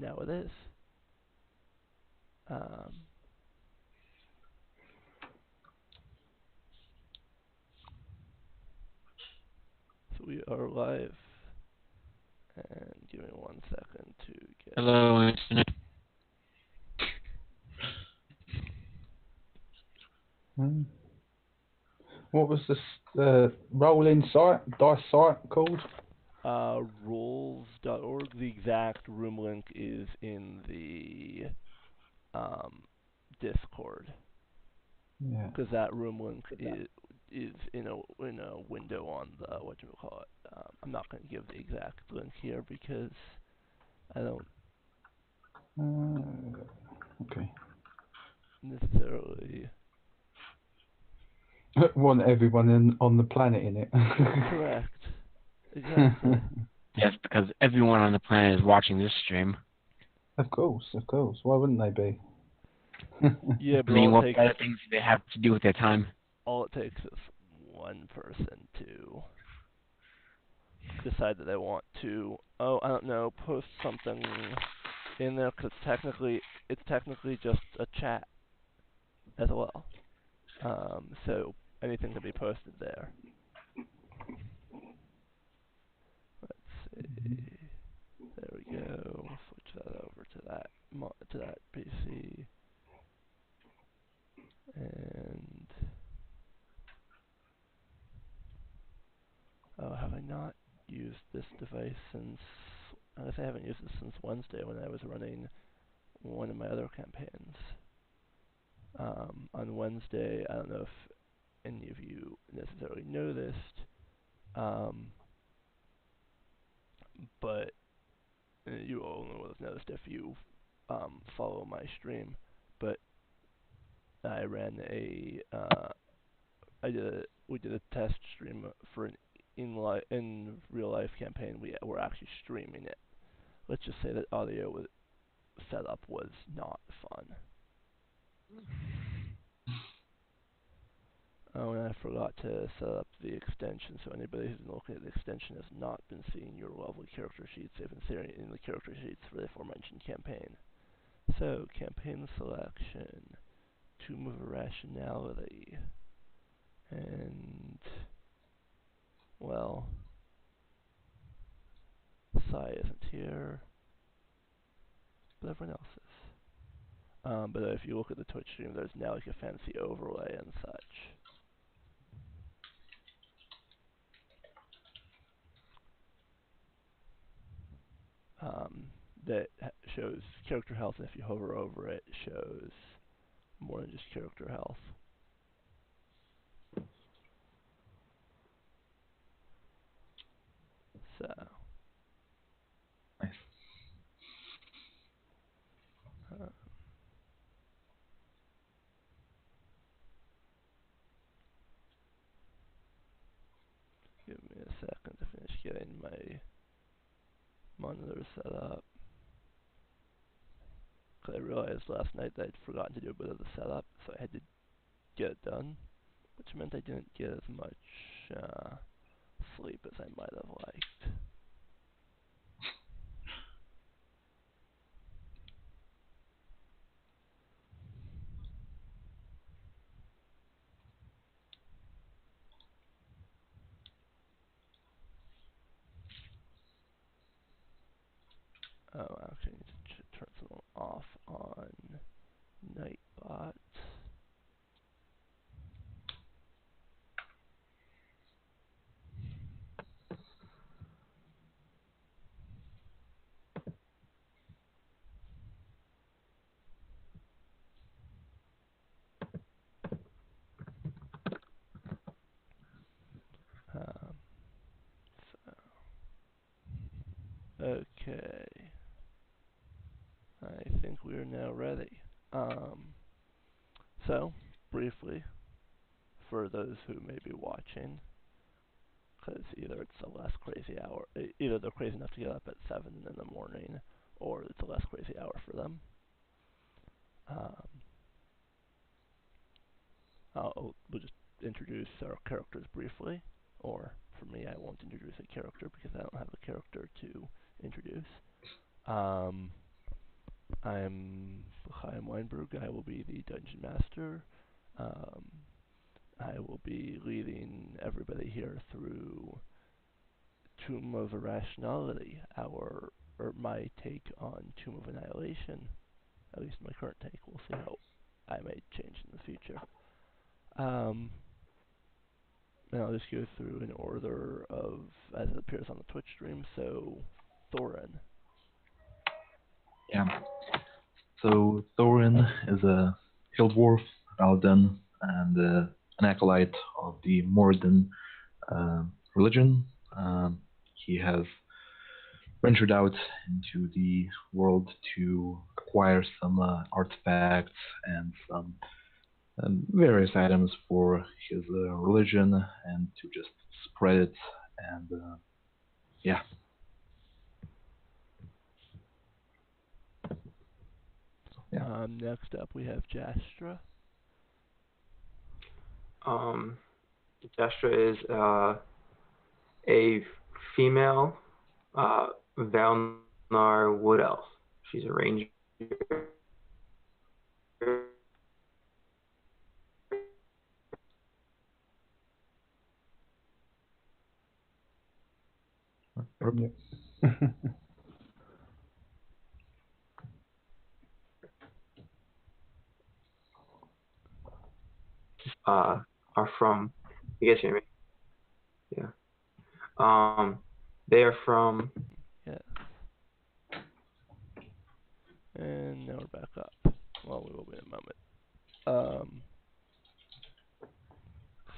Now it is. Um, so we are live. And give me 1 second to get. Hello, Internet. What was this rolling site, dice site called? Rules.org. The exact room link is in the Discord. Yeah. Because that room link is in a window on the whatchamacallit. I'm not going to give the exact link here because I don't Okay. necessarily. Want everyone on the planet in it. Correct. Exactly. Yes, because everyone on the planet is watching this stream. Of course, of course. Why wouldn't they be? Yeah, I but mean, what better things do they have to do with their time? all it takes is one person to decide that they want to, I don't know, post something in there because it's technically just a chat as well. So anything can be posted there. Let's see. There we go. We'll switch that over to that PC. And have I not used this device since? I guess I haven't used it since Wednesday when I was running one of my other campaigns. On Wednesday, I don't know if any of you necessarily noticed, but you only will have noticed if you follow my stream. But I ran we did a test stream for an in real life campaign. We were actually streaming it. Let's just say that audio setup was not fun. Oh, and I forgot to set up the extension, so anybody who's been looking at the extension has not been seeing your lovely character sheets. They've been seeing in the character sheets for the aforementioned campaign. So, campaign selection, Tomb of Irrationality, and, well, Sai isn't here, but everyone else is. But if you look at the Twitch stream, there's now like a fancy overlay and such. That shows character health, and if you hover over it, it shows more than just character health. So, uh, give me a second to finish getting my monitor set up. Because I realized last night that I'd forgotten to do a bit of the setup, so I had to get it done, which meant I didn't get as much sleep as I might have liked. Oh, actually, I need to turn something off on Nightbot. Um, okay. I think we are now ready. So, briefly, for those who may be watching, because either it's a less crazy hour, either they're crazy enough to get up at 7 in the morning, or it's a less crazy hour for them. We'll just introduce our characters briefly, or for me, I won't introduce a character because I don't have a character to introduce. I'm Chaim Weinberg. I will be the dungeon master. Um, I will be leading everybody here through Tomb of Irrationality, or my take on Tomb of Annihilation. At least my current take. We'll see how I may change in the future. Um, and I'll just go through in order of as it appears on the Twitch stream. So, Thorin. Yeah. So Thorin is a hill dwarf, paladin, and an acolyte of the Moradin religion. He has ventured out into the world to acquire some artifacts and some various items for his religion and to just spread it. And yeah. Yeah. Next up, we have Jastra. Destra is a female Valnar wood elf. She's a ranger. Yeah. Are from. You guys hear me? Yeah. They are from. Yes. And now we're back up. Well, we will be in a moment.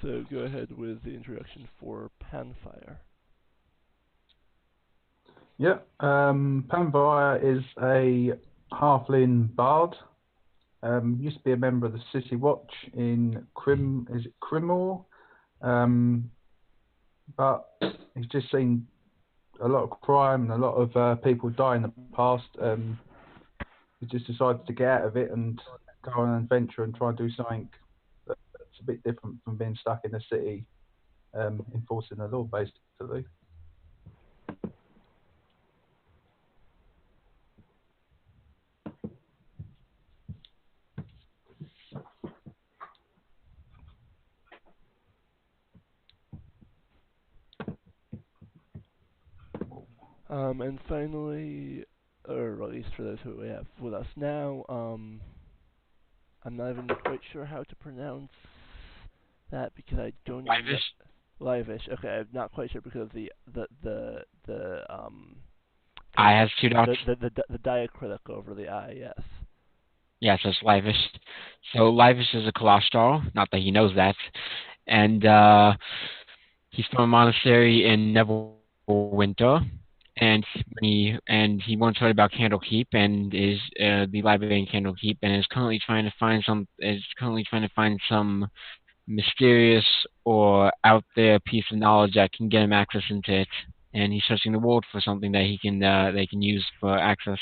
So go ahead with the introduction for Panfire. Yeah. Panvire is a halfling bard. Used to be a member of the City Watch in Crimor? But he's just seen a lot of crime and a lot of people die in the past. He just decided to get out of it and go on an adventure and try and do something that's a bit different from being stuck in the city, enforcing the law, basically. And finally, or at least for those who we have with us now, I'm not even quite sure how to pronounce that because I don't even know. Livish. Okay, I'm not quite sure because of the I has two dots. the diacritic over the I. Yes. Yes, it's Livish. So Livish is a Colostral, not that he knows that. And he's from a monastery in Neverwinter. And he once heard about Candlekeep and is the library in Candlekeep and is currently trying to find some mysterious or out there piece of knowledge that can get him access into it. And he's searching the world for something that he can use for access.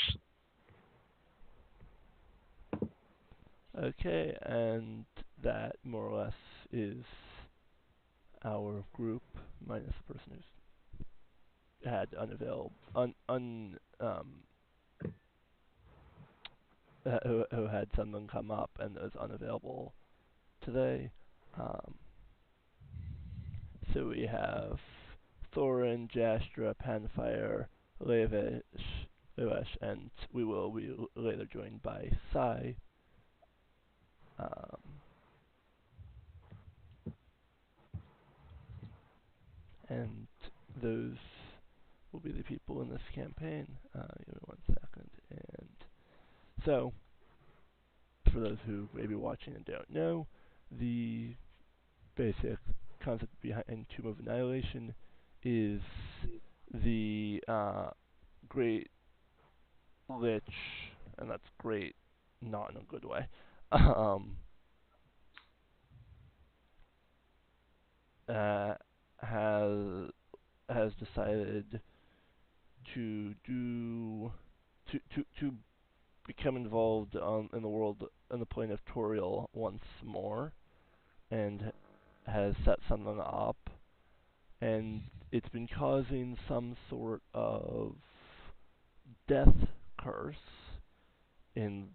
Okay, and that more or less is our group minus the person who's had who had something come up and is unavailable today. So we have Thorin, Jastra, Panfire, Levesh, and we will be later joined by Sai. And those will be the people in this campaign. Give me 1 second. And so, for those who may be watching and don't know, the basic concept behind Tomb of Annihilation is the Great Lich, and that's great, not in a good way, has decided to become involved in the world in the plane of Toriel once more, and has set something up, and it's been causing some sort of death curse in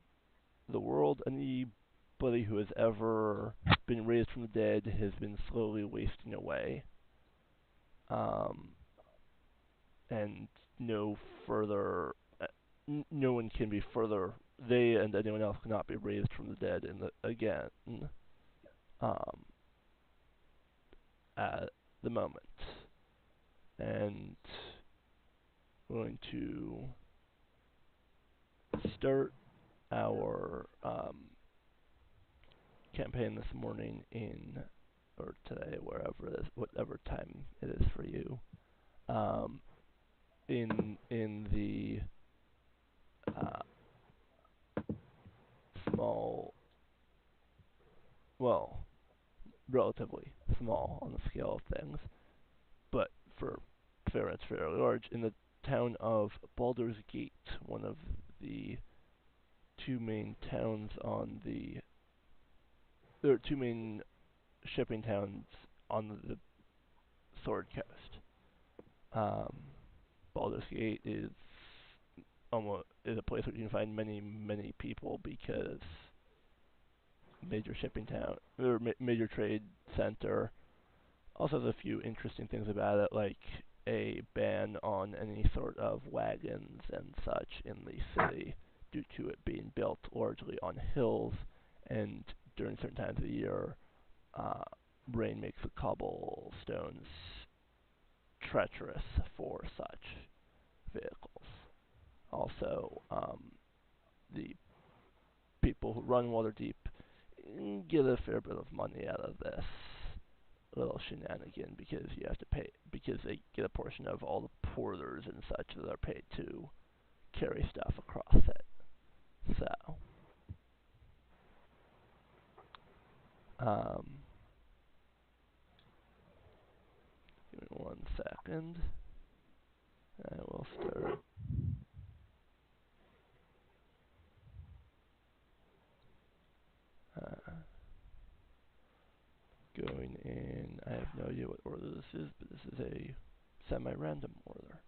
the world, anybody who has ever been raised from the dead has been slowly wasting away. And no further, no one can be further. They and anyone else cannot be raised from the dead again. Um, at the moment, and we're going to start our campaign this morning or today, wherever it is, whatever time it is for you, in the small, well, relatively small on the scale of things, but for fairness, fairly large, in the town of Baldur's Gate, one of the two main towns on the there are two main shipping towns on the Sword Coast. Baldur's Gate is a place where you can find many people because major shipping town or major trade center. Also, has a few interesting things about it, like a ban on any sort of wagons and such in the city due to it being built largely on hills, and during certain times of the year, uh, rain makes the cobblestones treacherous for such vehicles. Also, the people who run Waterdeep get a fair bit of money out of this little shenanigan because you have to pay because they get a portion of all the porters and such that are paid to carry stuff across it. So, give me 1 second. I will start. Going in, I have no idea what order this is, but this is a semi-random order.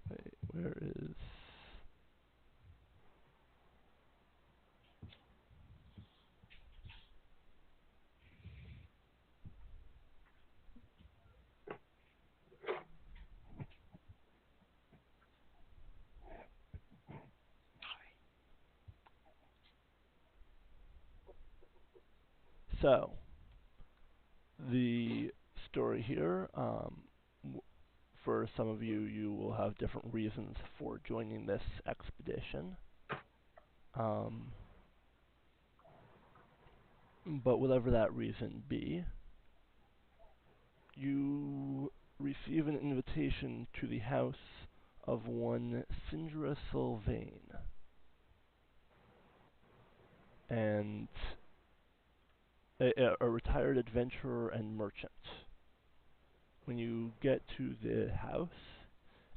Wait, where is... So, the story here, for some of you, you will have different reasons for joining this expedition. But whatever that reason be, you receive an invitation to the house of one Sindra Sylvain. And a retired adventurer and merchant. When you get to the house,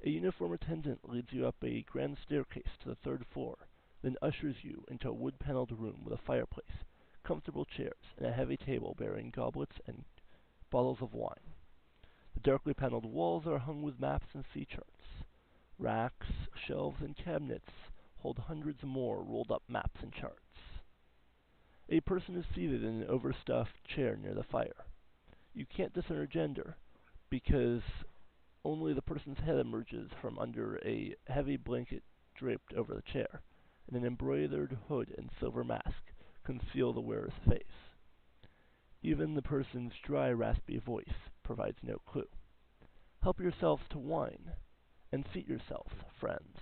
a uniformed attendant leads you up a grand staircase to the 3rd floor, then ushers you into a wood-paneled room with a fireplace, comfortable chairs, and a heavy table bearing goblets and bottles of wine. The darkly paneled walls are hung with maps and sea charts. Racks, shelves, and cabinets hold hundreds more rolled-up maps and charts. A person is seated in an overstuffed chair near the fire. You can't discern her gender, because only the person's head emerges from under a heavy blanket draped over the chair, and an embroidered hood and silver mask conceal the wearer's face. Even the person's dry, raspy voice provides no clue. Help yourselves to wine, and seat yourself, friends.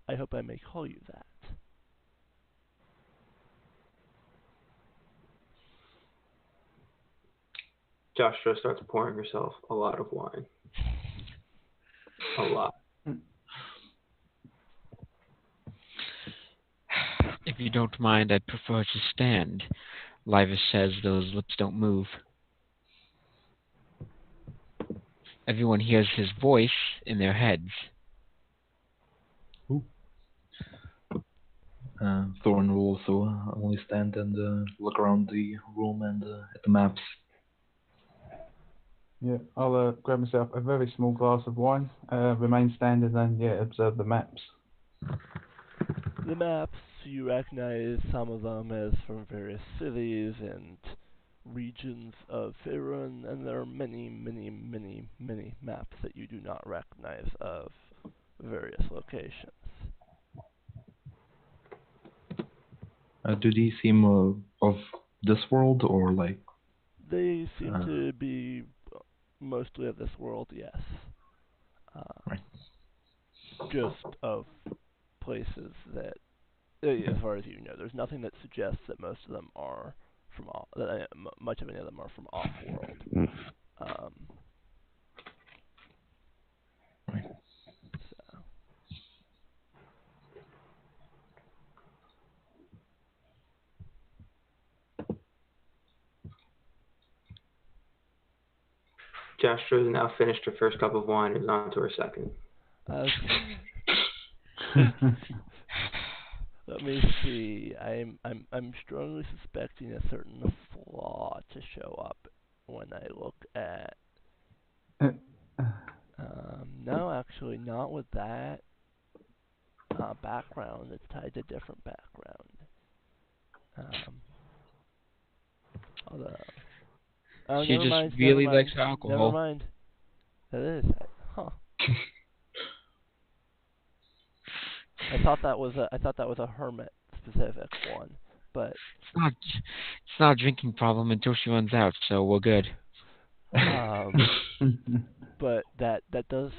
I hope I may call you that. Joshua starts pouring herself a lot of wine. A lot. If you don't mind, I'd prefer to stand. Livis says those lips don't move. Everyone hears his voice in their heads. Ooh. Thorin will also only stand and look around the room and at the maps. Yeah, I'll grab myself a very small glass of wine, remain standing, and observe the maps. The maps, you recognize some of them as from various cities and regions of Faerun, and there are many, many, many, many maps that you do not recognize of various locations. Do these seem of this world or like? They seem to be mostly of this world, yes. Right. Just of places that, as far as you know, there's nothing that suggests that most of them are from much of any of them are from off-world. Right. So. Jastra has now finished her first cup of wine and is on to her second. Okay. Let me see. I'm strongly suspecting a certain flaw to show up when I look at. No, actually, not with that background. It's tied to a different background. Although, oh, She never just mind. Never really mind. likes Never alcohol. mind. That is, huh? I thought that was a hermit specific one, but It's not a drinking problem until she runs out, so we're good. but that does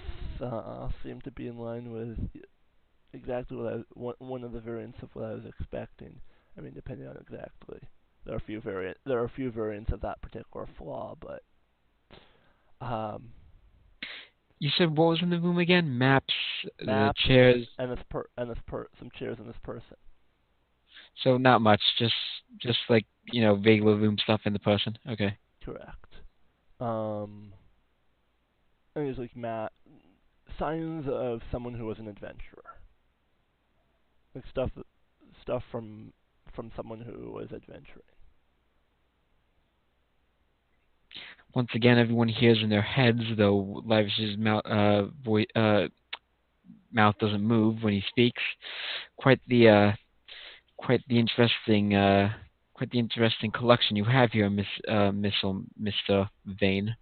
seem to be in line with exactly one of the variants of what I was expecting. I mean, depending on exactly, there are a few variants of that particular flaw, but You said what was in the room again? Maps, the maps chairs. and some chairs and this person. So not much, just like regular room stuff in the person. Okay. Correct. And there's like signs of someone who was an adventurer. Like stuff from someone who was adventuring. Once again, everyone hears in their heads, though Lavish's mouth doesn't move when he speaks. Quite the interesting collection you have here, Mr. Vane.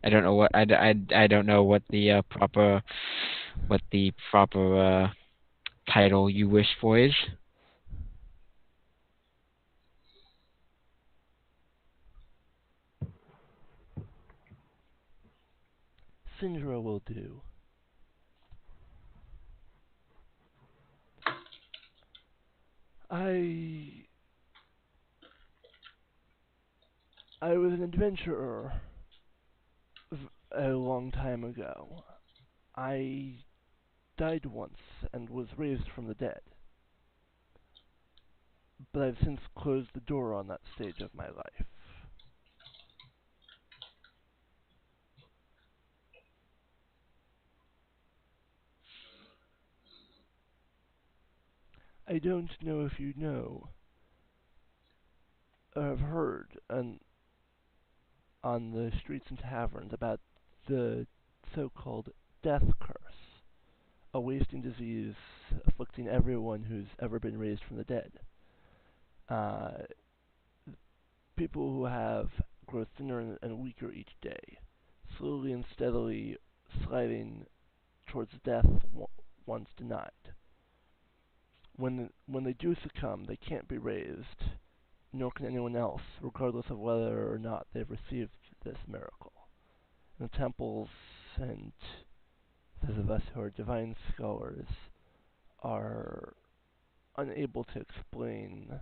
I don't know what I don't know what the proper title you wish for is. Syndra will do. I was an adventurer a long time ago. I died once and was raised from the dead. But I've since closed the door on that stage of my life. I don't know if you know or have heard on the streets and taverns about the so-called death curse, a wasting disease afflicting everyone who's ever been raised from the dead. People who have grow thinner and weaker each day, slowly and steadily sliding towards death once denied. When they do succumb, they can't be raised, nor can anyone else, regardless of whether or not they've received this miracle. And the temples and those of us who are divine scholars are unable to explain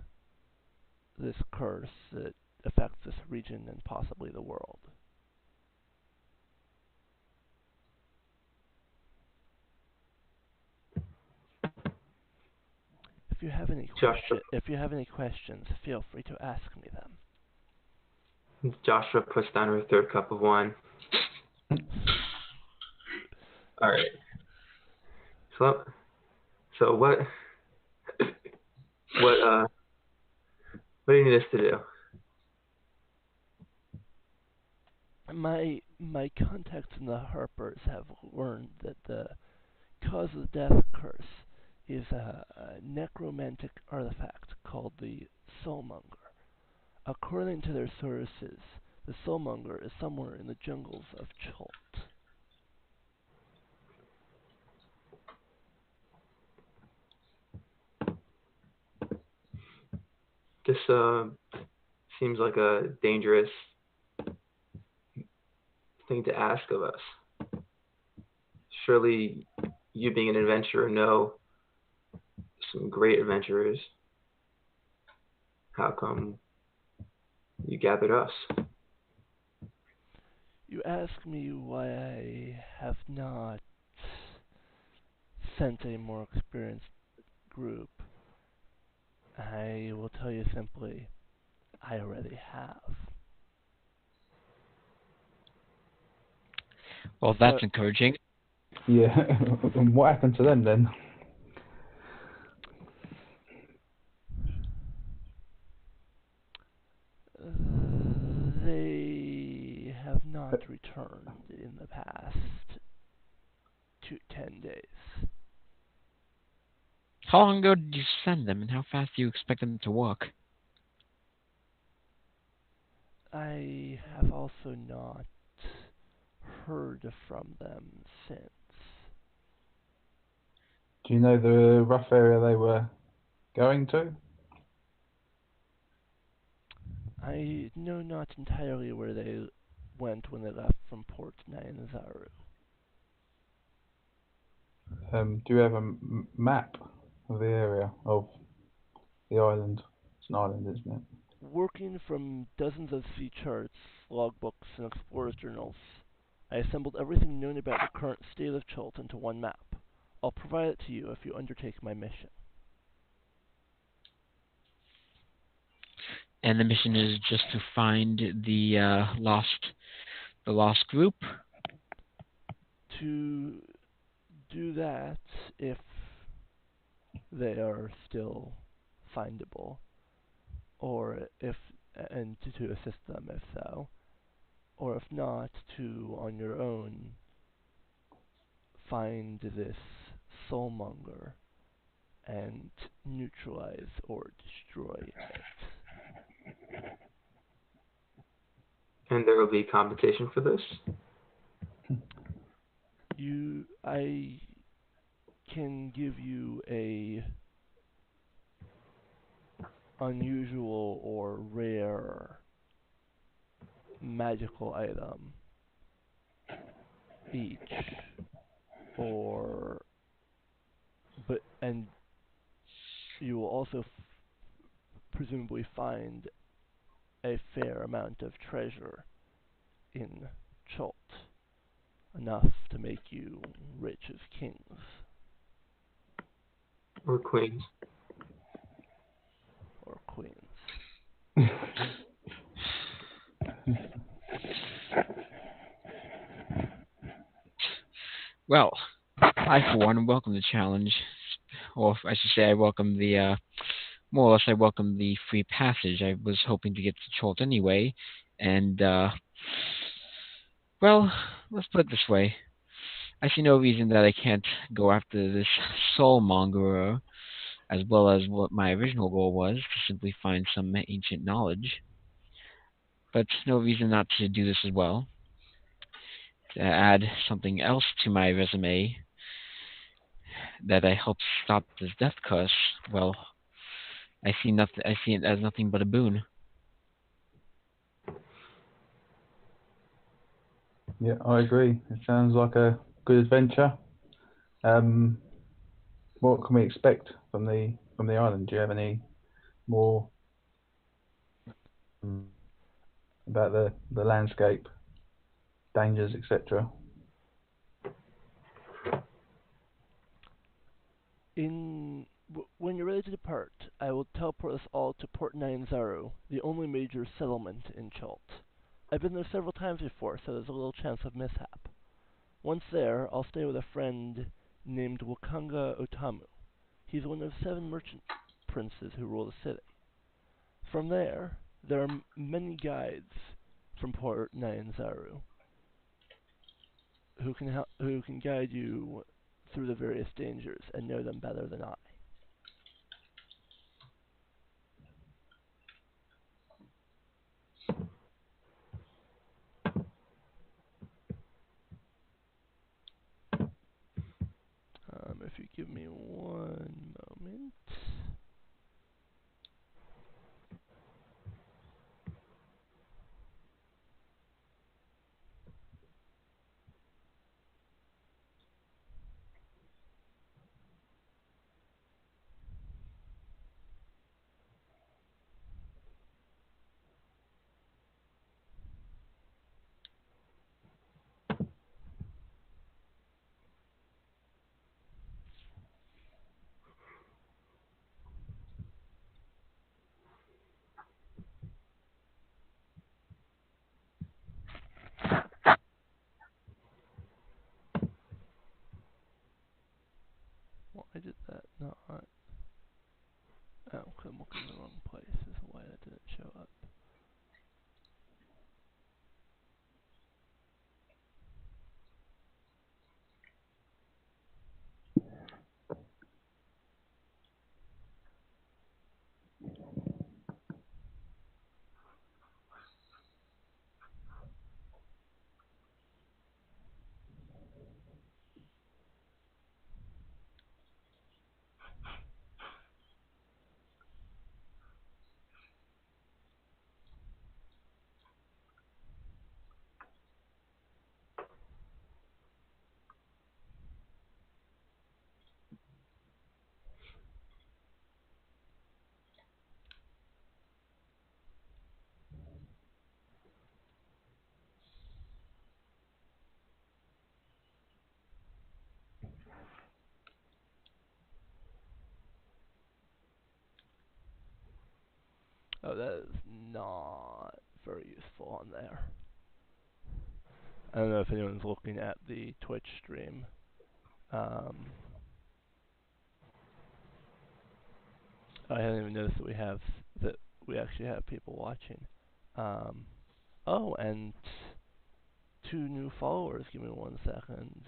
this curse that affects this region and possibly the world. If you have any questions, feel free to ask me them. Joshua puts down her third cup of wine. All right. So what what do you need us to do? My contacts in the Harpers have learned that the cause of the death curse is a necromantic artifact called the Soulmonger. According to their sources, the Soulmonger is somewhere in the jungles of Chult. This seems like a dangerous thing to ask of us. Surely you being an adventurer know some great adventurers. How come you gathered us? You ask me why I have not sent a more experienced group. I will tell you simply, I already have. Well, that's encouraging. Yeah. And what happened to them then? They have not returned in the past 10 days. How long ago did you send them, and how fast do you expect them to work? I have also not heard from them since. Do you know the rough area they were going to? I know not entirely where they went when they left from Port Nyanzaru. Do you have a map of the area of the island? It's an island, isn't it? Working from dozens of sea charts, logbooks, and explorers' journals, I assembled everything known about the current state of Chult into one map. I'll provide it to you if you undertake my mission. And the mission is just to find the lost group. To do that, if they are still findable, or if and to assist them if so, or if not, to on your own find this soulmonger and neutralize or destroy it. And there will be compensation for this? I can give you a unusual or rare magical item each, and you will also presumably find a fair amount of treasure in Chult, enough to make you rich as kings Or queens? or queens. Well, I for one welcome the challenge, or I should say, I welcome the more or less I welcome the free passage. I was hoping to get to Chult anyway, and well, let's put it this way. I see no reason that I can't go after this soulmonger, as well as what my original goal was, to simply find some ancient knowledge. But no reason not to do this as well. To add something else to my resume that I helped stop this death curse, well, I see it as nothing but a boon. Yeah, I agree. It sounds like a good adventure. What can we expect from the island? Do you have any more about the landscape, dangers, etc.? When you're ready to depart, I will teleport us all to Port Nyanzaru, the only major settlement in Chult. I've been there several times before, so there's a little chance of mishap. Once there, I'll stay with a friend named Wakanga Otamu. He's one of 7 merchant princes who rule the city. From there are many guides from Port Nyanzaru who can guide you through the various dangers and know them better than I. If you give me one moment. Why did that not? Oh, I'm looking in the wrong place. Is why that didn't show up. Oh, that is not very useful on there. I don't know if anyone's looking at the Twitch stream. I hadn't even noticed that we actually have people watching. Oh, and 2 new followers. Give me 1 second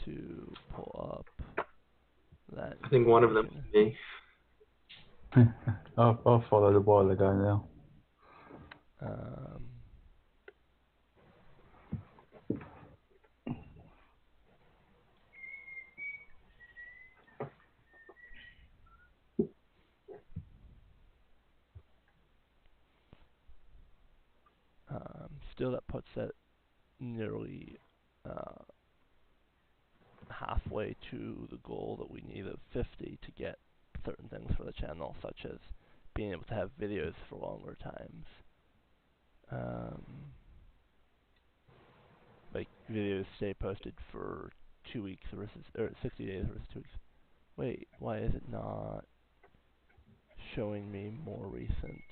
to pull up that I think one of them information. is me. I followed a while ago now. Still, that puts it nearly halfway to the goal that we need of 50 to get certain things for the channel, such as being able to have videos for longer times. Like videos stay posted for 2 weeks versus, or 60 days versus 2 weeks. Wait, why is it not showing me more recent?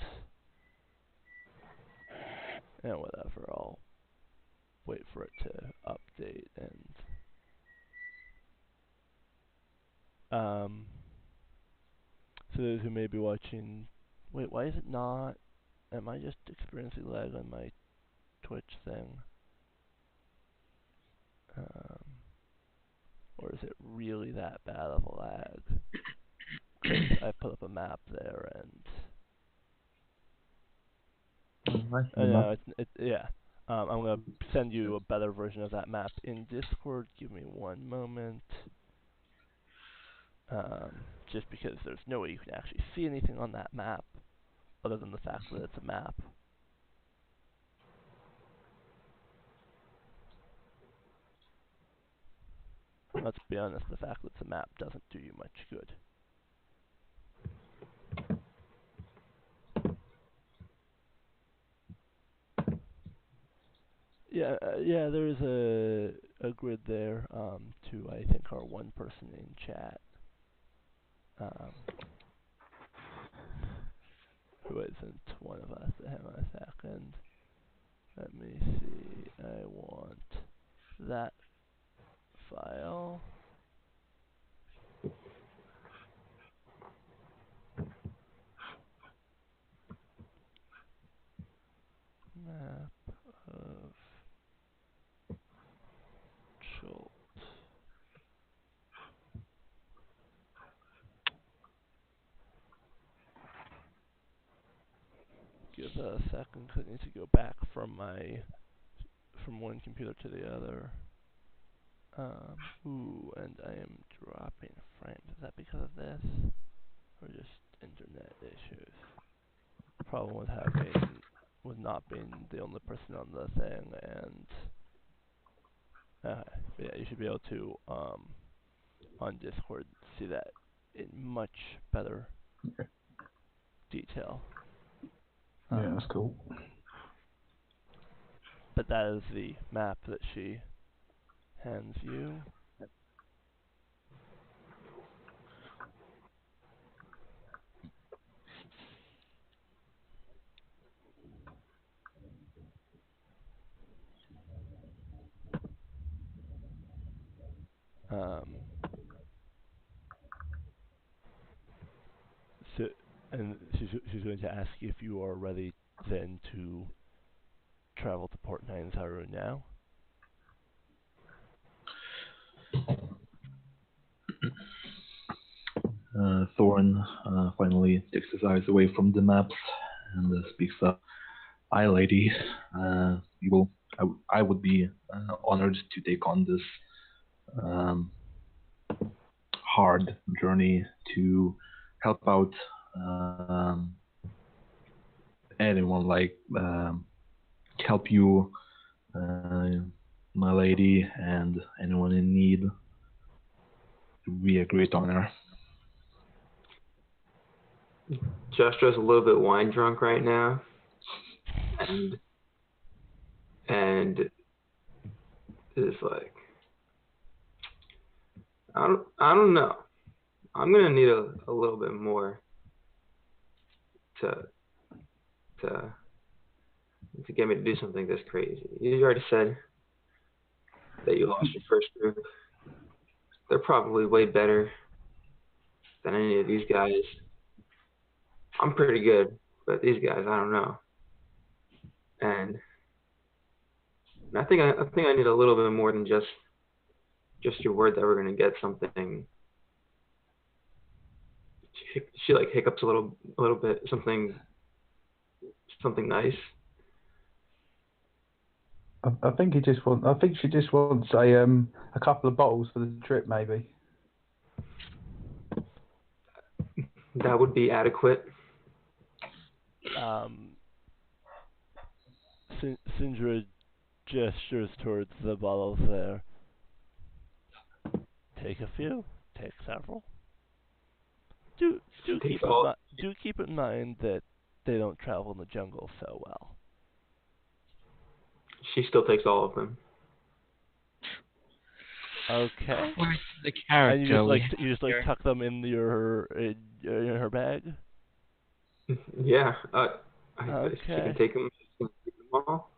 Whatever, I'll wait for it to update and so those who may be watching, wait, why is it not, am I just experiencing lag on my Twitch thing? Or is it really that bad of a lag? Because I put up a map there and no, yeah. I'm gonna send you a better version of that map in Discord. Give me 1 moment. Just because there's no way you can actually see anything on that map, other than the fact that it's a map. Let's be honest, the fact that it's a map doesn't do you much good. Yeah, there's a grid there, to, I think, our 1 person in chat, who isn't one of us. Hang on a second. Let me see, I want that file. Just a second, 'cause I need to go back from one computer to the other. And I am dropping frames. Is that because of this? Or just internet issues? Problem with not being the only person on the thing, and yeah, you should be able to on Discord see that in much better detail. Yeah, that's cool. But that is the map that she hands you. Um, so, and she's going to ask if you are ready then to travel to Port Ninezaru now. Thorin finally takes his eyes away from the maps and speaks up. "Aye, lady. You will. I would be honored to take on this um, hard journey to help out anyone, like help you, my lady, and anyone in need. It would be a great honor." Jestra's a little bit wine drunk right now, and is like, I don't know. I'm gonna need a little bit more to get me to do something this crazy. You already said that you lost your first group. They're probably way better than any of these guys. I'm pretty good, but these guys, I don't know. And I think I need a little bit more than just your word that we're gonna get something. She like hiccups a little bit, something nice. I think he just wants. I think she just wants a couple of bottles for the trip, maybe. That would be adequate. Sindra gestures towards the bottles there. Take a few. Take several. Do keep in mind that they don't travel in the jungle so well. She still takes all of them. Okay. Where's the character? And you just tuck them in in her bag. Yeah. Okay. She can take them. All.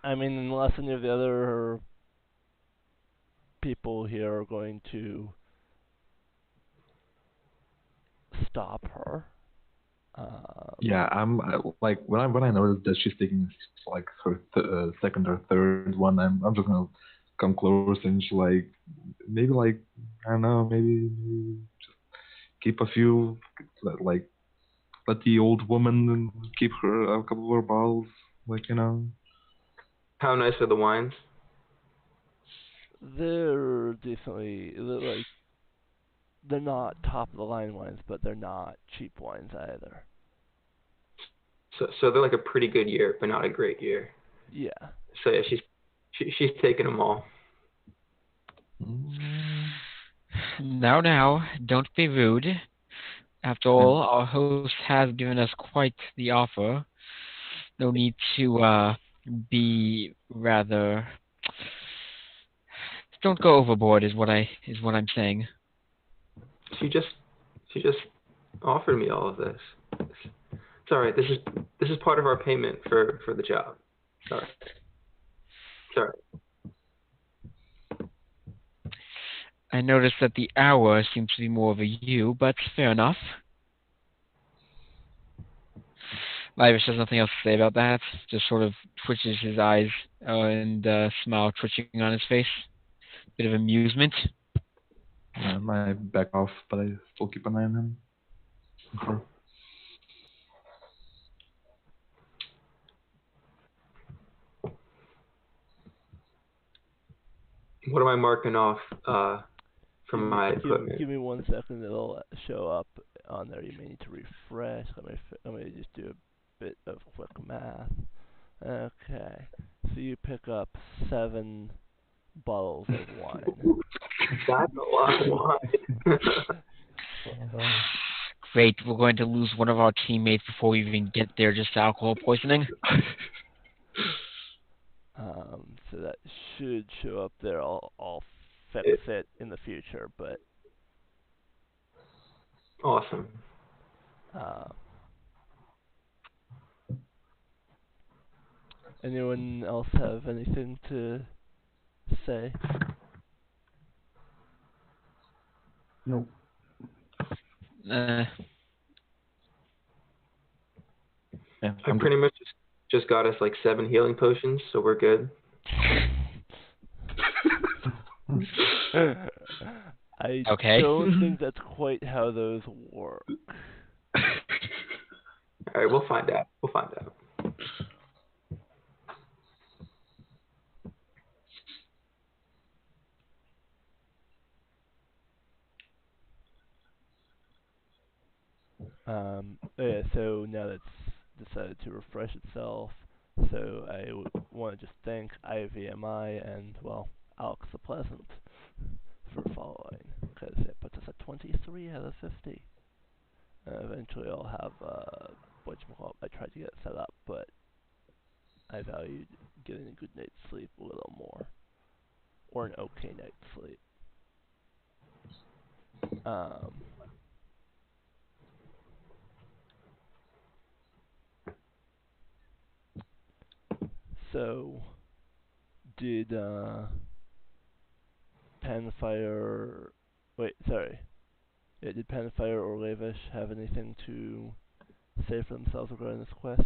I mean, unless any of the other people here are going to stop her. Yeah, I'm like when I noticed that she's taking like her second or third one, I'm just gonna come close and she like maybe like I don't know, maybe just keep a few, like let the old woman keep her a couple of her bottles, like you know. How nice are the wines? They're decently they're not top of the line wines, but they're not cheap wines either. So they're like a pretty good year, but not a great year. Yeah. So yeah, she's taking them all. Now, don't be rude. After all, our host has given us quite the offer. No need to be rather. Don't go overboard, is what I'm saying. She just offered me all of this. It's all right. This is part of our payment for the job. Sorry. I noticed that the hour seems to be more of a you, but fair enough. Lyris has nothing else to say about that. Just sort of twitches his eyes and smile twitching on his face. Bit of amusement. I back off, but I still keep an eye on him. What am I marking off Give from me, my give, equipment? give me 1 second. It'll show up on there. You may need to refresh. Let me just do a bit of quick math. Okay. So you pick up 7 bottles of wine. That's a lot of wine. Great, we're going to lose one of our teammates before we even get there just to alcohol poisoning. So that should show up there. I'll fix it in the future, but Awesome. anyone else have anything to say? No. Yeah, I pretty much just got us like 7 healing potions, so we're good. I Okay. don't think that's quite how those work. All right, we'll find out. Yeah, so now that's decided to refresh itself. So I want to just thank IVMI and, well, Alex the Pleasant for following, because it puts us at 23 out of 50. Eventually I'll have, I tried to get it set up, but I valued getting a good night's sleep a little more. Or an okay night's sleep. So, did Panfire... Wait, sorry. Yeah, did Panfire or Lavish have anything to say for themselves regarding this quest?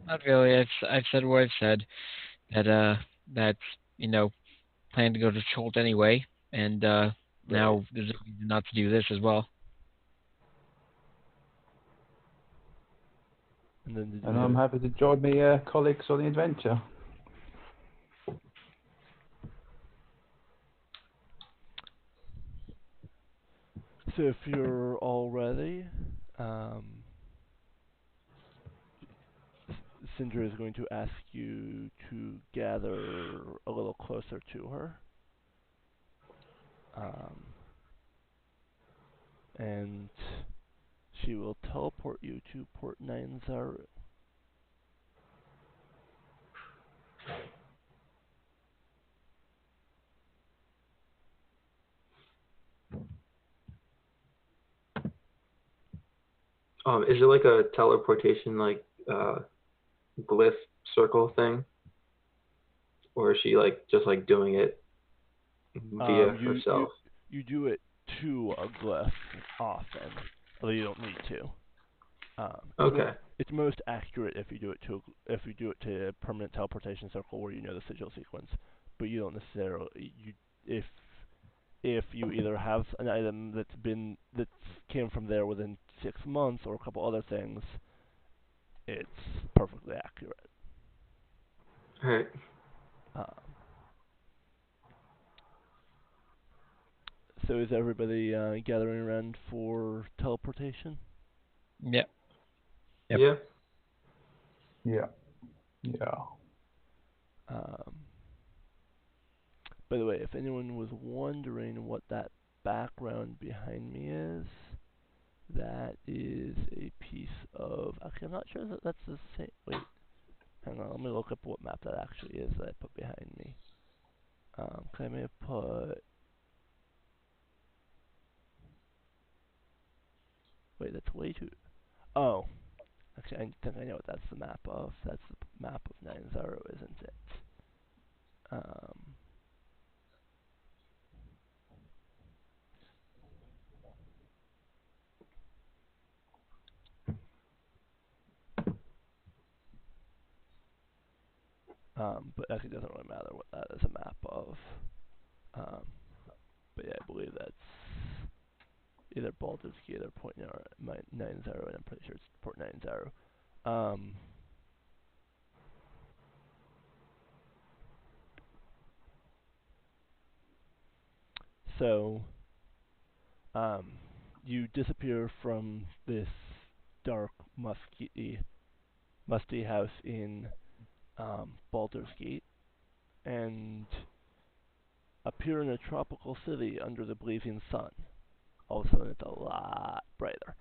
Not really. I've said what I've said. That plan to go to Cholt anyway, and now there's a reason not to do this as well. And then did And I'm happy to join my colleagues on the adventure. So if you're all ready, Cinder is going to ask you to gather a little closer to her. And she will teleport you to Port 9 Zaru. Is it like a teleportation glyph circle thing, or is she just doing it via herself? You do it to a glyph often, although you don't need to. Okay. It's most accurate if you do it to a permanent teleportation circle where you know the sigil sequence, but you don't necessarily if you either have an item that came from there within 6 months or a couple other things, it's perfectly accurate. All right. So is everybody gathering around for teleportation? Yep. Yeah. Yeah. Yeah. By the way, if anyone was wondering what that background behind me is, that is a piece of... Actually, I'm not sure that that's the same... Wait, hang on, let me look up what map that actually is that I put behind me. I may have put... Wait, that's way too... Oh, actually, I think I know what that's the map of. That's the map of 9-0, isn't it? But actually, it doesn't really matter what that is a map of. But yeah, I believe that's either Baldur's Gate or Point 9-0, and I'm pretty sure it's Port 9-0. So, um, you disappear from this dark, musty house in Baldur's Gate and appear in a tropical city under the blazing sun. All of a sudden, it's a lot brighter.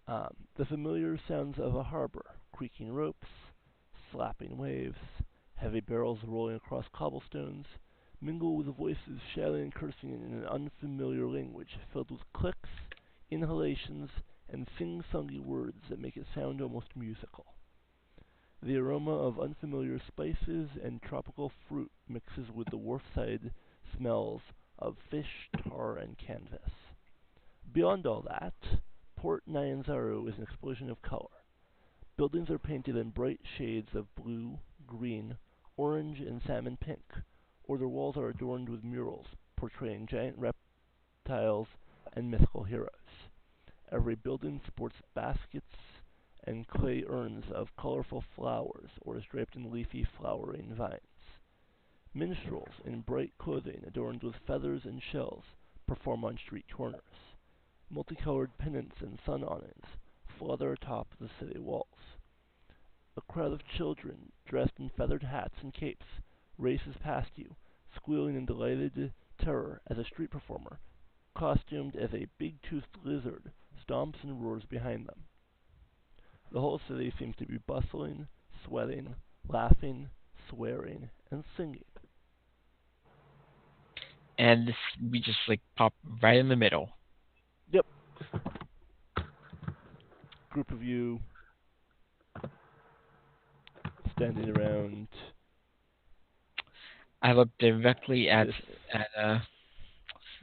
The familiar sounds of a harbor, creaking ropes, slapping waves, heavy barrels rolling across cobblestones, mingle with voices shouting and cursing in an unfamiliar language filled with clicks, inhalations, and sing-songy words that make it sound almost musical. The aroma of unfamiliar spices and tropical fruit mixes with the wharfside smells of fish, tar, and canvas. Beyond all that, Port Nyanzaru is an explosion of color. Buildings are painted in bright shades of blue, green, orange, and salmon pink, or their walls are adorned with murals portraying giant reptiles and mythical heroes. Every building sports baskets and clay urns of colorful flowers or is draped in leafy flowering vines. Minstrels in bright clothing adorned with feathers and shells perform on street corners. Multicolored pennants and sun awnings flutter atop the city walls. A crowd of children, dressed in feathered hats and capes, races past you, squealing in delighted terror as a street performer, costumed as a big-toothed lizard, stomps and roars behind them. The whole city seems to be bustling, sweating, laughing, swearing, and singing. And this, we just like pop right in the middle. Yep. Group of you standing around I look directly at this at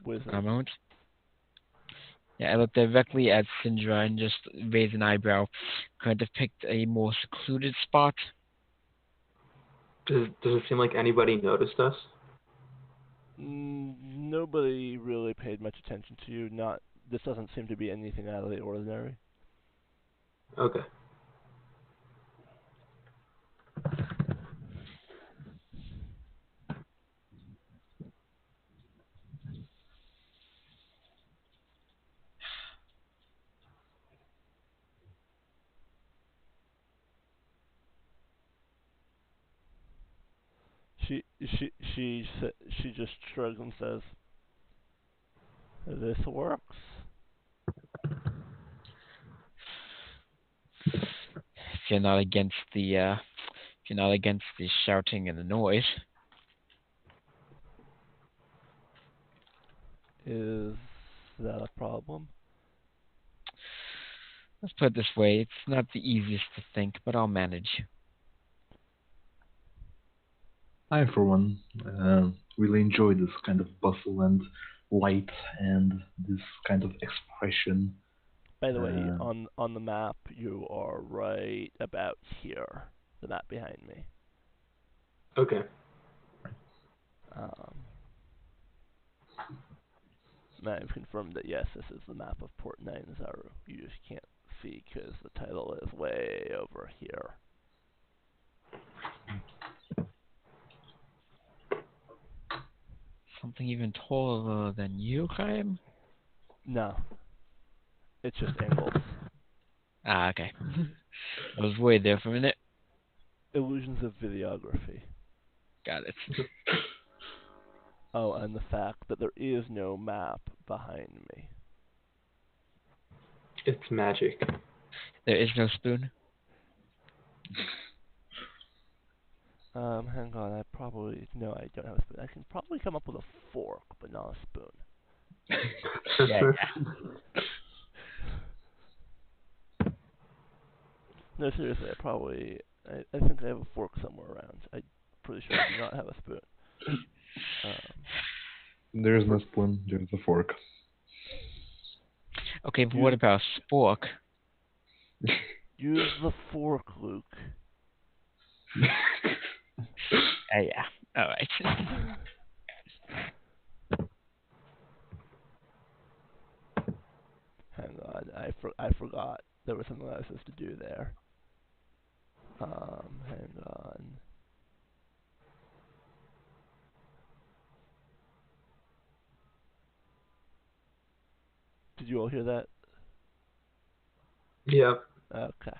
wizard. a moment. Yeah, I look directly at Syndra and just raise an eyebrow. Could I depict a more secluded spot? Does it seem like anybody noticed us? Nobody really paid much attention to you. This doesn't seem to be anything out of the ordinary. Okay. She just shrugs and says, "This works." If you're not against the shouting and the noise. Is that a problem? Let's put it this way, it's not the easiest to think, but I'll manage. I, for one, really enjoy this kind of bustle and light and this kind of expression. By the way, Uh, on the map, you are right about here. The map behind me. Okay. Um, I've confirmed that yes, this is the map of Port Nyanzaru. You just can't see because the title is way over here. Something even taller than you, Chaim? No, it's just angles. Ah, okay. I was worried there for a minute. Illusions of videography. Got it. Oh, and the fact that there is no map behind me. It's magic. There is no spoon? Hang on, no, I don't have a spoon. I can probably come up with a fork, but not a spoon. Yeah. No, seriously, I think I have a fork somewhere around. I'm pretty sure I do not have a spoon. there's no spoon, there's a fork. Okay, but what about spork? Use the fork, Luke. Yeah. Alright. Hang on, I forgot there was something I was supposed to do there. Hang on. Did you all hear that? Yep. Okay.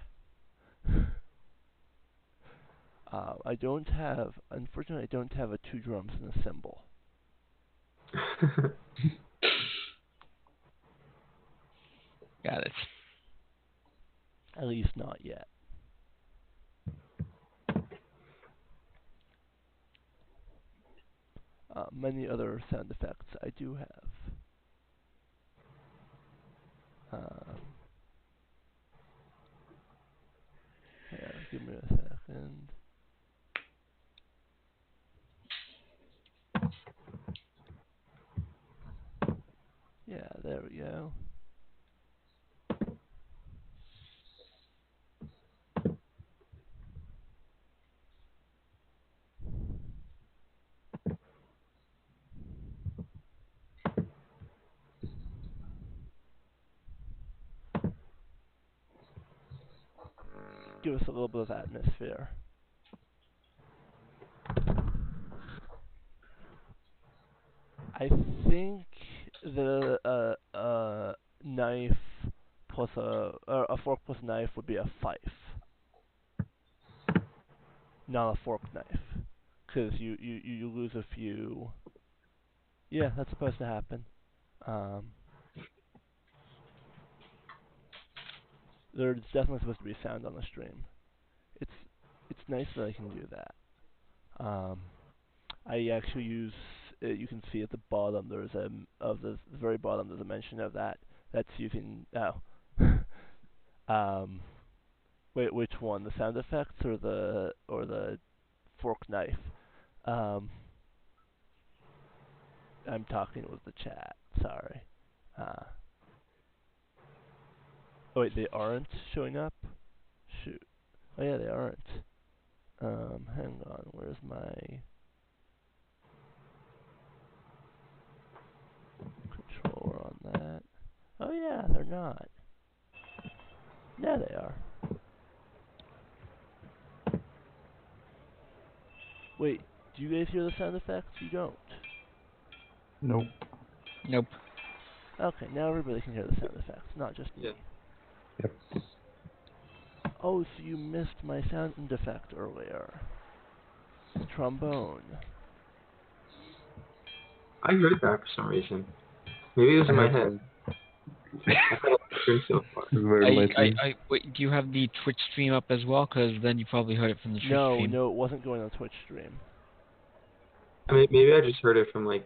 Unfortunately, I don't have a 2 drums and a cymbal. Got it. At least not yet. Many other sound effects I do have. Yeah, give me a second. Yeah, there we go. Give us a little bit of atmosphere. I think the knife plus a fork plus knife would be a fife, not a fork knife, because you lose a few. Yeah, that's supposed to happen. There's definitely supposed to be sound on the stream. It's nice that I can do that. I actually use. You can see at the bottom. There's of the very bottom. There's a mention of that. That's using. Oh. Wait, which one? The sound effects or the fork knife? I'm talking with the chat. Sorry. Oh wait, they aren't showing up? Shoot. Oh yeah, they aren't. Hang on. Where's my controller on that? Oh yeah, they're not. Yeah, they are. Wait, do you guys hear the sound effects? You don't. Nope. Nope. Okay, now everybody can hear the sound effects, not just me. Yeah. Yep. Oh, so you missed my sound effect earlier. Trombone. I heard that for some reason. Maybe it was in my head. I thought it was good so far. Very lightly. Wait, do you have the Twitch stream up as well? Because then you probably heard it from the Twitch stream. No, it wasn't going on Twitch stream. I mean, maybe I just heard it from like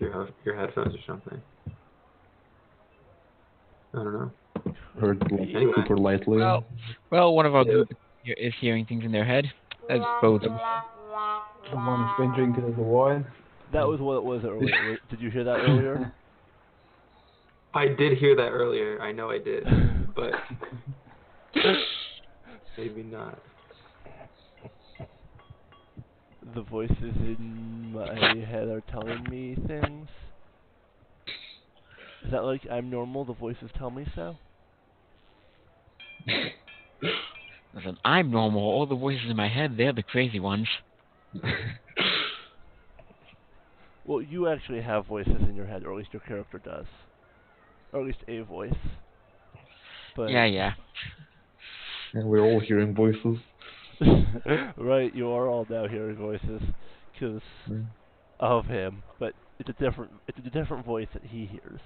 your headphones or something. I don't know. Heard Anyway. super lightly. Well, one of our group is hearing things in their head. That's both. Someone's been drinking of the wine. That was what it was earlier. Did you hear that earlier? I did hear that earlier. I know I did, but maybe not. The voices in my head are telling me things. Is that like I'm normal? The voices tell me so? Listen, I'm normal. All the voices in my head, they're the crazy ones. Well, you actually have voices in your head, or at least your character does. Or at least a voice. But Yeah. And we're all hearing voices. right, you are all now hearing voices because of him, but it's a different voice that he hears.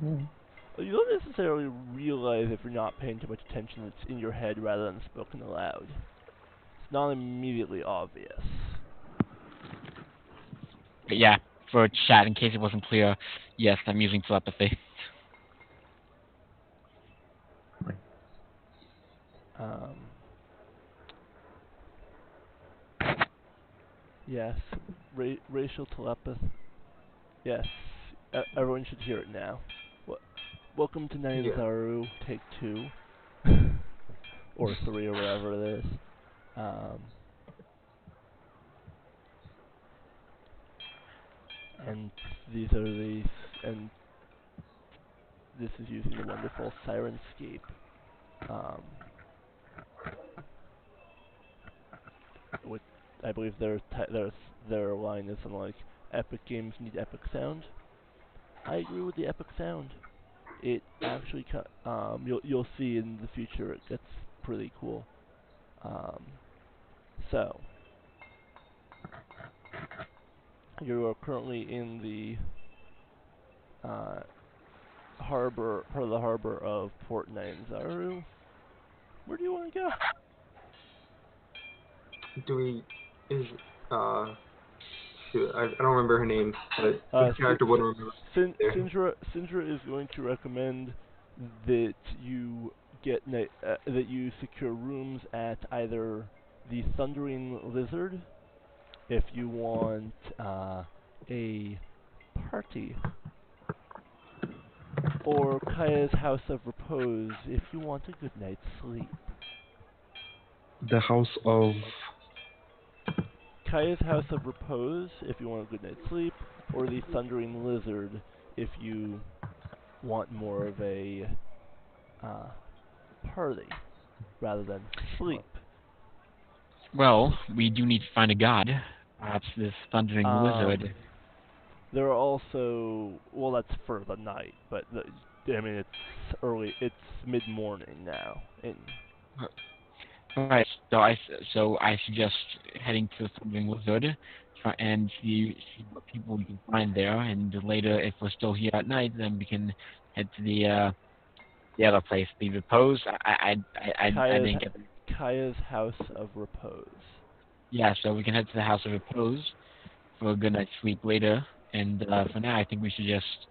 You don't necessarily realize if you're not paying too much attention it's in your head rather than spoken aloud. It's not immediately obvious. But yeah, for chat, in case it wasn't clear, yes, I'm using telepathy. Yes, racial telepathy. Yes, everyone should hear it now. Welcome to Nainzaru, take 2. Or 3, or whatever it is. And and this is using the wonderful Sirenscape. Which I believe their line is something like, "Epic games need epic sound." I agree with the epic sound. It actually, you'll see in the future it gets pretty cool. Um, so you are currently in the harbor, part of the harbor of Port Nyanzaru. Where do you want to go? Do we is shoot, I don't remember her name, but the character wouldn't remember there. Sindra is going to recommend that you that you secure rooms at either the Thundering Lizard if you want a party, or Kaya's House of Repose if you want a good night's sleep. The House of. Kaya's House of Repose if you want a good night's sleep, or the Thundering Lizard if you want more of a party rather than sleep. Well, we do need to find a god. Perhaps this thundering lizard. There are also, well, that's for the night, but I mean it's mid-morning now. Alright, so I suggest heading to the thundering lizard, and see what people we can find there. And later, if we're still here at night, then we can head to the other place, the Repose. I didn't get that. Kaya's House of Repose. Yeah, so we can head to the House of Repose for a good night's sleep later. And for now, I think we should just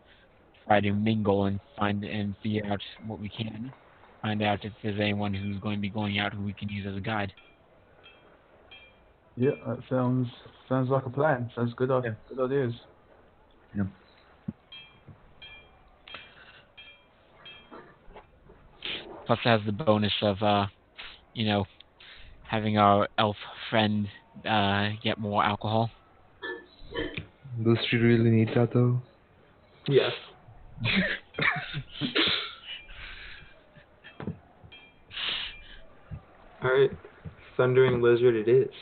try to mingle and find and figure out what we can. Find out if there's anyone who's going to be going out who we can use as a guide. Yeah, that sounds like a plan. Sounds good. Yeah. Good ideas. Yeah. Plus, it has the bonus of having our elf friend get more alcohol. Does she really need that though? Yes. Alright. Thundering Lizard it is.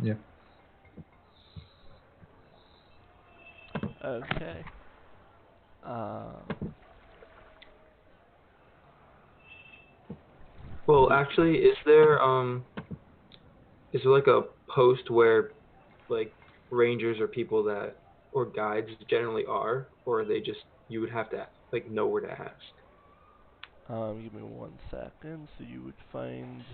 Yeah. Okay. Well, actually, is there like a post where like rangers or people that or guides generally are, or are they just you would have to like know where to ask? Give me 1 second. So you would find.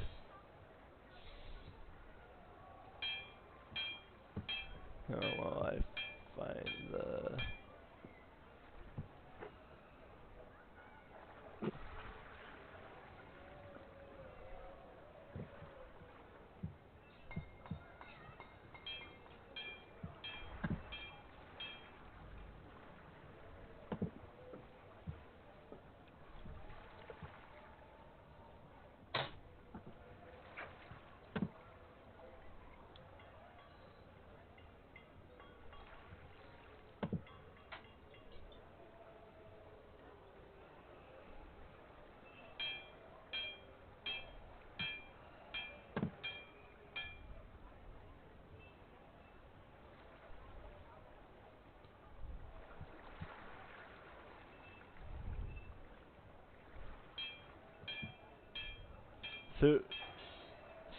Oh, well, I find the.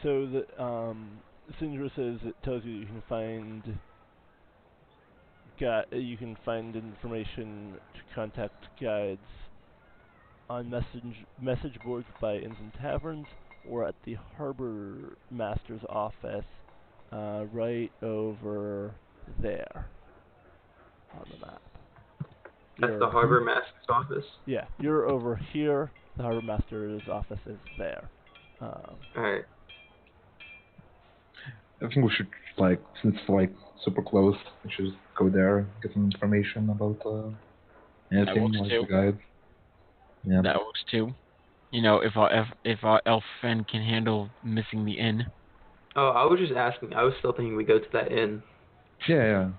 So the Syndra says it tells you can find you can find information to contact guides on message boards by inns and taverns, or at the harbor master's office, right over there on the map. That's the harbor master's office. Yeah, you're over here. The harbor master's office is there. Alright. I think we should, like, since it's like super close, we should go there, get some information about anything, like the guide. Yeah. That works too. You know, if our elf friend can handle missing the inn. Oh, I was just asking. I was still thinking we go to that inn. Yeah.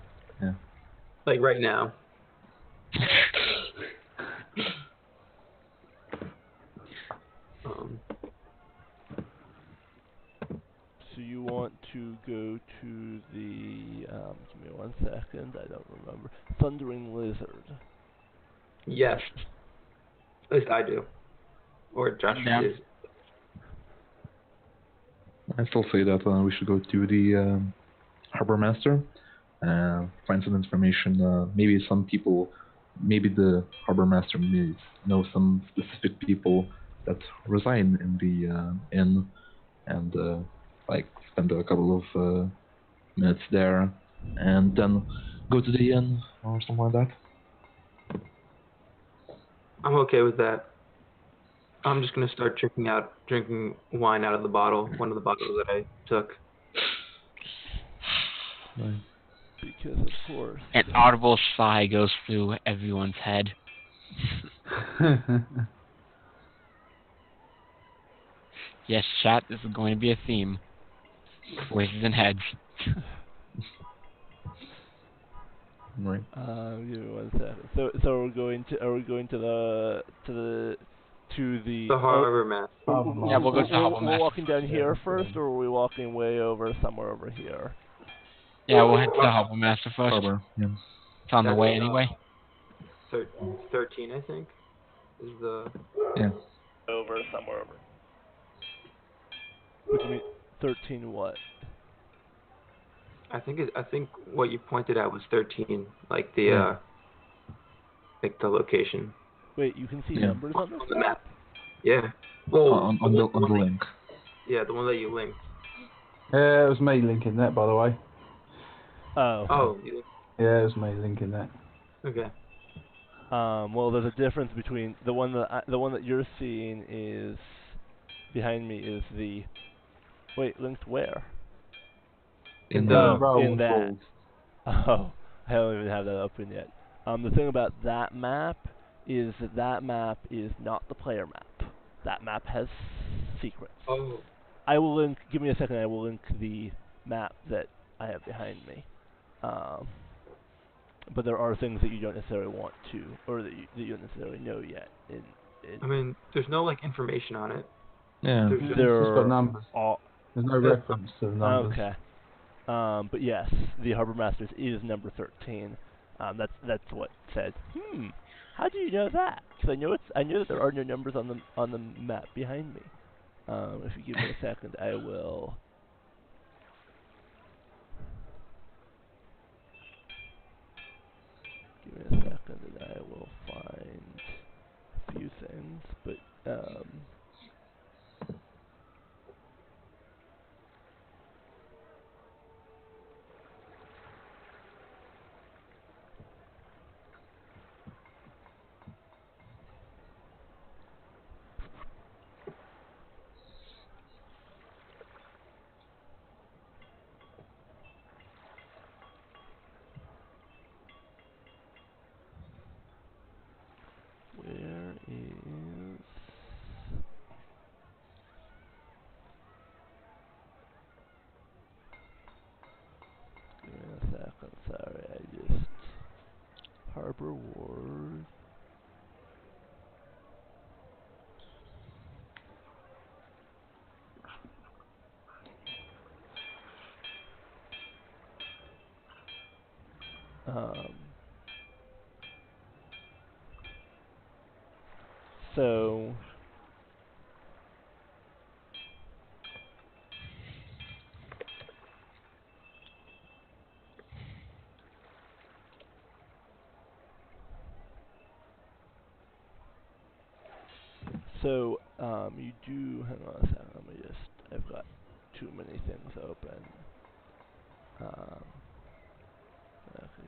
Like right now. So you want to go to the, give me 1 second, I don't remember. Thundering Lizard. Yes. At least I do. Or Josh Yeah. is. I still say that we should go to the harbor master, find some information. Maybe some people, maybe the harbor master may know some specific people that reside in the inn, and like spend a couple of minutes there, and then go to the inn or something like that. I'm okay with that. I'm just gonna start drinking wine out of the bottle, one of the bottles that I took. Right. Because of course. An audible sigh goes through everyone's head. Yes, chat, this is going to be a theme. Voices and heads. Right. Give me 1 second. So are we going to the The harbor master. Yeah, we'll go to the harbor we're master walking down first. here Yeah, first, or are we walking way over somewhere over here? Yeah, we'll head to the harbor master first. Harbor. Yeah. It's on the way anyway. 13, I think, is the. Yeah. Over somewhere over. What do you mean 13 what? I think what you pointed out was 13, like the Yeah. like the location. Wait, you can see Yeah. numbers on this On the map? map. Yeah. Well, On the link. Yeah, the one that you linked. Yeah, it was me linking that, by the way. Oh. Oh, Yeah, it was me linking that. okay. Well, there's a difference between the one that you're seeing is behind me is the. Wait, linked where? In Oh, the roll in that. balls. Oh, I don't even have that open yet. The thing about that map is that map is not the player map. That map has secrets. oh. I will link. Give me a second. I will link the map that I have behind me. But there are things that you don't necessarily want to, or that you don't necessarily know yet. I mean, there's no like information on it. Yeah. There's just, there It's just got numbers. are There's no reference to the numbers. okay. But yes, the Harbor Masters is number 13. That's what said. How do you know that? Because I know that there are no numbers on the map behind me. If you give me a second, I will. Give me a second, and I will find a few things. But where is? Give me a second. Sorry, I just Harbor Ward. So you do. Hang on a second. Let me just. I've got too many things open. Okay,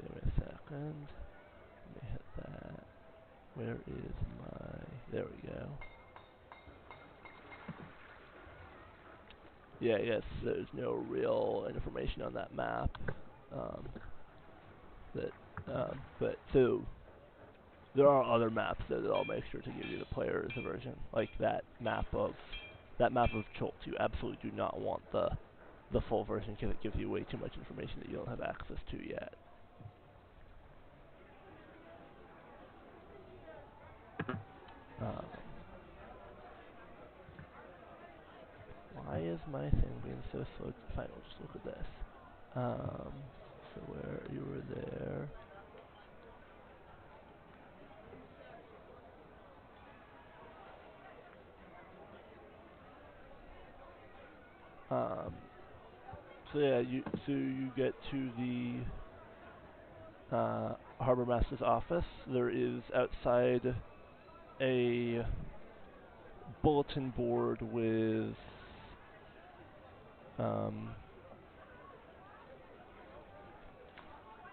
give me a second. Let me hit that. Where is my? There we go. Yeah, yes. There's no real information on that map. But so there are other maps that I'll make sure to give you the player's version, like that map of Cholt. You absolutely do not want the full version because it gives you way too much information that you don't have access to yet. Why is my thing being so slow? Fine, we'll just look at this. So where you were there. Um, so yeah, you get to the harbor master's office. There is outside a bulletin board with um,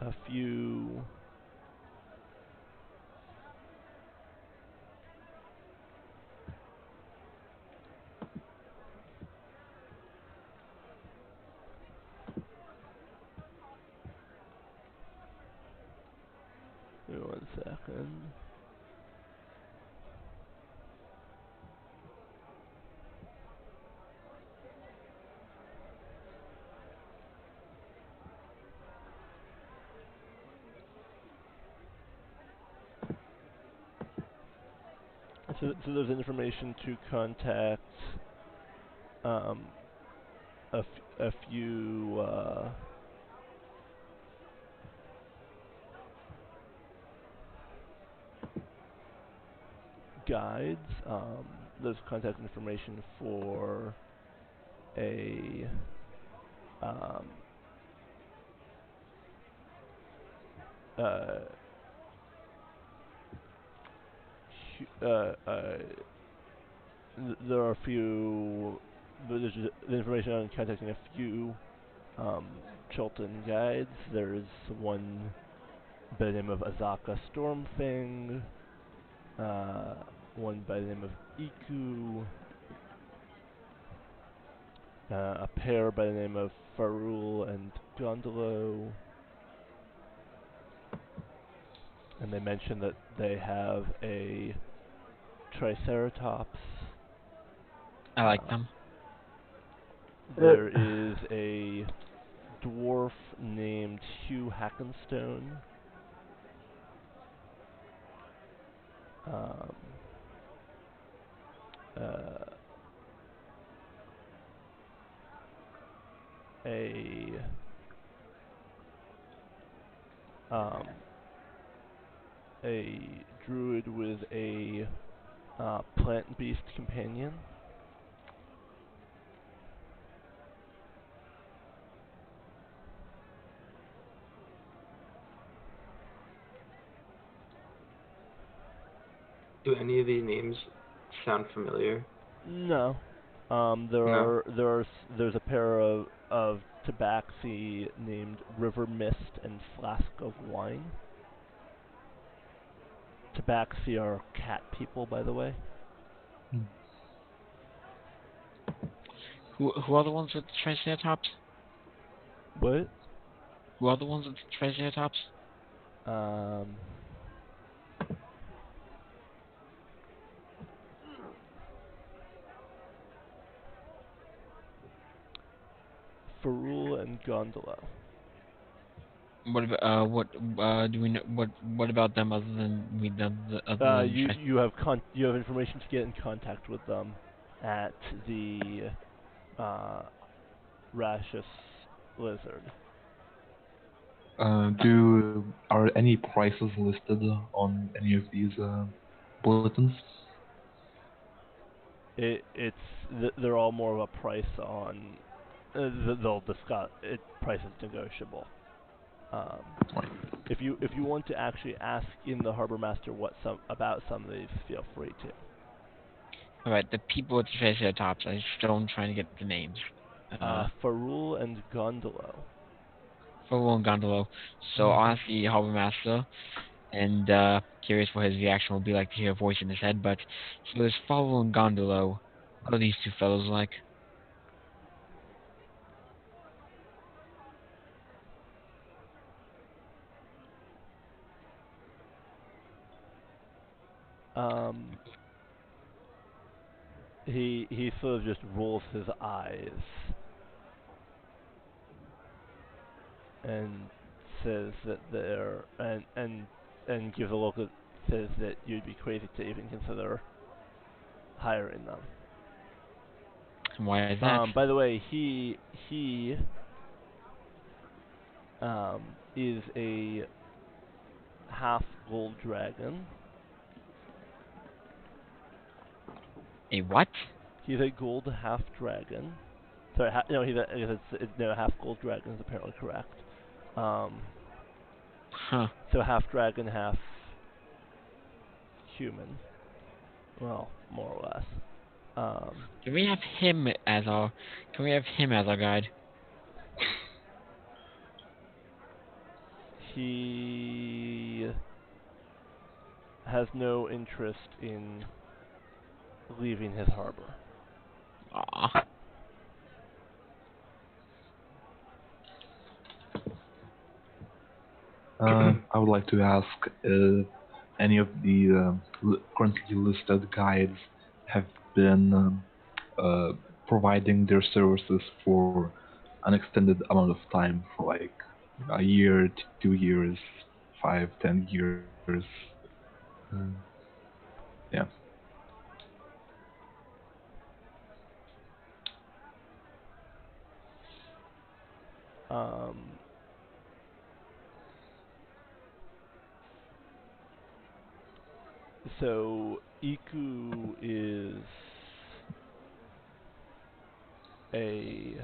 a few Give me 1 second. So there's information to contact um, a few guides. There's contact information for a um, uh, there are a few. There's the information on contacting a few Chilton guides. There's one by the name of Azaka Stormfang, one by the name of Iku, a pair by the name of Farul and Gondolo, and they mention that they have a Triceratops. I like them. There is a dwarf named Hugh Hackenstone. Um, uh, a um, a druid with a plant beast companion. Do any of these names sound familiar? No. No. There's a pair of tabaxi named River Mist and Flask of Wine. Tabaxi are cat people, by the way. Who are the ones with the Triceratops? What? Who are the ones with the Triceratops? Um, Ferul and Gondola. What about do we know what about them other than You have information to get in contact with them at the uh, Rashus Lizard. Are any prices listed on any of these bulletins? They're all more of a price on. They'll discuss it. Price is negotiable. Um, Right. if you want to actually ask in the harbor master about some of these, feel free to. Alright, the people with the Triceratops. I'm still trying to get the names. Farul and Gondolo. Frodo and Gondolo. So I'll ask the harbor master, and curious what his reaction will be like to hear a voice in his head. But so there's Frodo and Gondolo. What are these two fellows like? Um, he sort of just rolls his eyes and says that they're and gives a look that says that you'd be crazy to even consider hiring them. Why is that? By the way, he is a half gold dragon. A what? He's a gold half dragon. Sorry, no, no, half gold dragon is apparently correct. Huh. So half dragon, half human. Well, more or less. Can we have him as our? Can we have him as our guide? He has no interest in leaving his harbor. Aw. I would like to ask any of the currently listed guides have been providing their services for an extended amount of time, for like a year, 2 years, 5, 10 years. Uh, yeah. Um, so Iku is a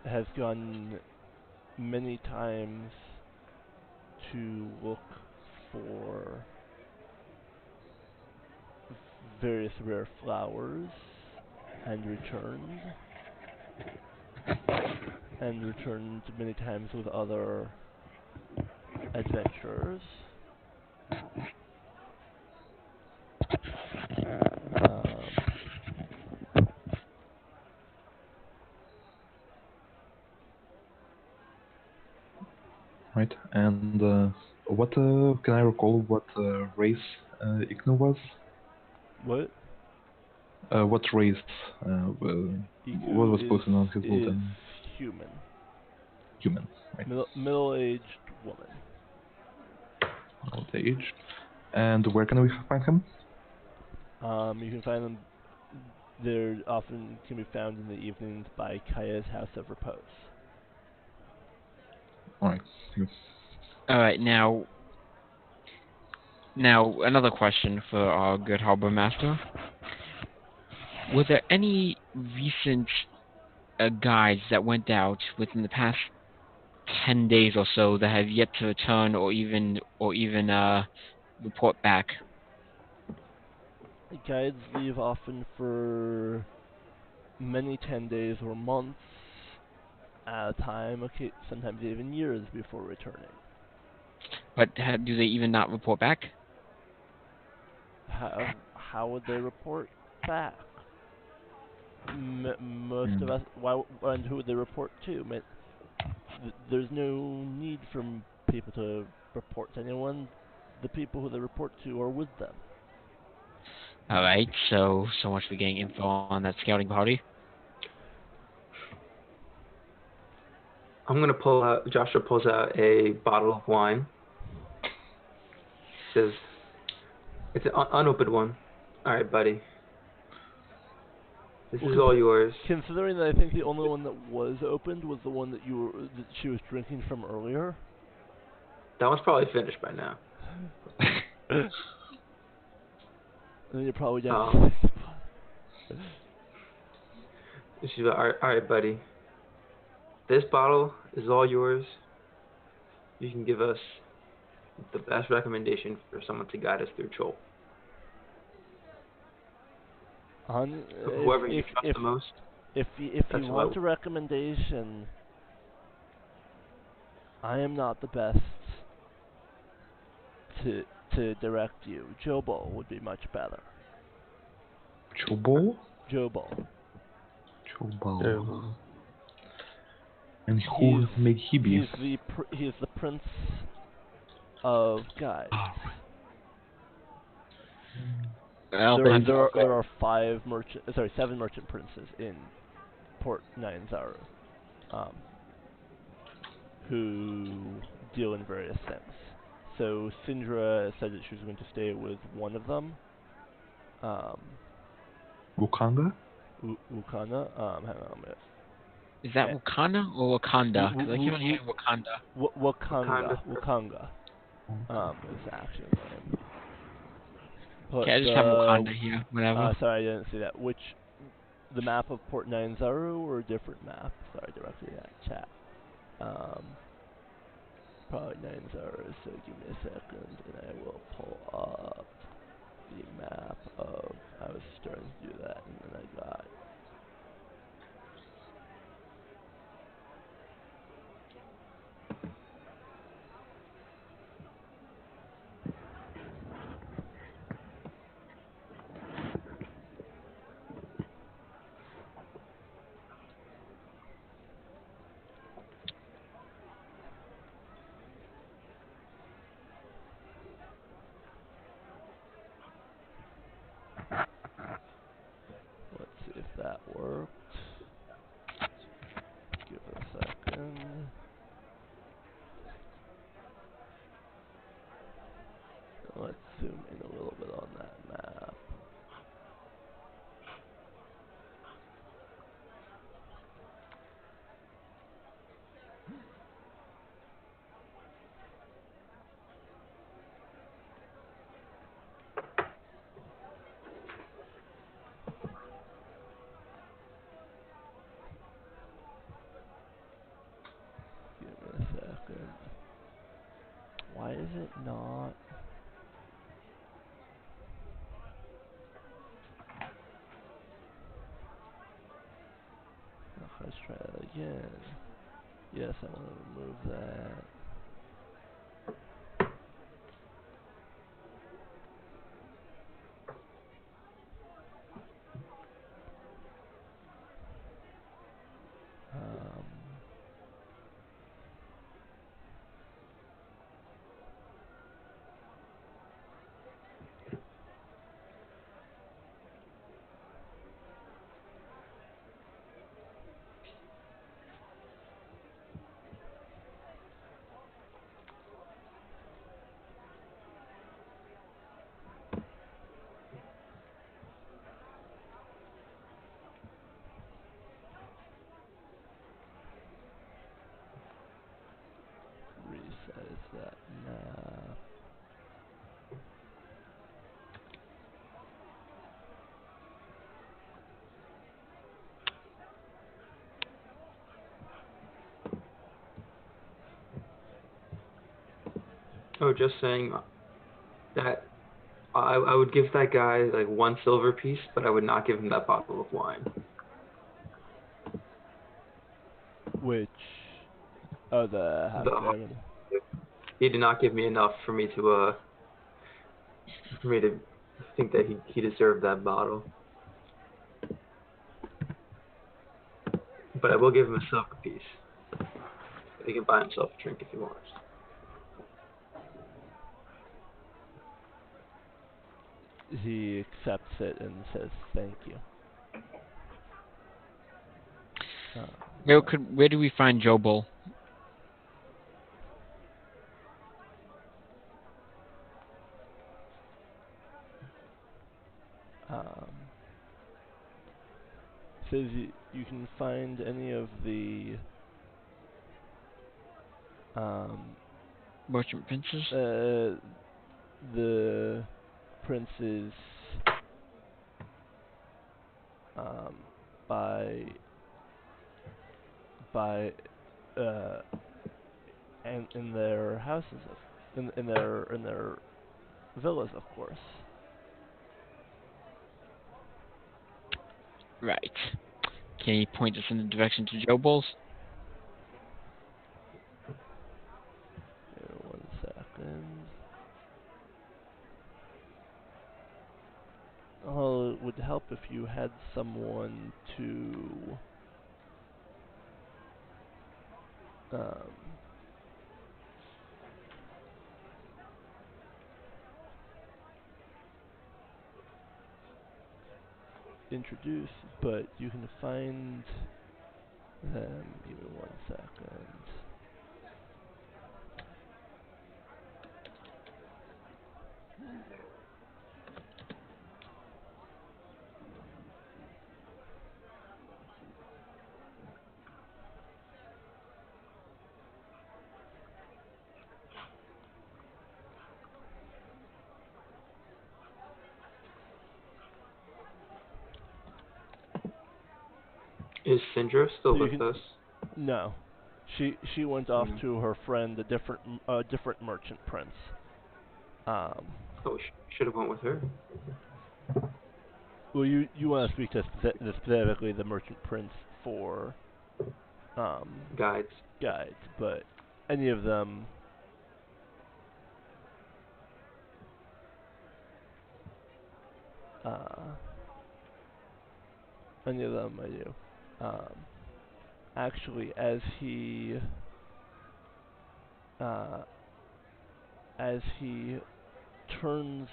has gone many times to look for various rare flowers and returned many times with other adventurers. Um, Right. And what can I recall what race Ignu was? what What race? What was Iku posted on his is bulletin? human, Human, right? middle-aged woman. Old age. And where can we find him? You can find them. They often can be found in the evenings by Kaya's House of Repose. All right. All right, now another question for our good harbor master. Were there any recent guides that went out within the past 10 days or so that have yet to return or even report back? Guides leave often for many 10 days or months at a time, okay, sometimes even years before returning. But do they even not report back? How would they report back? Most of Mm. us, and who would they report to? There's no need for people to report to anyone. The people who they report to are with them. All right, so much for getting info on that scouting party. I'm gonna pull out. Joshua pulls out a bottle of wine. Says, "It's an unopened one. All right, buddy. This is all yours." Considering that I think the only one that was opened was the one that she was drinking from earlier. That one's probably finished by now. And then you're probably down. Um, She's like, all right, buddy. This bottle is all yours. You can give us the best recommendation for someone to guide us through Chol. Whoever you trust the most. If That's you what want a recommendation, I am not the best to direct you. Jobo would be much better. Chobo? Jobo. Chobo. And who may he be? He's the prince of guides. Well, There are 7 merchant princes in Port Nyanzaru, who deal in various things. So Syndra said that she was going to stay with one of them, Um, Wukanga? Wakanda. Hang on a minute. Is that Eh, Wakanda or Wakanda? Because I keep on hearing Wakanda. Wakanga. Wakanda. Wakanga. Is the action name. But Okay, I just have the Wakanda here. Whatever. sorry, I didn't see that. The map of Port Nyanzaru or a different map? Sorry, directly in that chat. Probably Nyanzaru. So give me a second, and I will pull up the map of. I was starting to do that, and then I got. Let's see if that worked. Give it a second. Let's zoom in a little bit on that map. Give me a second. Why is it not? Oh, let's try that again. Yes, I want to remove that. Um, resize that map. Oh, just saying that I would give that guy like 1 silver piece, but I would not give him that bottle of wine. Which, oh, the half The dragon. He did not give me enough for me to think that he deserved that bottle. But I will give him a silver piece. He can buy himself a drink if he wants. He accepts it and says thank you. Where do we find Jobel? Says you can find any of the Merchant Princes? the princes by and in their houses in their villas, of course. Right. Can you point us in the direction to Jobel's? Here, 1 second. Oh, it would help if you had someone to introduce, but you can find them. Give me 1 second. Is Syndra still So you with can us? no. She went off Mm. to her friend, a different merchant prince. Um, Oh, should have went with her. well, you want to speak to specifically the merchant prince for Guides. guides, but any of them. Uh, any of them I do. Actually, uh, as he turns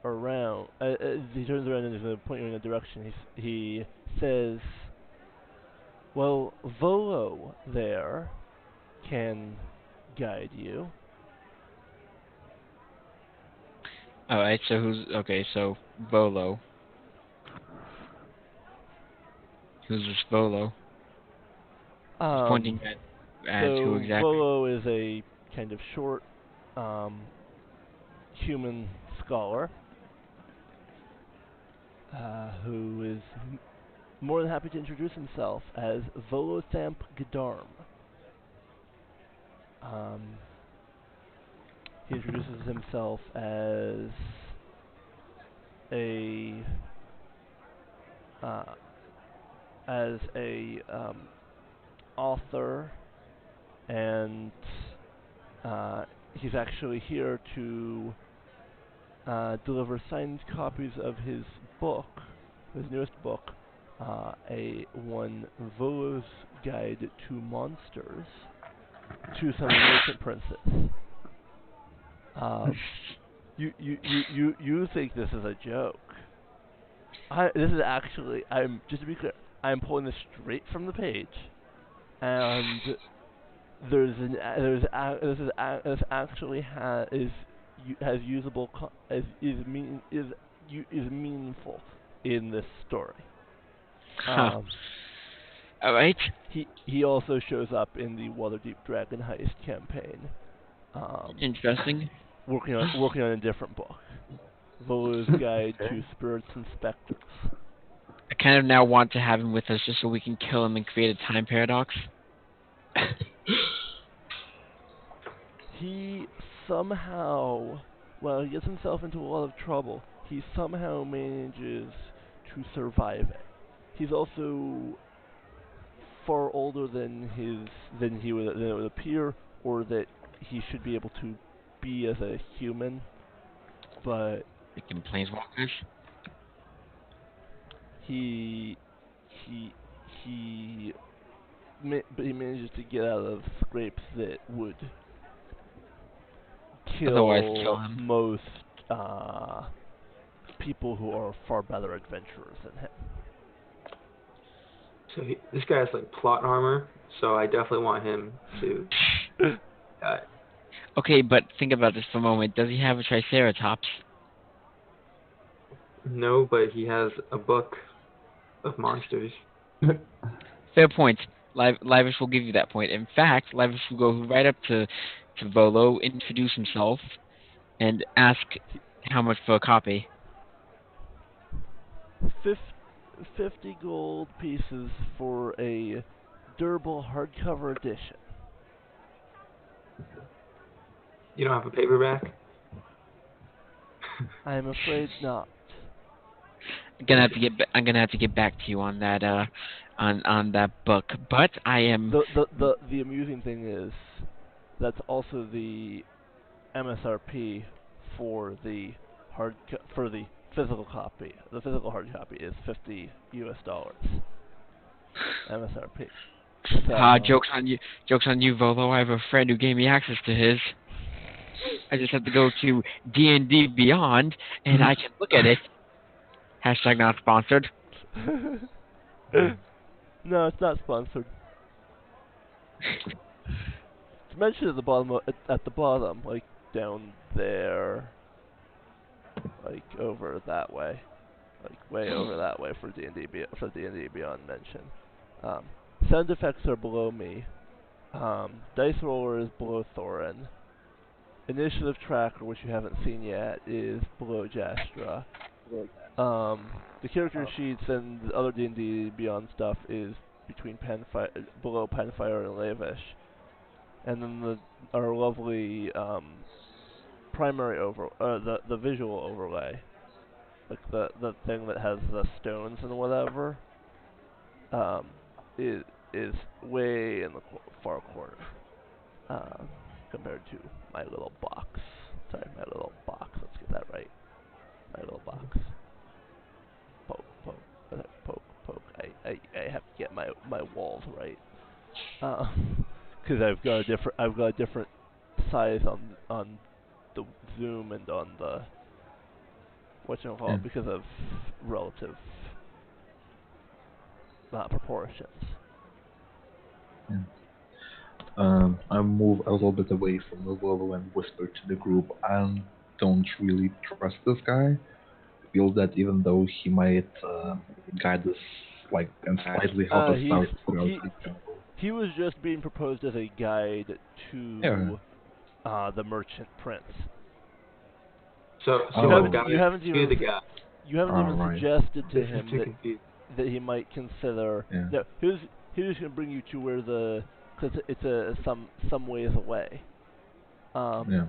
around, he turns around and is going to point you in a direction. He says, "Well, Volo there can guide you." All right. So who's okay? So Volo. Who's this Volo? He's Um, pointing at who so exactly? Volo is a kind of short, um, human scholar who is more than happy to introduce himself as Volothamp G'darm. Um, he introduces himself a uh, as a author, and he's actually here to deliver signed copies of his book, his newest book, a one Volo's Guide to Monsters, to some merchant princes. Um, you think this is a joke? This is actually, I'm just to be clear, I'm pulling this straight from the page, and this actually has usable is meaningful in this story. Huh. All right. He also shows up in the Waterdeep Dragon Heist campaign, Interesting. working on a different book, Volo's Guide Okay. to Spirits and Specters. I kind of now want to have him with us just so we can kill him and create a time paradox. He somehow, well, he gets himself into a lot of trouble. He somehow manages to survive it. He's also far older than it would appear, or that he should be able to be as a human. But Making planeswalkers. he he he but he manages to get out of scrapes that would Otherwise, kill kill him. most people who are far better adventurers than him. So this guy has like plot armor, so I definitely want him to. Okay, but think about this for a moment. Does he have a Triceratops? No, but he has a book of monsters. Fair point. Livish will give you that point. In fact, Livish will go right up to Volo, introduce himself, and ask how much for a copy. 50 gold pieces for a durable hardcover edition. You don't have a paperback? I'm afraid not. I'm gonna have to get back to you on that on that book. But I am The amusing thing is that's also the MSRP for the for the physical copy. The physical hard copy is $50 MSRP. So jokes on you, Volo. I have a friend who gave me access to his. I just have to go to D&D Beyond and I can look at it. Hashtag not sponsored. no, it's not sponsored. It's mentioned at the bottom, at the bottom, like down there, like over that way, like way over that way for D&D Beyond mention. Sound effects are below me. Dice roller is below Thorin. Initiative tracker, which you haven't seen yet, is below Jastra. The character sheets and the other D&D Beyond stuff is between below Penfire and Lavish, and then our lovely primary the visual overlay, like the thing that has the stones and whatever, um, is way in the far corner, compared to my little box. Sorry, my little box. Let's get that right. My little box. Poke, poke, poke, poke. I have to get my walls right. Because I've got a different size on the zoom and on the whatchamacallit because of relative proportions. Yeah. I move a little bit away from the Volo and whisper to the group. I don't really trust this guy. I feel that even though he might guide us, like, and slightly help us out throughout the jungle. He was just being proposed as a guide Yeah. to the merchant prince. So you haven't even the guy. You haven't even right. suggested to This him is too confused. that he might consider. Yeah. No, he was going to bring you to where because it's some ways away. Yeah.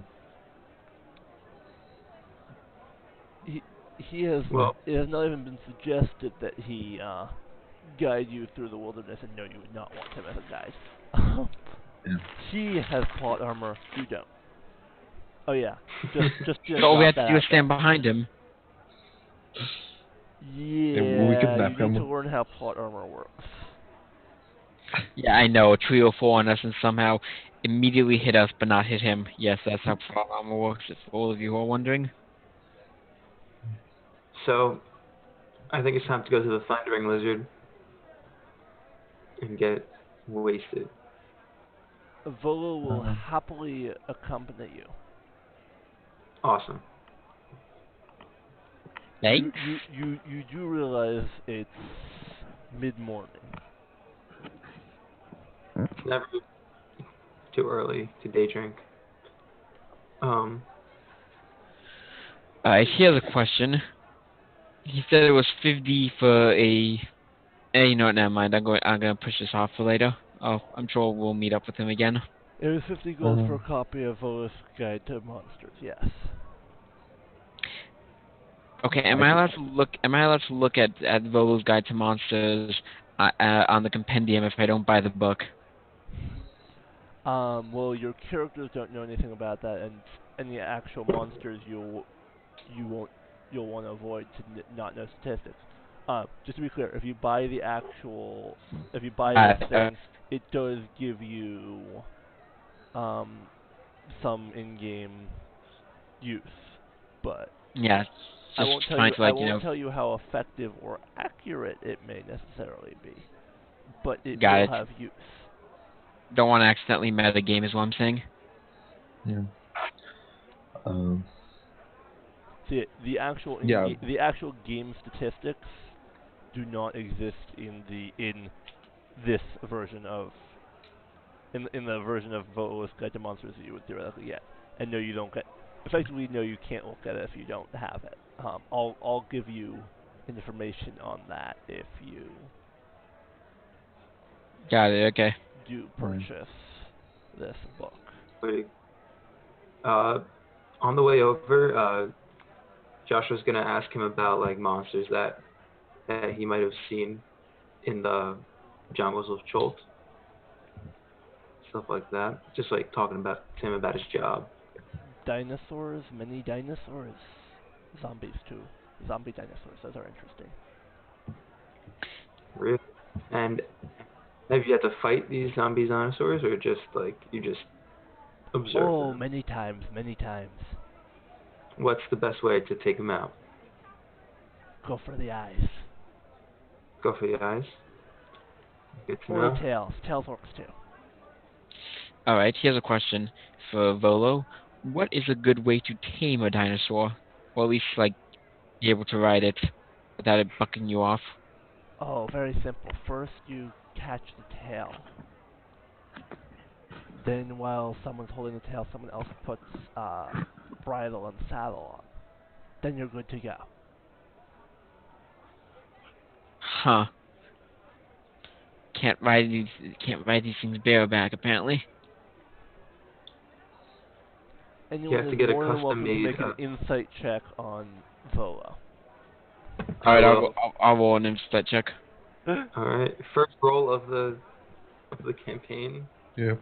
He has it has not even been suggested that he guide you through the wilderness, and no, you would not want him as a guide. Yeah. He has plot armor. You don't. Oh yeah, just So all we have to do is stand behind him. Yeah, we can you need to him. learn how plot armor works. Yeah, I know. A trio of 4 on us and somehow immediately hit us, but not hit him. Yes, that's how plot armor works. If all of you who are wondering. So, I think it's time to go to the Thundering Lizard and get wasted. Volo will happily accompany you. Awesome. Thanks. You do realize it's mid-morning. It's never too early to day drink. Here's a question. He said it was 50 for a. Hey, you know what? Never mind. I'm gonna push this off for later. Oh, I'm sure we'll meet up with him again. It was 50 gold for a copy of Volo's Guide to Monsters. Yes. Okay. Am I allowed to look at Volo's Guide to Monsters on the compendium if I don't buy the book? Well, your characters don't know anything about that, and any actual monsters you'll want to avoid to not know statistics. Just to be clear, if you buy these things, it does give you some in-game use, but yeah, I won't tell you. I won't tell you how effective or accurate it may necessarily be, but it will have use. Don't want to accidentally meta game, is what I'm saying. Yeah. The actual game statistics do not exist in this version of in the version of Volo's Guide to Monsters that you would theoretically get. And no, you don't get. Effectively, no, you can't look at it if you don't have it. I'll give you information on that if you Got it. Okay. do purchase this book. On the way over, Joshua's gonna ask him about like monsters that he might have seen in the jungles of Cholt, stuff like that. Just like talking to him about his job. Dinosaurs, many dinosaurs, zombies too. Zombie dinosaurs, those are interesting. Really? And have you had to fight these zombie dinosaurs, or just like you just observe them? Oh, many times, many times. What's the best way to take them out? Go for the eyes. Go for the eyes? Good to or know. the tails. Tails works too. Alright, here's a question for Volo. What is a good way to tame a dinosaur? Or at least, like, be able to ride it without it bucking you off? Oh, very simple. First, you catch the tail. Then, while someone's holding the tail, someone else puts bridle and saddle on. Then you're good to go. Huh. Can't ride these things bareback apparently. You Anyone have to is get a more than custom welcome to made. make an insight check on Vola. Alright, Well, I'll roll an insight check. all right. First roll of the campaign. Yep.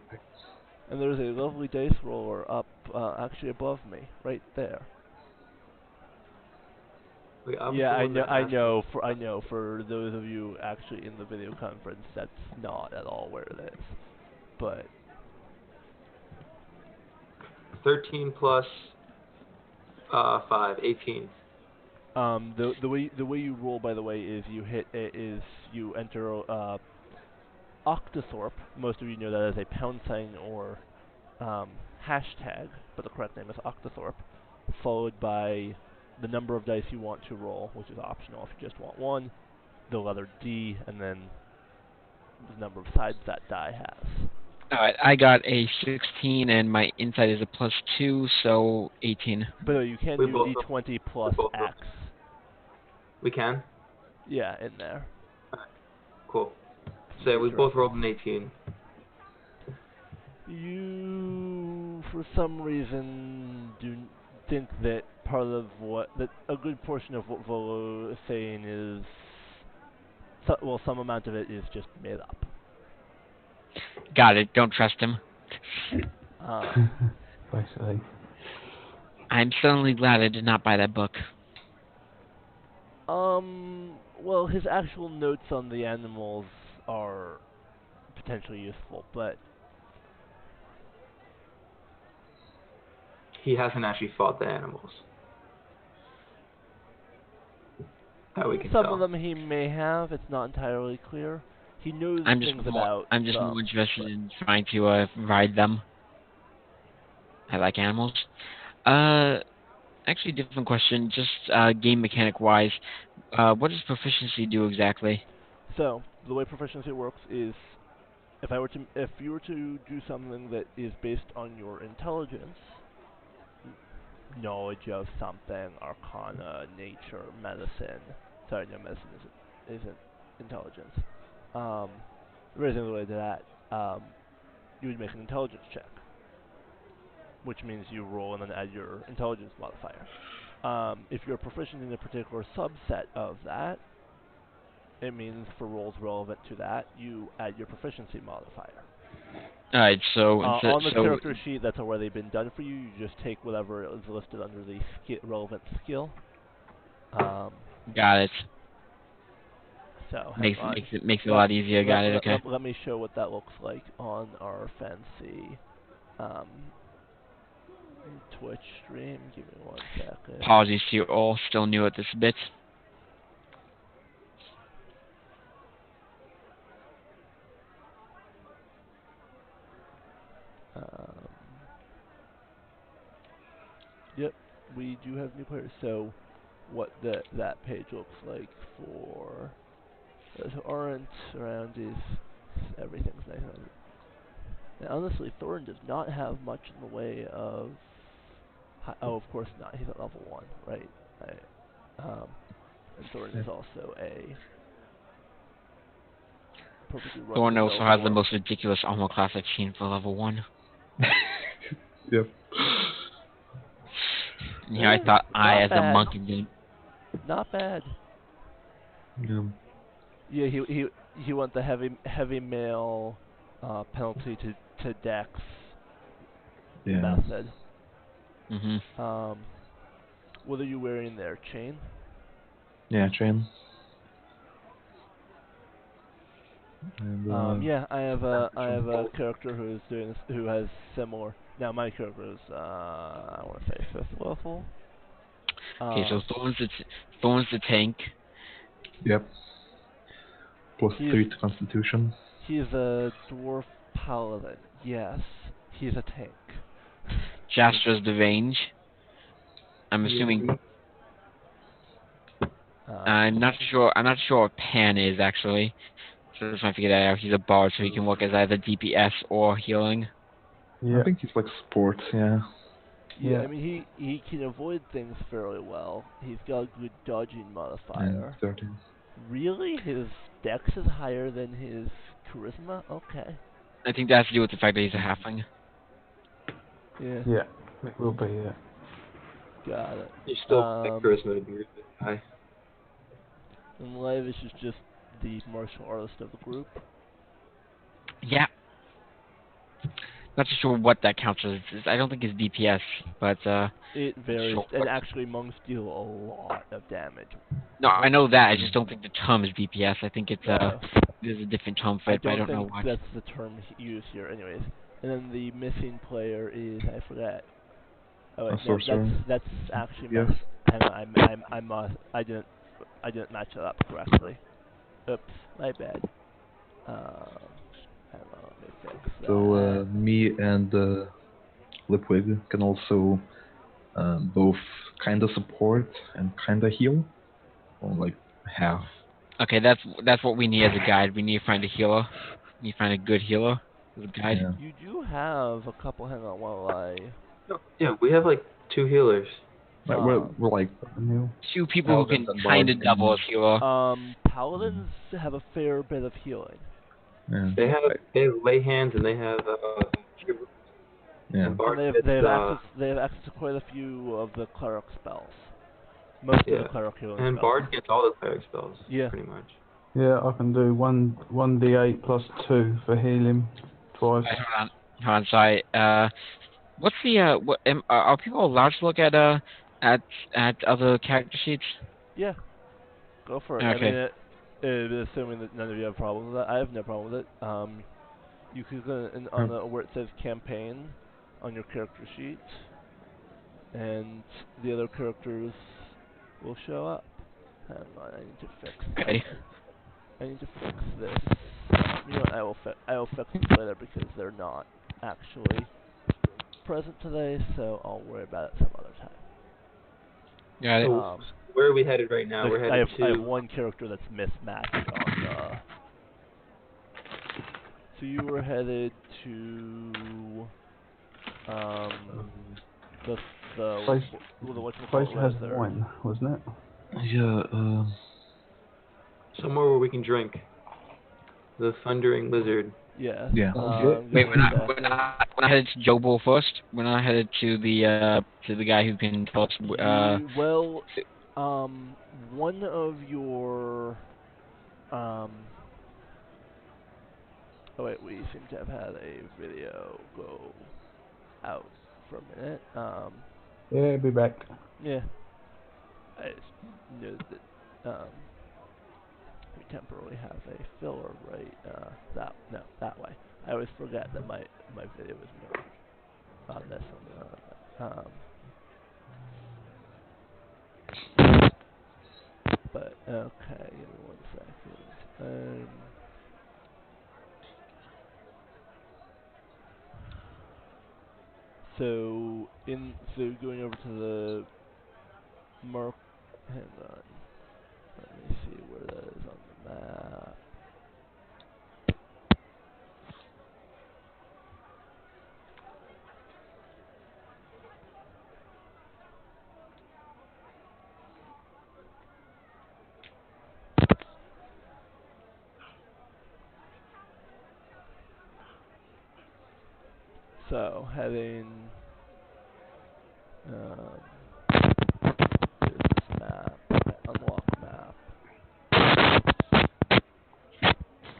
And there's a lovely dice roller up, actually above me, right there. Wait, I'm Yeah, the I one know. that I asked. know. For those of you actually in the video conference, that's not at all where it is. But 13 plus 5, 18. the way you roll, by the way, is you enter Octothorpe. Most of you know that as a pound sign or hashtag, but the correct name is Octothorpe, followed by the number of dice you want to roll, which is optional if you just want one, the letter D, and then the number of sides that die has. Alright, I got a 16 and my insight is a +2, so 18. But you can We do both D20 plus both X. We can. Yeah, in there. Cool. So we both rolled an 18. You, for some reason, do think that a good portion of what Volo is saying is, some amount of it is just made up. Got it, don't trust him. Basically. I'm suddenly glad I did not buy that book. Well, his actual notes on the animals are potentially useful, but He hasn't actually fought the animals. That we can some tell. of them he may have. It's not entirely clear. He knows I'm things just about more them, interested but in trying to ride them. I like animals. Actually, different question. Just game mechanic wise, what does proficiency do exactly? So the way proficiency works is, if you were to do something that is based on your intelligence, knowledge of something, arcana, nature, medicine. Sorry, no, medicine isn't intelligence. Raising related to that, you would make an intelligence check, which means you roll and then add your intelligence modifier. If you're proficient in a particular subset of that, it means for rolls relevant to that, you add your proficiency modifier. Alright, so On the character sheet, that's already been done for you. You just take whatever is listed under the relevant skill. got it. So Makes it a lot easier. Got it. Okay. Let me show what that looks like on our fancy Twitch stream. Give me 1 second. Apologies to you all. Still new at this bit. Yep, we do have new players. So what that page looks like for those who aren't around is everything's nice. Now, honestly, Thorin does not have much in the way of... Oh, of course not. He's at level 1, right? And Thorin is also a perfectly Thorn run-of-the-mill also has the dwarf. most ridiculous armor class I've seen for level 1. Yep. Yeah, I thought I, Not as a bad. monk, didn't. Not bad. Yeah. Yeah, he went the heavy mail penalty to Dex Yeah. method. What are you wearing there? Chain? Yeah, chain. And, yeah, I have a character who is doing this, who has similar. Now my character is I want to say 5th level. Okay, so Thorn's the tank. Yep. +3 to Constitution. He's a dwarf paladin. Yes, he's a tank. Jastra's the range. I'm assuming. I'm not sure. I'm not sure what Pan is actually. So just trying to figure that out. He's a bard, so he can work as either DPS or healing. Yeah. I think he's like sports, yeah. Yeah, I mean he can avoid things fairly well. He's got a good dodging And modifier. 13. Really? His dex is higher than his charisma? Okay. I think that has to do with the fact that he's a halfling. Yeah, Yeah, it will be. Yeah. got it. You still want that charisma to be really high. And Lavish is just the martial artist of the group. Yeah. Not too sure what that counts as. I don't think it's DPS, but It varies, sure. and actually monks deal a lot of damage. No, I know that. I just don't think the term is DPS. I think it's Uh, there's a different term for I it, but I don't don't know think what. that's the term used here, anyways. And then the missing player is I forget. Oh wait, A no, sorcerer. that's actually Yes. hang on, I didn't match it up correctly. Oops, my bad. Hang on, let me fix that. So me and Lipwig can also both kind of support and kind of heal, or like half. Okay, that's what we need as a guide. We need to find a healer. We need to find a good healer as a guide. Yeah. You do have a couple. Hang on, while I. No, yeah, we have like 2 healers. Like Um, we're like Neil. Two people who paladins can and kind bards of double as can. healer. Paladins have a fair bit of healing. Yeah. They have lay hands and they have cure wounds. Yeah. And Bard And gets, they have access to quite a few of the cleric spells. Most of yeah. the cleric healing And spells. Bard gets all the cleric spells. Yeah. Pretty much. Yeah, I can do one d8 plus 2 for healing twice. Hold on, sorry. What's the are people allowed to look at other character sheets? Yeah, go for it. I Okay. mean, assuming that none of you have problems with that, I have no problem with it. You can go on where it says campaign on your character sheet, and the other characters will show up. Hang on, I need to fix this. Okay. I need to fix this. You know what? I will fix this later because they're not actually present today, so I'll worry about it some other time. Got it. So where are we headed right now? We're I headed have to. one character that's mismatched on the. So you were headed to the Place, place whatchamacallit has right there. wine, wasn't it? Yeah. Somewhere where we can drink. The Thundering Lizard. Yeah. Yeah. Wait, when I headed to Jobo first. When I headed to the guy who can tell us. One of your Oh wait, we seem to have had a video go out for a minute. Yeah, be back. Yeah. I just knew that we temporarily have a filler right that way. I always forget that my video is mirrored on this one. But okay, give me 1 second. So going over to the mark. Hang on. Let me see where that is on the map. So heading. Here's this map. Unlock map.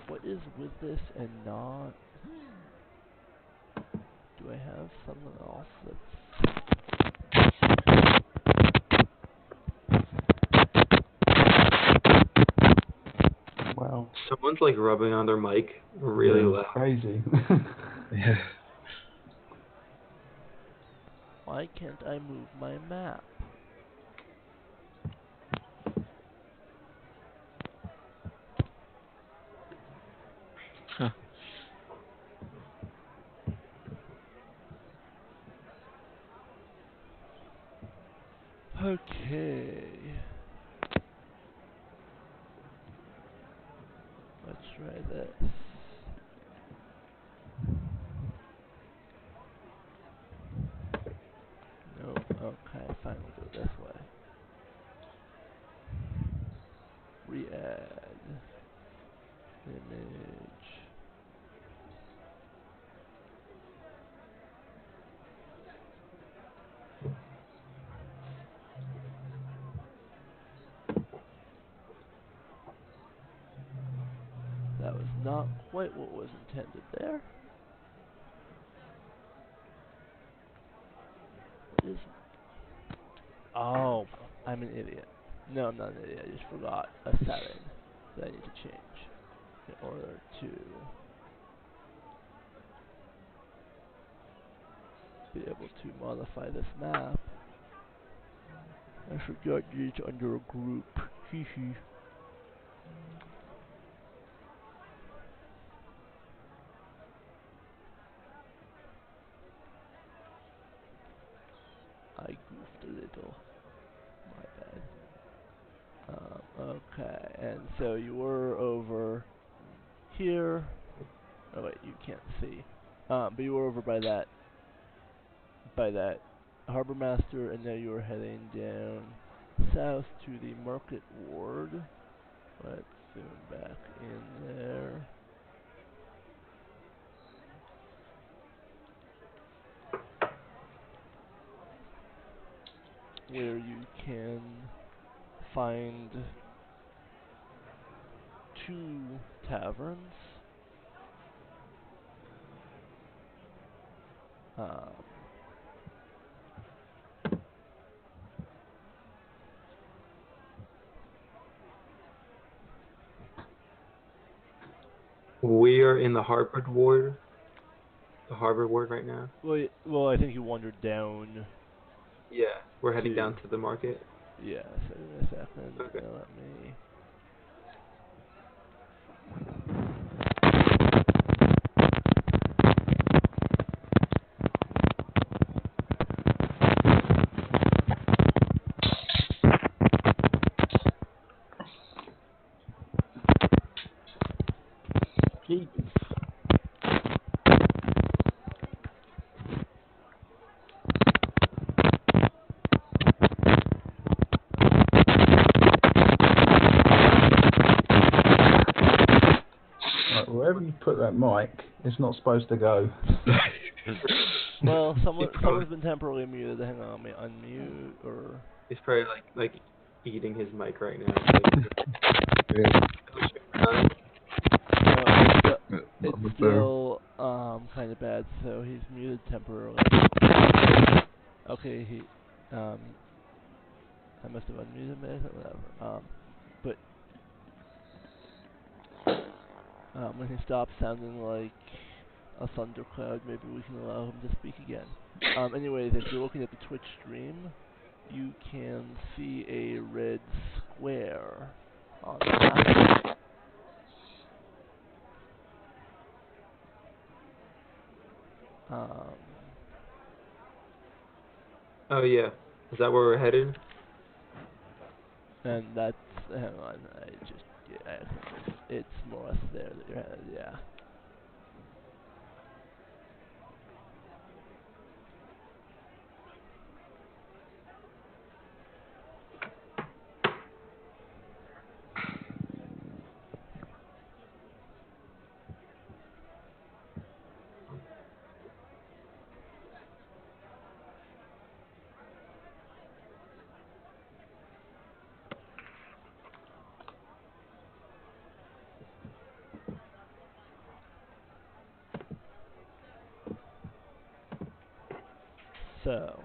What is with this and not? Do I have something else that's? Wow. Someone's like rubbing on their mic really loud. Crazy. Yeah. Why can't I move my map? Huh. Okay. Let's try this. Nope. Okay, fine. We'll go this way. re-add image. That was not quite what was intended there. What is... Oh, I'm an idiot. No, I'm not an idiot. I just forgot a setting that I need to change in order to be able to modify this map. I forgot it's under a group. Hee hee. I goofed a little. My bad. Okay, and so you were over here. Oh wait, you can't see. But you were over by that harbor master, and now you are heading down south to the market ward. Let's zoom back in there. Where you can find 2 taverns. We are in the Harvard ward. The Harvard ward right now. Well, I think you wandered down. Yeah, we're heading down to the market. Yeah, so in a second. Okay. Let me. Jeez. Right, wherever you put that mic, it's not supposed to go. Well, someone's been temporarily muted. Hang on, let me unmute or. He's probably like eating his mic right now. It's still kind of bad, so he's muted temporarily. Okay, I must have unmuted him, whatever. But when he stops sounding like a thundercloud, maybe we can allow him to speak again. Anyways, if you're looking at the Twitch stream, you can see a red square on the map. Oh yeah, is that where we're headed? And that's, hang on, it's more or less there that you're headed, yeah. So,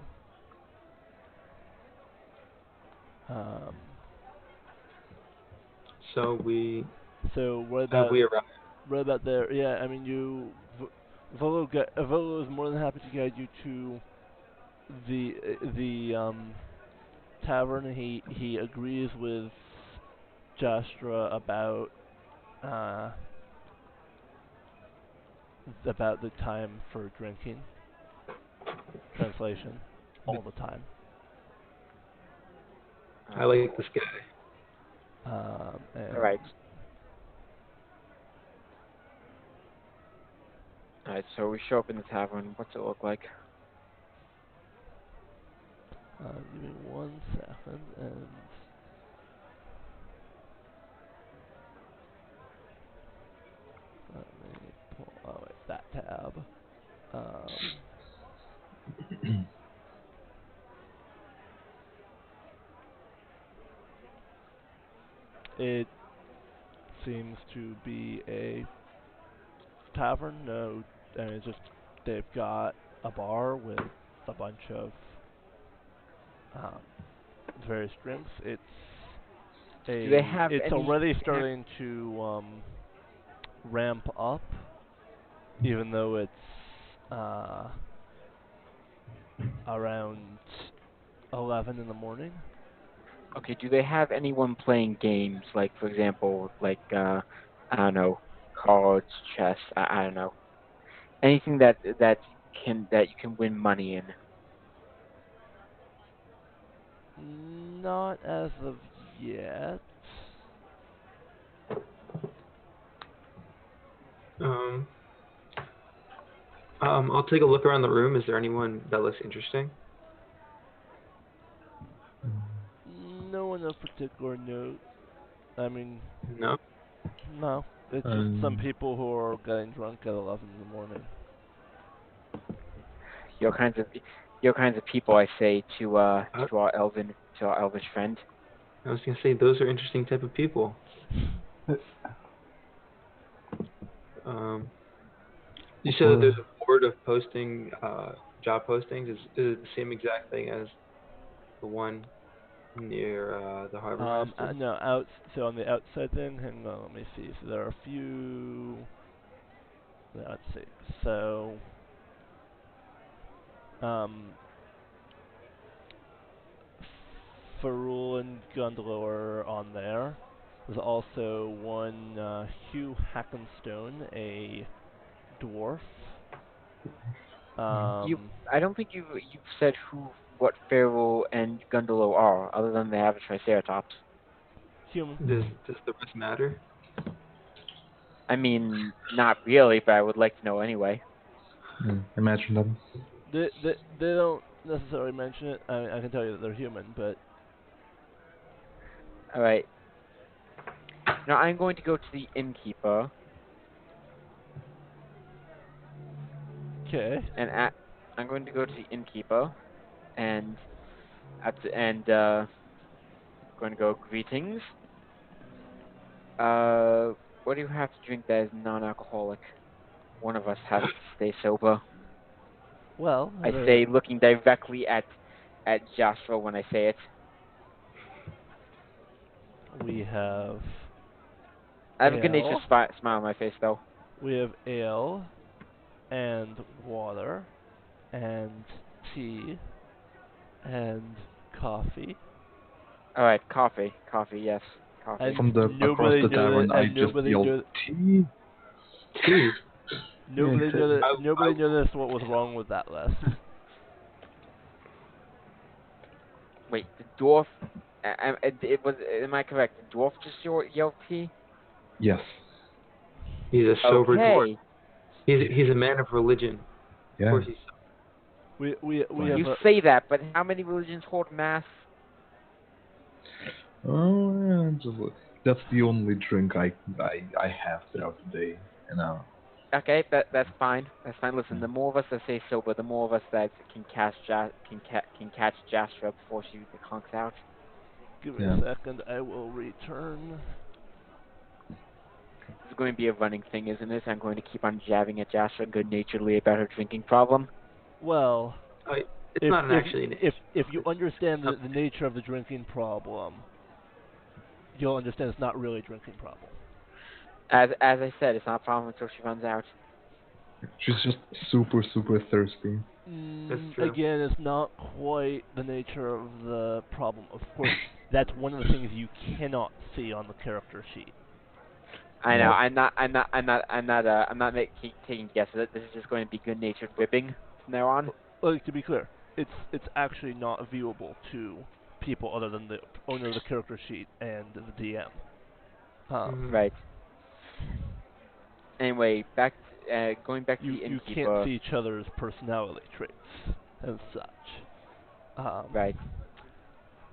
so what Have we arrived? right about there, yeah, I mean, Volo is more than happy to guide you to the tavern. He agrees with Jastra about the time for drinking. Translation, all the time. I like this guy. Alright. Alright, so we show up in the tavern. What's it look like? Give me 1 second, and tab. Um, it seems to be a tavern. No, and it's just they've got a bar with a bunch of um, various drinks. Do they have It's any? already starting to ramp up, even though it's around 11 in the morning. Okay, do they have anyone playing games like, for example, like I don't know, cards, chess? I don't know, anything that you can win money in. Not as of yet. Um, I'll take a look around the room. Is there anyone that looks interesting? No one of particular note. I mean, No. no. It's just some Um, people who are getting drunk at 11 in the morning. Your kinds of your kinds of people, I say Uh, to our elvish friend. I was gonna say those are interesting type of people. Um, you said that there's a board of posting job postings. Is it the same exact thing as the one near the harbor master? No, so on the outside thing, hang on, let me see. So there are a few. Let's see. So, um, Ferul and Gundalo are on there. There's also one Hugh Hackenstone, a dwarf. You, Um, I don't think you've said what Pharaoh and Gundalo are, other than they have a Triceratops. human. Does the rest matter? I mean, not really, but I would like to know anyway. imagine that. They don't necessarily mention it. I can tell you that they're human, but All right. Now I'm going to go to the innkeeper okay. and I'm going to go to the innkeeper and going to go greetings. What do you have to drink that is non-alcoholic? One of us has to stay sober. Well, I say, looking directly at Joshua when I say it. we have I have a good natured ale. smile on my face, though. We have ale and water and tea and coffee. All right, coffee, yes, coffee. And From the across nobody the knew tavern, that. I And just nobody yelled knew. tea. Tea. Nobody knew that. Nobody I noticed what was wrong with that list. Wait, the dwarf. It was. Am I correct? The dwarf just yelled tea. Yes. He's a sober dwarf. Okay. He's a man of religion. Of Yeah. course he's. We Fine. have You say that, but how many religions hold mass? Oh, yeah, that's the only drink I have throughout the day. You know. Okay, that's fine. That's fine. Listen, the more of us that stay sober, the more of us that can catch Jastra before she conks out. Give me Yeah. a second. I will return. This is going to be a running thing, isn't it? I'm going to keep on jabbing at Jastra good-naturedly about her drinking problem. Well, I, it's if not if actually an if you understand the something. nature of the drinking problem, you'll understand it's not really a drinking problem. As I said, it's not a problem until she runs out. She's just super thirsty. That's true. Again, it's not quite the nature of the problem. Of course, that's one of the things you cannot see on the character sheet. I know. Nope. I'm not taking guesses. This is just going to be good-natured whipping from now on. Like, to be clear, it's actually not viewable to people other than the owner of the character sheet and the DM. Mhm. Right. Anyway, going back to the You can't innkeeper. see each other's personality traits and such. Right.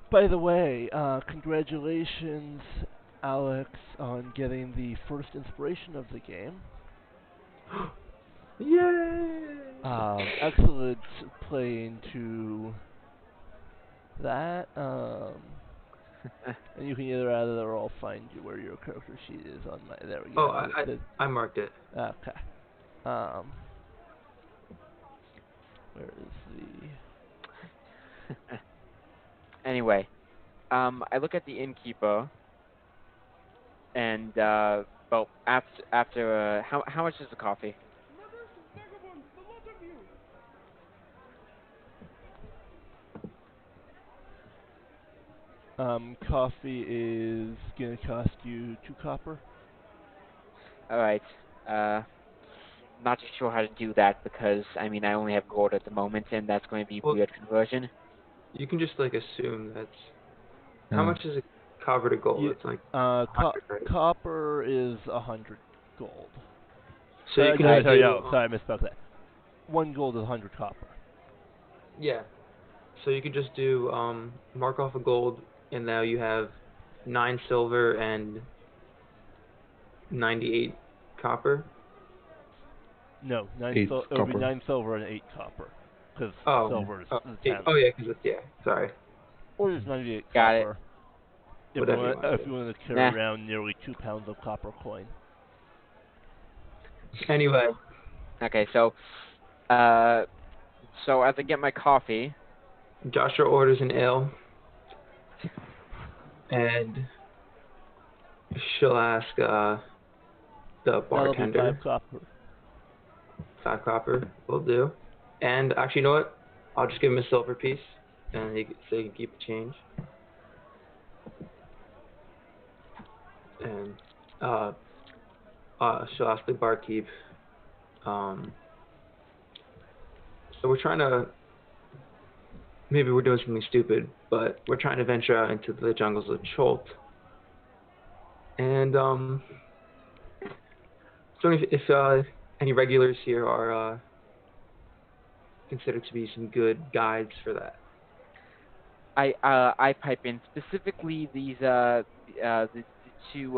By the way, congratulations, Alex, on getting the first inspiration of the game. Yay! Excellent playing to that. And you can either add it or I'll find you where your character sheet is on my. There we Oh, go. I marked it. Okay. Where is the? Anyway, I look at the innkeeper, and well, after how much is the coffee? Coffee is gonna cost you 2 copper. All right. Not too sure how to do that because I mean I only have gold at the moment, and that's going to be Well, weird conversion. you can just like assume that's how Yeah. much is a copper to gold? It's like 100, right? Copper is 100 gold. So you can no, just sorry, do, no, sorry, I misspoke that. 1 gold is 100 copper. yeah. So you could just do mark off a gold, and now you have 9 silver and 98 copper. No, 8 it would be copper. 9 silver and 8 copper. Because Oh, silver is oh, 10. oh yeah, because it's sorry, Or just 98 Got it. copper. Whatever you want to If do. you want to carry Nah. around nearly 2 pounds of copper coin. Anyway, Okay, so as I get my coffee, Joshua orders an ale, and she'll ask the That'll be bartender. 5 copper. 5 copper will do. And actually, you know what? I'll just give him a silver piece, and so he can keep the change. And she'll ask the barkeep. So we're trying to. Maybe we're doing something stupid, but we're trying to venture out into the jungles of Cholt. And so if any regulars here are considered to be some good guides for that. I pipe in specifically the 2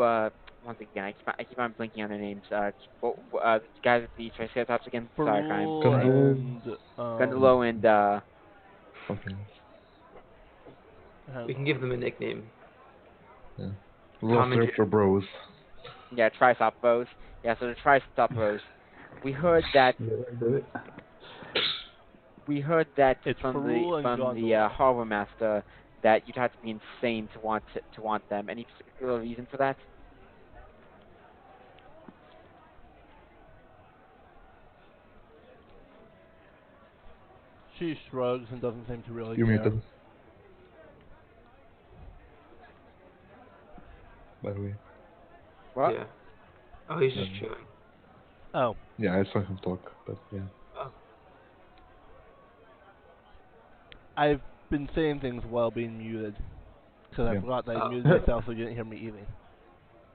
once again I keep on blinking on their names. The guys with the Triceratops again. Sorry, I'm Ferrul and Gundalo and Something. We can give them a nickname. Yeah. Tom and Velociraptor Bros. yeah, Triceratops. Yeah, so the Triceratops. We heard that Yeah, do it. It's from Ferrul and the Gondola. harbor master that you'd have to be insane to want them. Any particular reason for that? She shrugs and doesn't seem to really You care. muted. By the way. What? Yeah. Oh, he's just Yeah. chewing. Oh, Yeah, I saw him talk, but yeah. Oh. I've been saying things while being muted. Because I Yeah. forgot that I Oh. muted myself so you didn't hear me eating.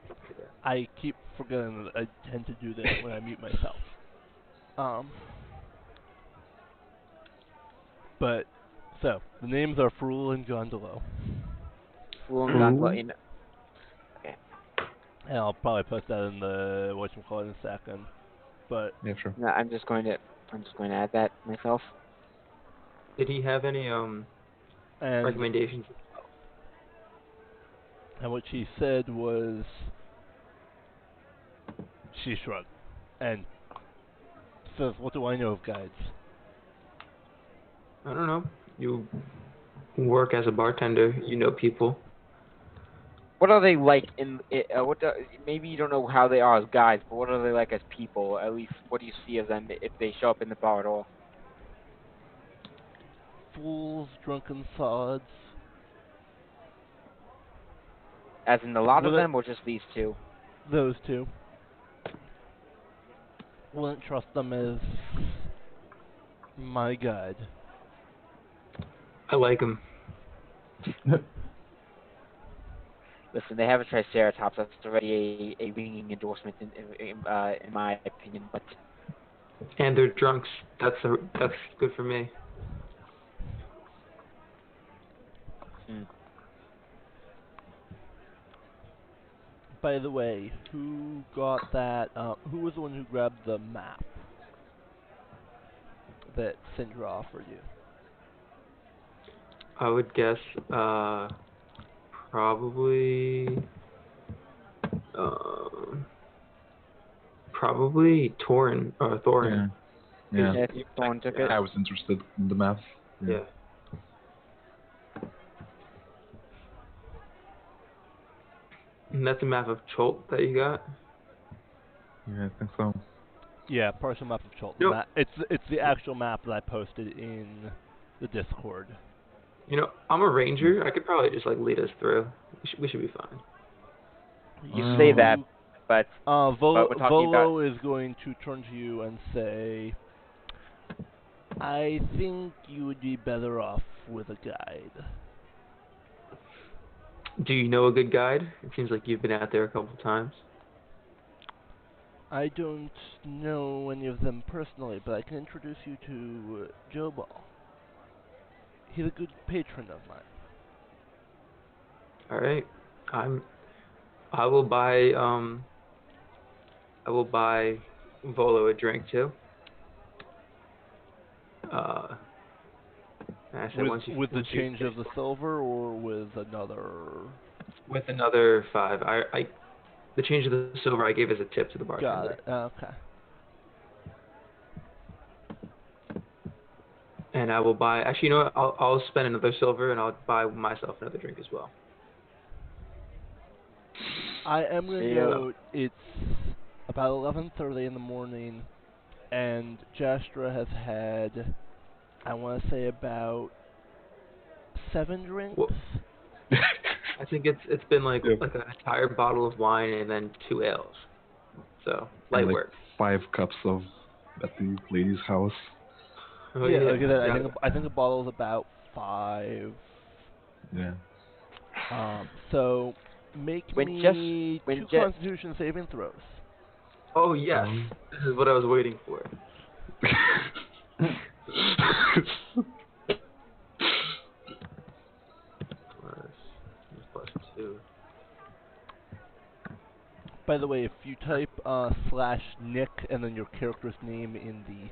Yeah. I keep forgetting that I tend to do that when I mute myself. But, so, the names are Ferrul and Gondolo. Fool and Gundalo. And I'll probably put that in the whatchamacallit in a second. But, Yeah, sure. No, I'm just going to add that myself. Did he have any and, recommendations? and what she said was, she shrugged. And says, what do I know of guides? I don't know. You work as a bartender. You know people. What are they like maybe you don't know how they are as guys, but what are they like as people? At least, what do you see of them if they show up in the bar at all? Fools, drunken sods. As in a lot of Well, them, or just these 2? Those 2. Wouldn't trust them as my guide. I like him. Listen, they have a Triceratops. That's already a ringing endorsement in my opinion. But And they're drunks. That's good for me. By the way, who got that? Who was the one who grabbed the map? that Syndra offered you? I would guess probably um, probably Thorin. Yeah. Yeah, if Thorn took it. I was interested in the math. Yeah. And that's a map of Cholt that you got? Yeah, I think so. Yeah, partial map of Chult. Nope. It's the actual map that I posted in the Discord. You know, I'm a ranger. I could probably just like lead us through. We should be fine. You say that, but we're talking Volo is going to turn to you and say, I think you would be better off with a guide. Do you know a good guide? It seems like you've been out there a couple times. I don't know any of them personally, but I can introduce you to Joe Ball. He's a good patron of mine. All right. I will buy Volo a drink too. And I said With the change of the silver or with another? With another 5. The change of the silver I gave as a tip to the bartender. Got it. Okay. And I will buy. Actually, you know what? I'll spend another silver and I'll buy myself another drink as well. I am going to note it's about 11:30 in the morning, and Jastra has had, I want to say, about 7 drinks. Well, I think it's been like an entire bottle of wine and then 2 ales. So light work. 5 cups of at the lady's house. Oh, yeah, look at that. I think a bottle is about 5. Yeah. So make me 2 Constitution saving throws. Oh yes, this is what I was waiting for. plus 2. By the way, if you type /Nick and then your character's name in the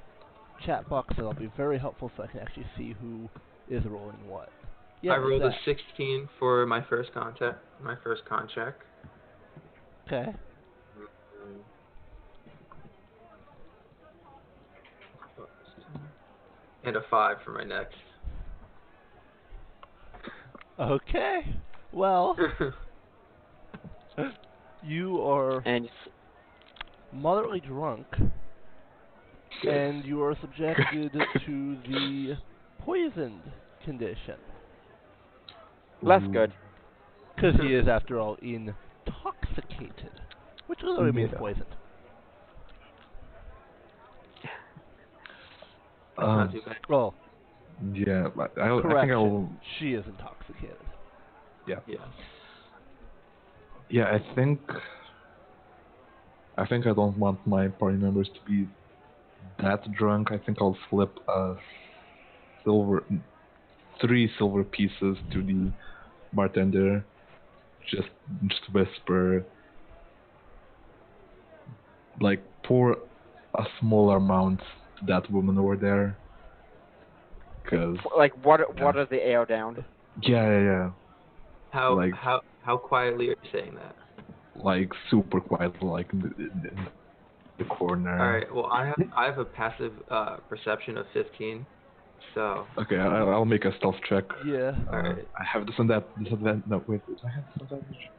chat box, that'll be very helpful so I can actually see who is rolling what. Yeah, I rolled a 16 for my first contract. Okay. And a 5 for my next. Okay. Well, you are moderately drunk, and you are subjected to the poisoned condition. Less good. Because he is, after all, intoxicated, which literally means poisoned. Not too bad. Well, yeah, I think I'll. She is intoxicated. Yeah. Yeah. Yeah, I think I don't want my party members to be that drunk. I think I'll slip 3 silver pieces to the bartender. Just whisper, like, pour a smaller amount to that woman over there. Cause water the ale down. Yeah. How quietly are you saying that? Like super quiet, like in the corner. All right. Well, I have a passive perception of 15, so. Okay, I'll make a stealth check. Yeah. All right. I have disadvantage. No, wait. Do I have disadvantage?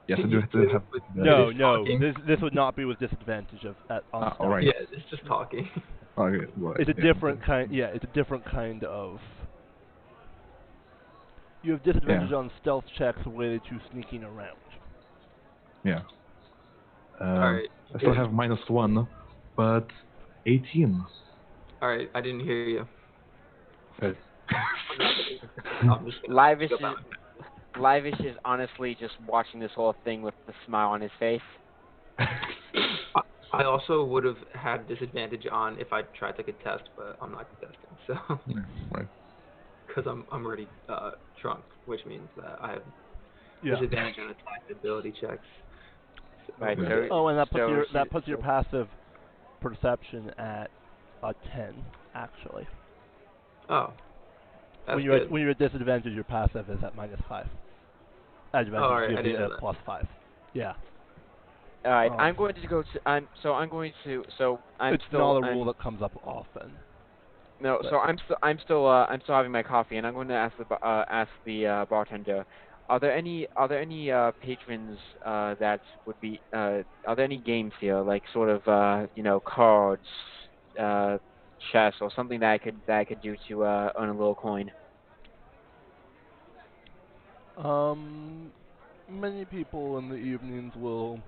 Yes, I do have disadvantage. No. This would not be with disadvantage on stealth. All right. Yeah, it's just talking. Okay, well, it's a different kind. Yeah, it's a different kind of. You have disadvantage on stealth checks related to sneaking around. Yeah. All right. I still have -1, but 18. All right, I didn't hear you. Okay. Livish is honestly just watching this whole thing with the smile on his face. I also would have had disadvantage on if I tried to contest, but I'm not contesting, so. Right. Because I'm already drunk, which means that I have disadvantage on attack ability checks. Right. So, and that puts your passive perception at a 10. actually. Oh, that's When good. you're at disadvantage, your passive is at -5. Oh, all Advantage right, I gives you didn't know a that. +5. Yeah. All right, Um, I'm going to go to. I'm going to. So I'm it's still. not a rule I'm that comes up often. no. But So I'm still having my coffee, and I'm going to ask the bartender. Are there any patrons that would be are there any games here like sort of cards, uh, chess or something that I could do to earn a little coin? Many people in the evenings will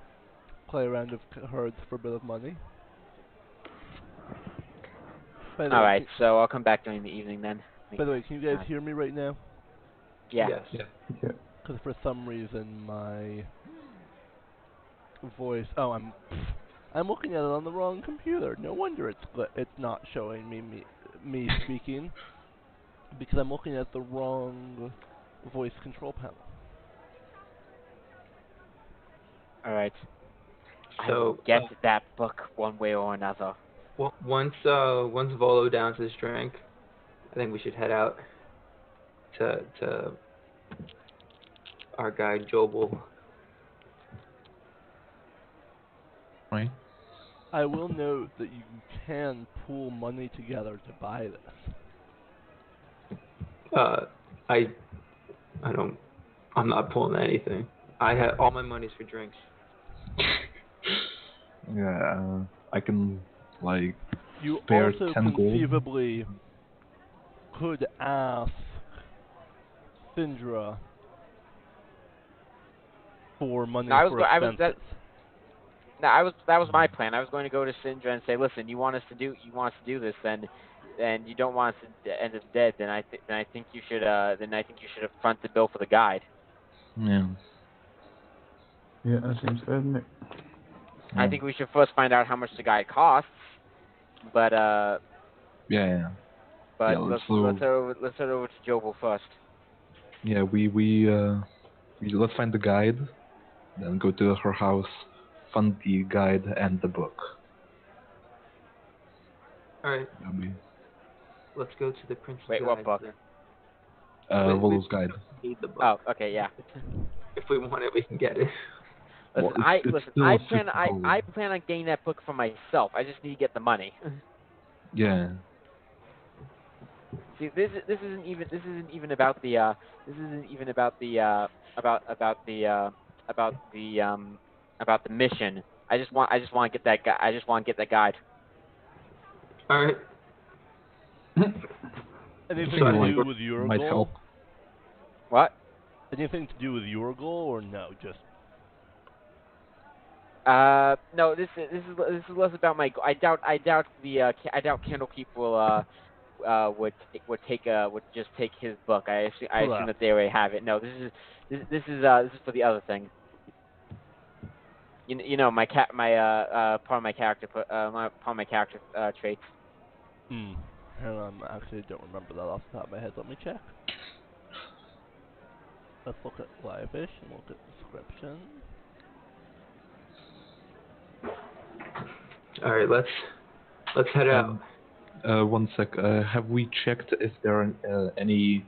play a round of cards for a bit of money. By the All way, right, so I'll come back during the evening then. can you guys hear me right now? Yeah. Yes. Yeah. Yeah. Because for some reason my voice. Oh, I'm looking at it on the wrong computer. No wonder it's not showing me speaking because I'm looking at the wrong voice control panel. All right. I will So, get that book one way or another. once Volo downs his drink, I think we should head out to our guy Jobel. Right. I will note that you can pool money together to buy this. I don't. I'm not pulling anything. I have all my money's for drinks. Yeah. I can like You spare also 10 gold. conceivably could ask Sindra for money No, I was for go- I was that expenses. no, that was my plan. I was going to go to Sindra and say, listen, you want us to do this, then you don't want us to end up dead. Then I think you should front the bill for the guide. Yeah. Yeah, that seems fair, doesn't it? I think we should first find out how much the guide costs. But Yeah. Yeah. Yeah. let's head over to Jobel first. Yeah. Let's find the guide, then go to her house, fund the guide and the book. All right, That'll be let's go to the Prince's Wait, what Guide. book? Then. We Volo's guide. need the book. Oh, okay, yeah. If we want it, we can get it. Listen, Well, it's still I 50 gold. plan on getting that book for myself. I just need to get the money. Yeah. See, this isn't even about the this isn't even about the about the about the mission. I just want to get that guy. I just want to get that guide. All right. Anything So I to think do with your might goal? help. What? Anything to do with your goal or no? Just No. This is less about my. I doubt Candlekeep will would just take his book. I assume correct. that they already have it. No, this is for the other thing. You know part of my character part of my character traits. Hmm. Hang on, I actually don't remember that off the top of my head. Let me check. Let's look at Live-ish and look at description. All right, let's head out. One sec. Have we checked if there are any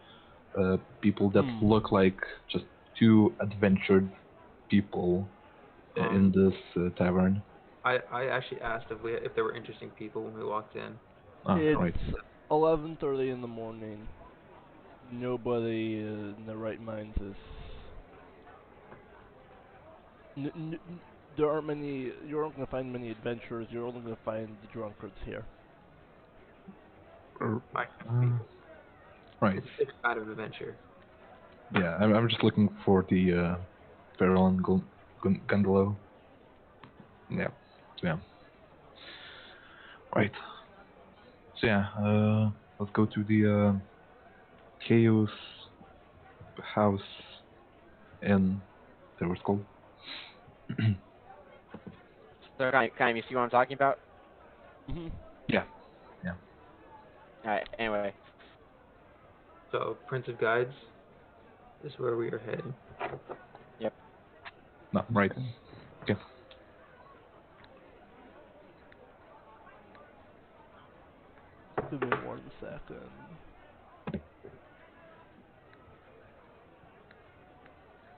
people that look like just two adventured people in this tavern? I actually asked if there were interesting people when we walked in. Ah, It's right. 11:30 in the morning. Nobody in their right minds is. There aren't many. You aren't going to find many adventurers. You're only going to find the drunkards here. My Right. It's a different kind of adventure. Yeah, I'm just looking for the barrel and gondola. Yeah. Yeah. Right. So yeah, let's go to the Chaos House Inn. Is that what it's called? So kind of you see what I'm talking about? Hmm. Yeah. Yeah. All right. Anyway, So Prince of Guides is where we are heading. yep. No, right. Okay. Give me 1 second.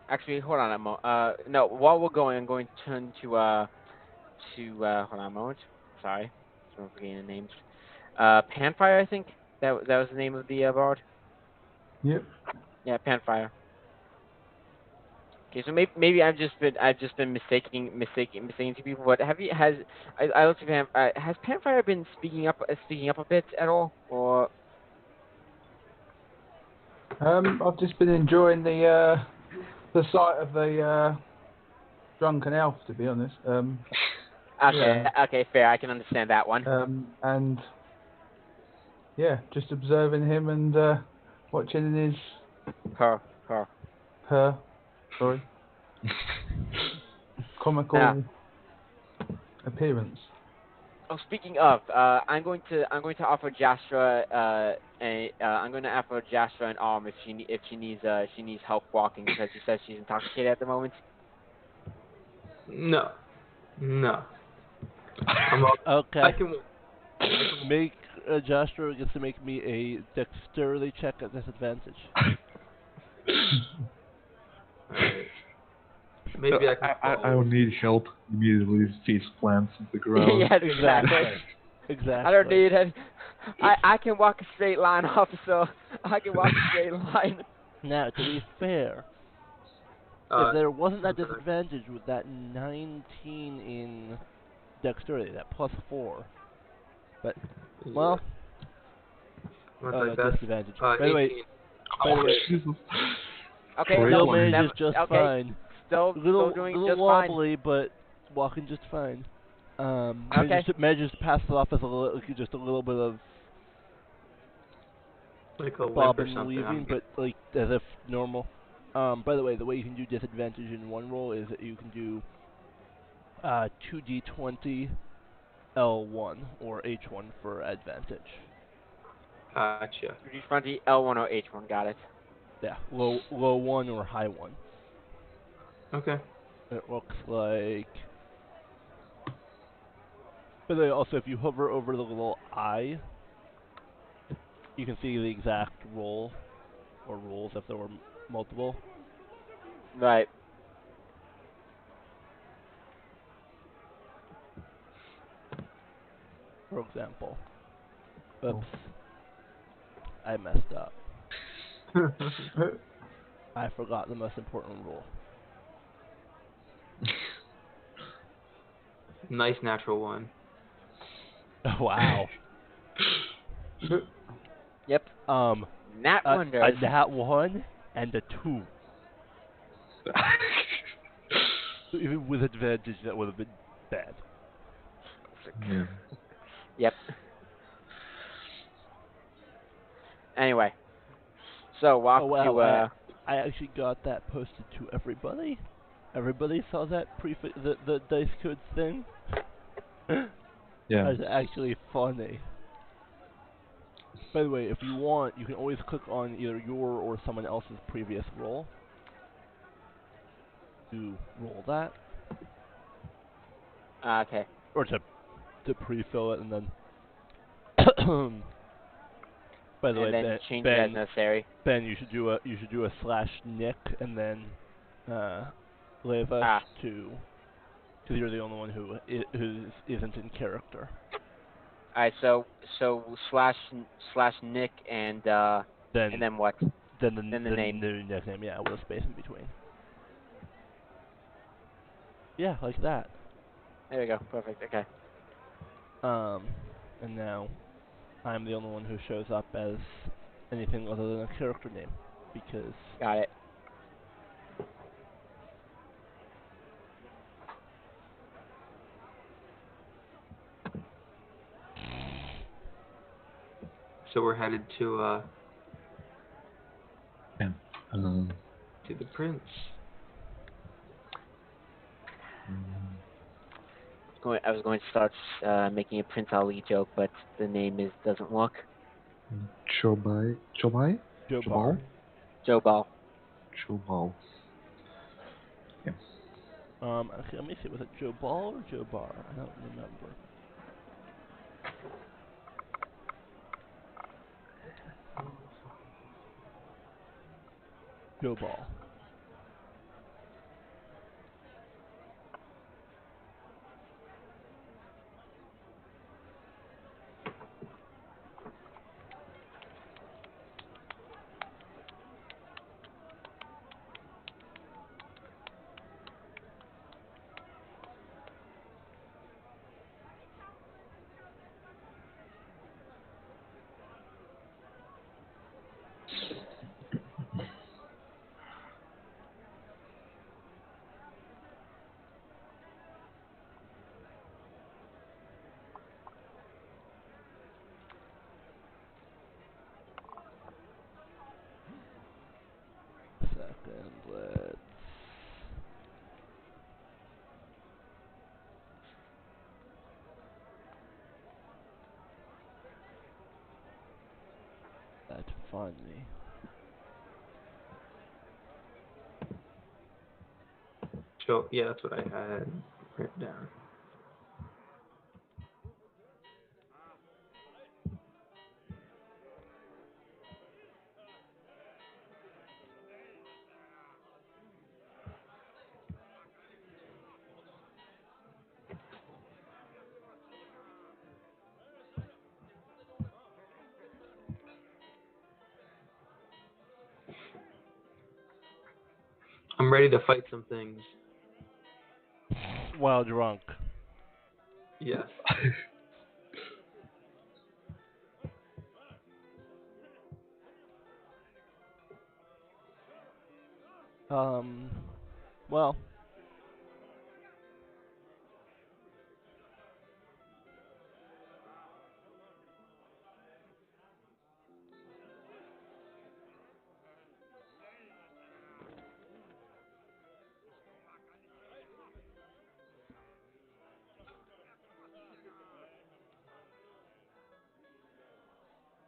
Actually, hold on a moment. No, while we're going, I'm going to turn to hold on a moment. Sorry, I'm forgetting the names. Panfire, I think that was the name of the bard. Yep. Yeah, Panfire. Okay, so maybe I've just been mistaking two people. But I looked at has Panfire been speaking up a bit at all, or I've just been enjoying the sight of the drunken elf, to be honest. okay, fair. I can understand that one. And yeah, just observing him and watching his Her. her, sorry, comical Now, appearance. oh, speaking of, I'm going to offer Jastra I'm going to offer Jastra an arm if she needs help walking because she says she's intoxicated at the moment. No. I'm all, Okay. I can. Make Joshua gets to make me a dexterity check at disadvantage. Alright. Maybe I can. I would need help immediately. Face plants on the ground. Yes, exactly. Exactly. I don't need it. I can walk a straight line, officer. I can walk a straight line. Now, to be fair, if there wasn't that disadvantage with that 19 in dexterity, that +4, but well, disadvantage. By the way, Okay, still no, manages just okay. fine. Still doing just fine. Wobbly, but walking just fine. Okay. Manages to pass it off as just a little bit of like a limp or bobbing something. weaving, but like as if normal. By the way, the way you can do disadvantage in one roll is that you can do 2d20 L1 or H1 for advantage. Gotcha. 2d20 L1 or H1, got it. Yeah, low 1 or high 1. Okay. It looks like. By the way, also if you hover over the little eye, you can see the exact roll or rolls if there were multiple. Right. For example. Oops. I messed up. I forgot the most important rule. Nice natural one. Wow. Yep. Nat one A nat 1 and a 2. Even with advantage, that would have been bad. Yeah. Yep. Anyway. So walk to I actually got that posted to everybody. Everybody saw that the dice codes thing. Yeah. That's actually funny. By the way, if you want, you can always click on either your or someone else's previous roll to roll that, okay. or to pre-fill it, and then. By the way, then change it as necessary. Ben, you should do a /Nick and then Leva to, because you're the only one who isn't in character. All right, so /Nick and then what? Then the name. new nickname, yeah, with a space in between. Yeah, like that. There we go. Perfect. Okay. And now I'm the only one who shows up as anything other than a character name, because. Got it. So we're headed to Yeah. to the prince. I was going to start making a Prince Ali joke, but the name doesn't work. Chobai? Joe Ball. Joe Ball. Chobal. Yeah. Okay, let me see, was it Joe Ball or Joe Bar? I don't remember. Go ball. Second, let's that find me. So yeah, that's what I had written down. I'm ready to fight some things. While drunk. Yes. Well,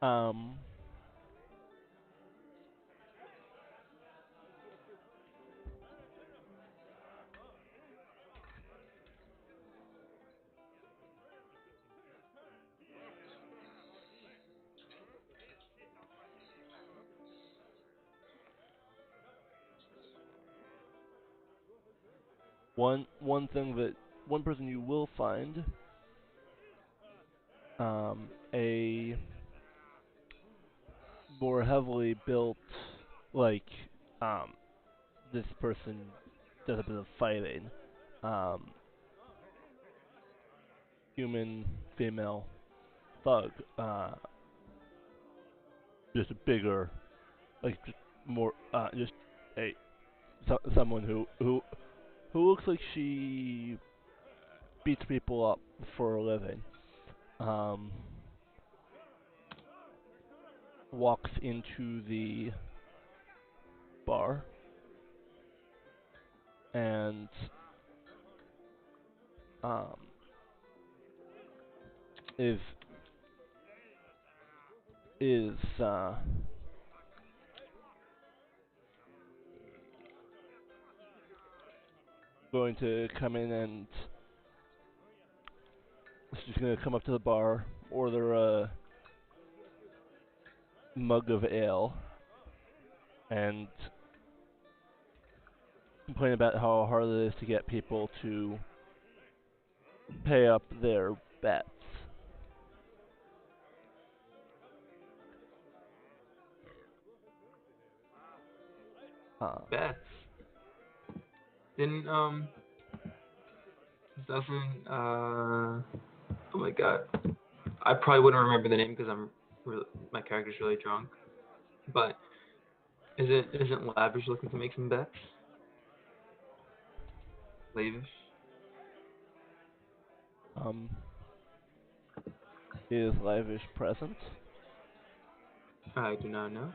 um, one person you will find, a more heavily built, like, this person does a bit of fighting. Um, Human, female, thug. Just a bigger, like, just more, just a someone who looks like she beats people up for a living. Um, Walks into the bar and um, is is going to come in and she's going to come up to the bar, order a mug of ale, and complain about how hard it is to get people to pay up their bets. Bets. Didn't doesn't oh my god. I probably wouldn't remember the name because my character's really drunk. But isn't Lavish looking to make some bets? Lavish? Um, is Lavish present? I do not know.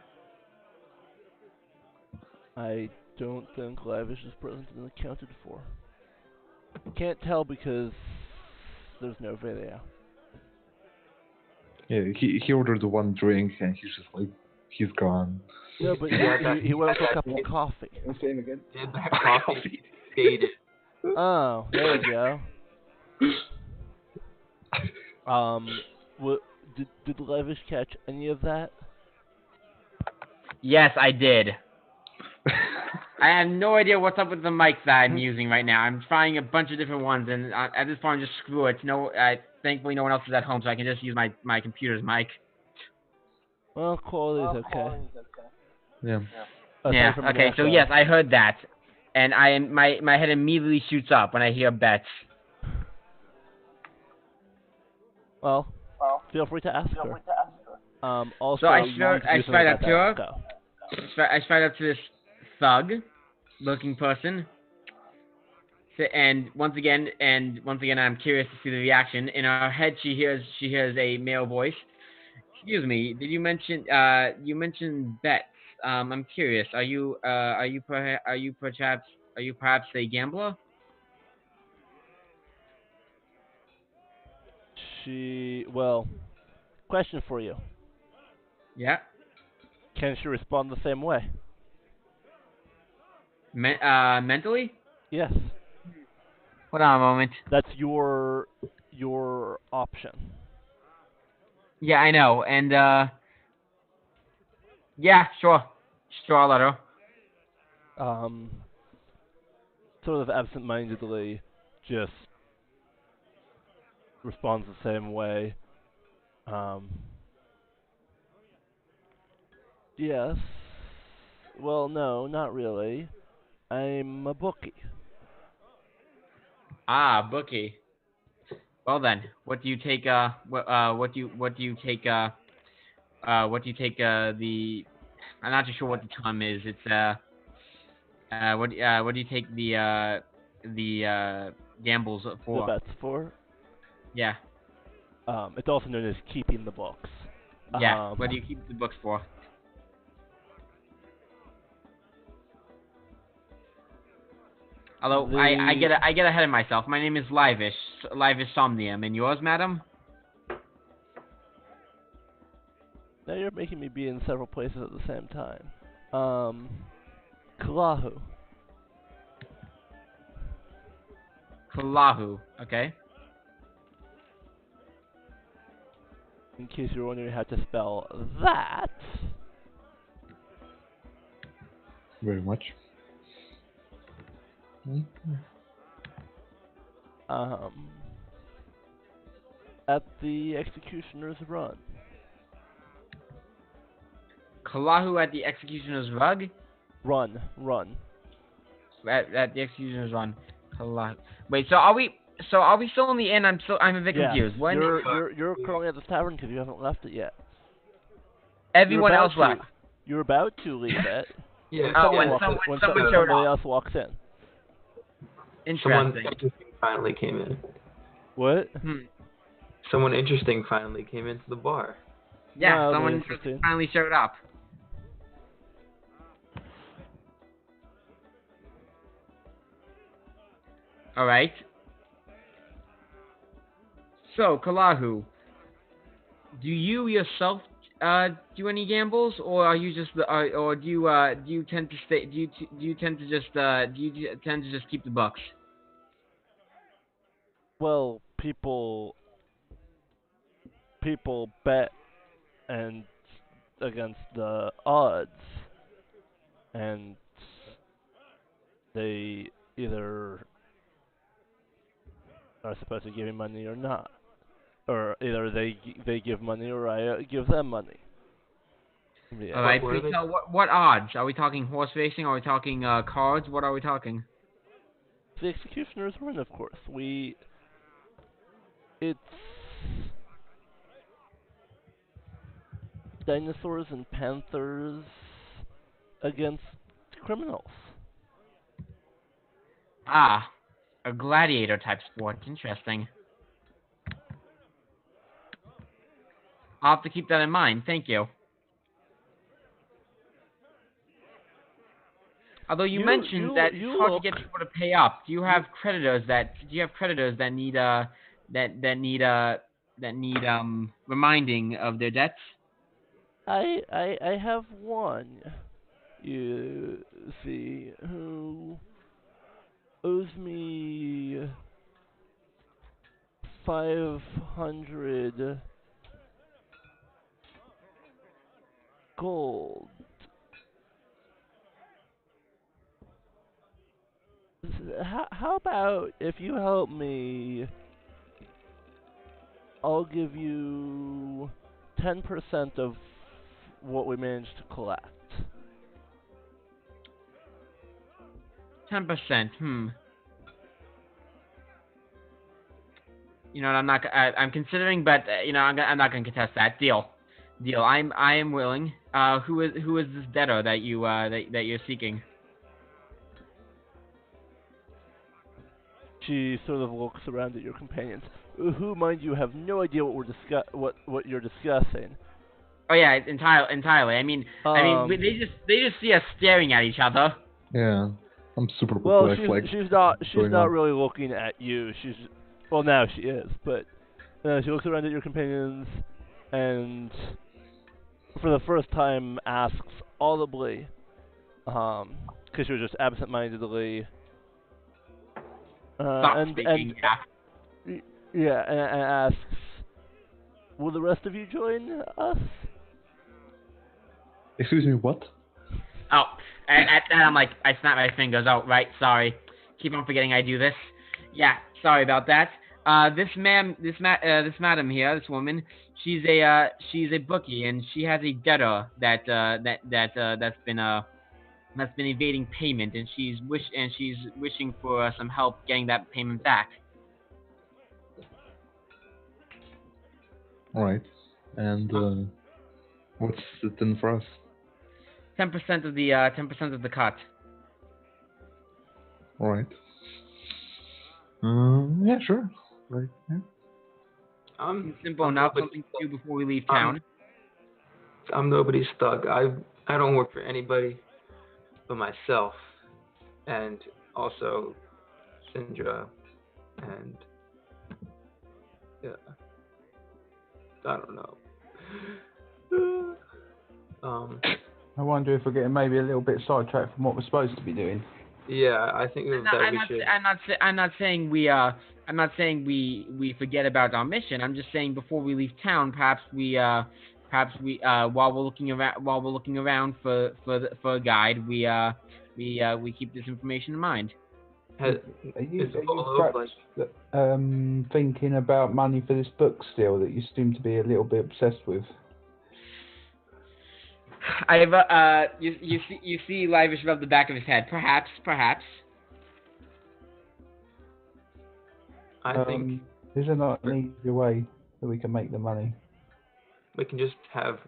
I don't think Lavish is present and accounted for. Can't tell because there's no video. Yeah, he ordered the one drink and he's just like, he's gone. No, but Yeah, he went for a cup of that- coffee. Say him again. Did that coffee skated? Oh, there you go. What did Levish catch any of that? Yes, I did. I have no idea what's up with the mic that I'm using right now. I'm trying a bunch of different ones, and at this point, just screw it. No, thankfully, no one else is at home, so I can just use my computer's mic. Well, quality's okay. Yeah. Aside Yeah. from an Okay. So echo. yes, I heard that, and my head immediately shoots up when I hear bets. Well, feel free to ask her. Also, So I you need to do something straight about up to that her. echo. I straight up to this thug-looking person. And once again, I'm curious to see the reaction. In her head, she hears a male voice. Excuse me, did you mention you mentioned bets? I'm curious. Are you perhaps a gambler? Well, question for you. Yeah. Can she respond the same way? Mentally? Yes. Hold on a moment. That's your option. Yeah, I know. And yeah, sure. Sure, I'll let her. Sort of absent-mindedly, just responds the same way. Yes. Well, no, not really. I'm a bookie. Ah, bookie. Well then, what do you take? What do you take? What do you take? I'm not too sure what the term is. It's what do you take the gambles The for? bet's for. Yeah, It's also known as keeping the books. yeah. What do you keep the books for? Although I get ahead of myself. My name is Livish Somnium, and yours, madam? Now you're making me be in several places at the same time. Kalahu. Kalahu. Okay. In case you're wondering how to spell that. Very much. At the Executioner's Run. Kalahu at the Executioner's Rug? Run. At the Executioner's Run. Kalahu. Wait, so are we still in the inn? I'm a bit confused. When you're currently at the tavern because you haven't left it yet. everyone else left. You're about to leave it. Yeah. When someone showed somebody up. else walks in. Someone Interesting. interesting finally came in. What? Someone interesting finally came into the bar. Yeah, Mildly someone interesting. finally showed up. All right. So, Kalahu, do you yourself do any gambles, or are you just or do you tend to stay? Do you tend to just keep the bucks? Well, people bet and against the odds, and they either are supposed to give me money or not, or either they give money or I give them money. Yeah. All right, What are please they? tell what odds? Are we talking horse racing? Are we talking cards? What are we talking? The Executioner's Run, of course. It's dinosaurs and panthers against criminals. Ah, a gladiator type sport. Interesting. I'll have to keep that in mind. Thank you. Although you mentioned that it's hard to get people to pay up. Do you have creditors that need reminding of their debts? I have one, you see, who owes me 500 gold. how about if you help me, I'll give you 10% of what we managed to collect. 10%. You know, I'm considering, but I'm not gonna contest that. Deal. I am willing. Who is this debtor that you're seeking? She sort of looks around at your companions, who, mind you, have no idea what you're discussing. Oh yeah, entirely. I mean, they just see us staring at each other. Yeah, I'm super Well, perplexed. Like, she's going not on? really looking at you. Well, now she is, but she looks around at your companions, and for the first time asks audibly, because she was just absent-mindedly, Stop and speaking. yeah, and asks, "Will the rest of you join us?" Excuse me, what? Oh, and at that I'm like, I snap my fingers. Oh, right, sorry. Keep on forgetting I do this. Yeah, sorry about that. This madam here, this woman, she's a bookie, and she has a debtor that's been evading payment, and she's wishing for some help getting that payment back. Alright. And what's it in for us? 10% of the cut. Alright. Yeah, sure. Right. Yeah. Simple enough. Something to do before we leave town. I'm nobody's thug. I don't work for anybody but myself, and also Syndra, and yeah, I don't know. I wonder if we're getting maybe a little bit sidetracked from what we're supposed to be doing. Yeah, I think that we should. I'm not saying we forget about our mission. I'm just saying before we leave town, perhaps we while we're looking around for a guide, we keep this information in mind. Are you perhaps thinking about money for this book still that you seem to be a little bit obsessed with? You see Livish rub the back of his head. Perhaps. I think is there not an easier way that we can make the money? we can just have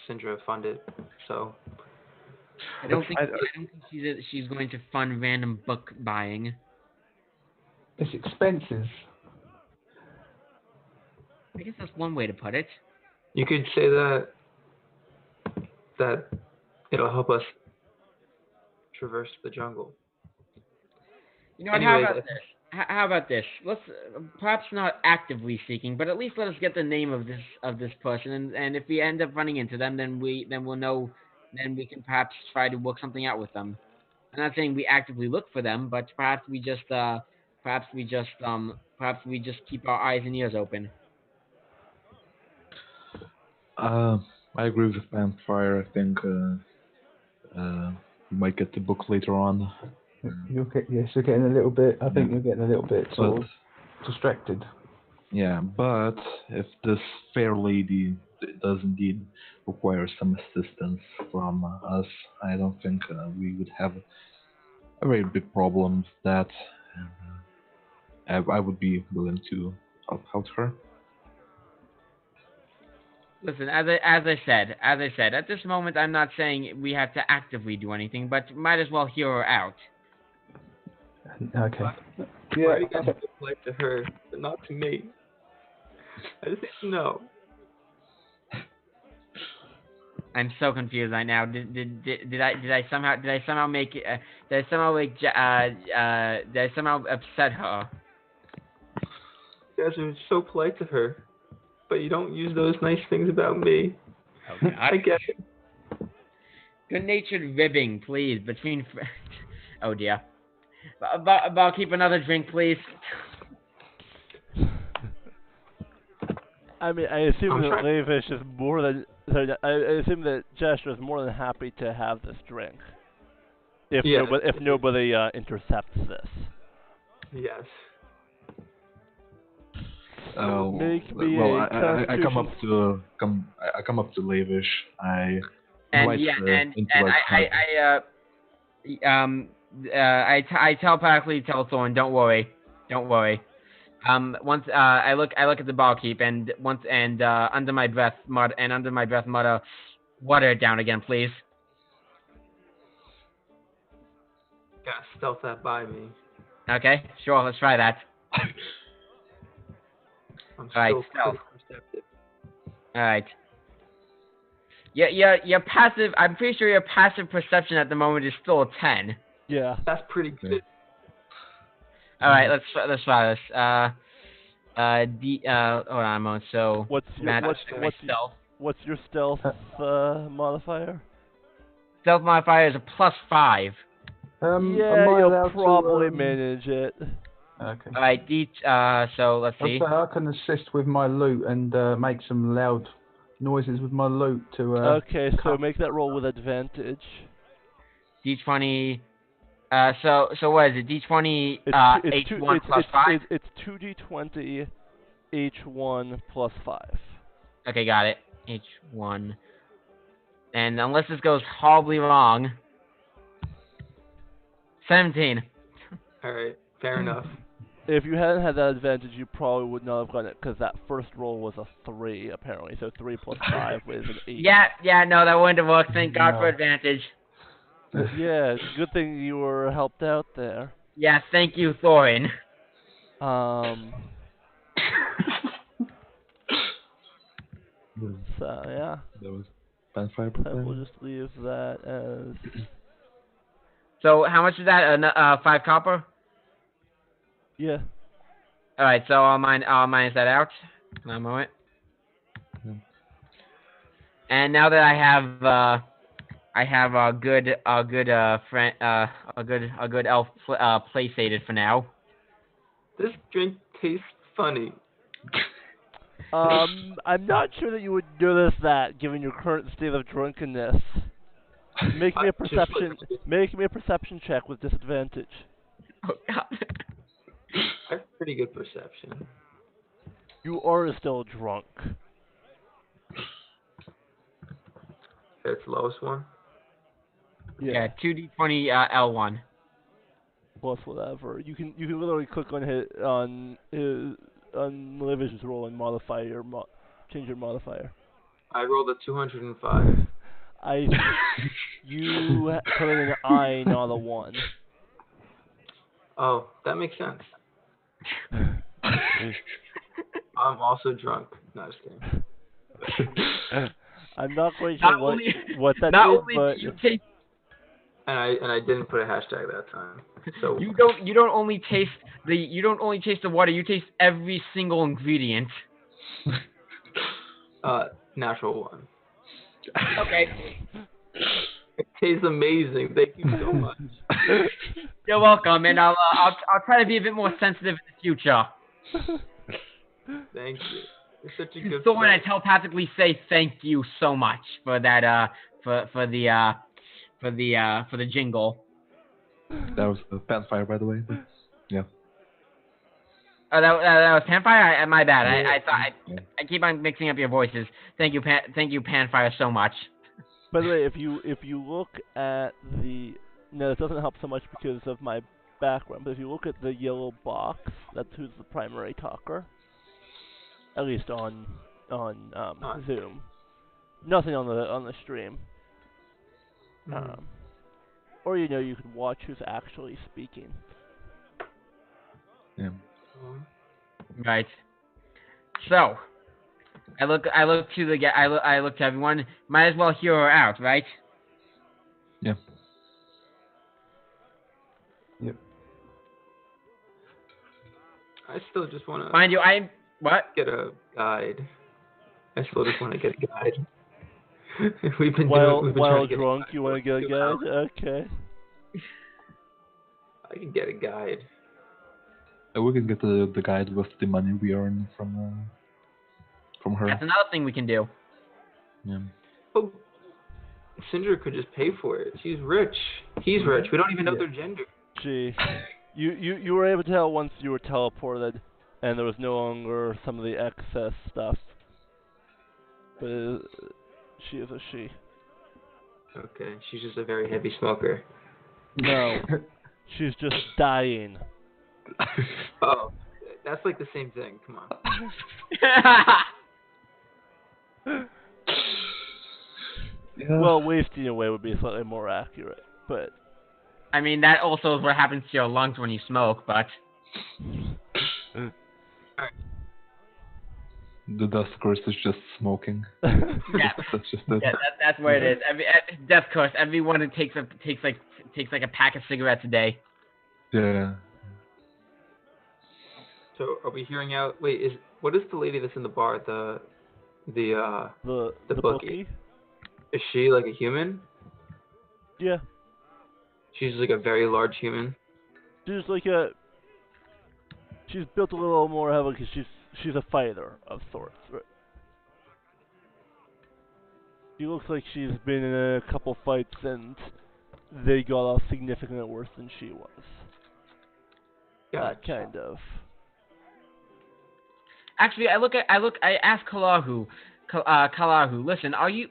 Syndra fund it. So I don't think she's going to fund random book buying. It's expensive. I guess that's one way to put it. you could say that it'll help us traverse the jungle. You know what? How about this? Let's perhaps not actively seeking, but at least let us get the name of this person, and if we end up running into them, then we'll know. Then we can perhaps try to work something out with them. I'm not saying we actively look for them, but perhaps we just keep our eyes and ears open. I agree with Vampire. I think we might get the book later on. You're getting a little bit. I think you're getting a little bit sort of distracted. Yeah, but if this fair lady does indeed require some assistance from us, I don't think we would have a very big problem with that. And I would be willing to help out her. Listen, as I said, at this moment, I'm not saying we have to actively do anything, but might as well hear her out. Okay. Why do you guys reply to her, but not to me? I just need to know. I'm so confused right now. Did I somehow upset her? You guys are so polite to her, but you don't use those nice things about me. Oh God. I get it. Good-natured ribbing, please, between friends. Oh dear. I'll keep another drink, please. I mean, I assume that Levish is more than. I assume that Jester is more than happy to have this drink. If Yeah. nobody intercepts this. Yes. Make me well, a I come up Constitution. I come up to Lavish. I And invite yeah, the and intellect. I telepathically tell Thorn, don't worry. Once I look at the barkeep and under my breath mutter, water it down again, please. Gotta stealth that by me. Okay, sure, let's try that. I'm Alright, still stealth. pretty perceptive. Alright. Yeah, your passive. I'm pretty sure your passive perception at the moment is still a 10. Yeah. That's pretty good. All right, let's try this. Hold on a moment. So What's your Matt, what's my stealth. what's your stealth modifier? Stealth modifier is a +5. Am Yeah, I you'll allowed probably to, manage it. Okay. All right, so let's I'll see. say I can assist with my loot and make some loud noises with my loot to. Okay, so cut. make that roll with advantage. D20. So what is it? D20 H1 plus 5. It's 2d20 H1 plus 5. Okay, got it. H1. And unless this goes horribly wrong, 17. All right, fair enough. If you hadn't had that advantage, you probably would not have gotten it, because that first roll was a 3, apparently. So 3 plus 5 was an 8. Yeah, no, that wouldn't have worked. Thank God for advantage. Yeah, good thing you were helped out there. Yeah, thank you, Thorin. So, yeah. That was Panfire. We'll just leave that as... So, how much is that? 5 copper? Yeah. Alright, so I'll minus that out. One moment. Yeah. And now that I have a good friend, a good elf placated for now. This drink tastes funny. I'm not sure that you would notice that, given your current state of drunkenness. Make me a perception check with disadvantage. Oh God. I have pretty good perception. You are still drunk. It's the lowest one. Yeah, 2d20 L1. Plus whatever. You can literally click on Livish's roll and modify your change your modifier. I rolled a 205. You put in an I, not a 1. Oh, that makes sense. I'm also drunk. No, just kidding. I'm not quite sure what that is, but you taste. And I didn't put a hashtag that time. So You don't only taste the water. You taste every single ingredient. natural one. Okay. It tastes amazing. Thank you so much. You're welcome, and I'll try to be a bit more sensitive in the future. Thank you. You're such a good So when I friend. telepathically say thank you so much for that for the jingle. That was Panfire, by the way. But, yeah. Oh, that was Panfire. My bad. Yeah. I keep on mixing up your voices. Thank you, Panfire, so much. by the way, if you look at the it doesn't help so much because of my background, but if you look at the yellow box, that's who's the primary talker. At least on Zoom. Nothing on the stream. Or you can watch who's actually speaking. Yeah. Right. So, I look to everyone. Might as well hear her out, right? Yeah. Yep. I still just want to Mind you, get a guide. I still just want to get a guide. we've been While trying to get drunk, a guide you for want to get a 2 guide? hours. Okay. I can get a guide. We can get the guide with the money we earn from her. That's another thing we can do. Yeah. Oh, Cinder could just pay for it. She's rich. He's rich. We don't even know Yeah. their gender. You were able to tell once you were teleported, and there was no longer some of the excess stuff. But she is a she. Okay, she's just a very heavy smoker. No, she's just dying. Oh, that's like the same thing. Come on. Yeah. Well, wasting away would be slightly more accurate, but I mean, that also is what happens to your lungs when you smoke, but... The death curse is just smoking. Yeah. That's just it. Yeah, that's what it is. Death curse. Everyone takes like a pack of cigarettes a day. Yeah. So are we hearing out? Wait, what is the lady that's in the bar? The bookie. Is she like a human? Yeah, She's like a very large human. she's she's built a little more heavily because she's a fighter of sorts. Right? She looks like she's been in a couple fights and they got off significantly worse than she was. Gotcha. That kind of. Actually, I asked Kalahu, listen, are you,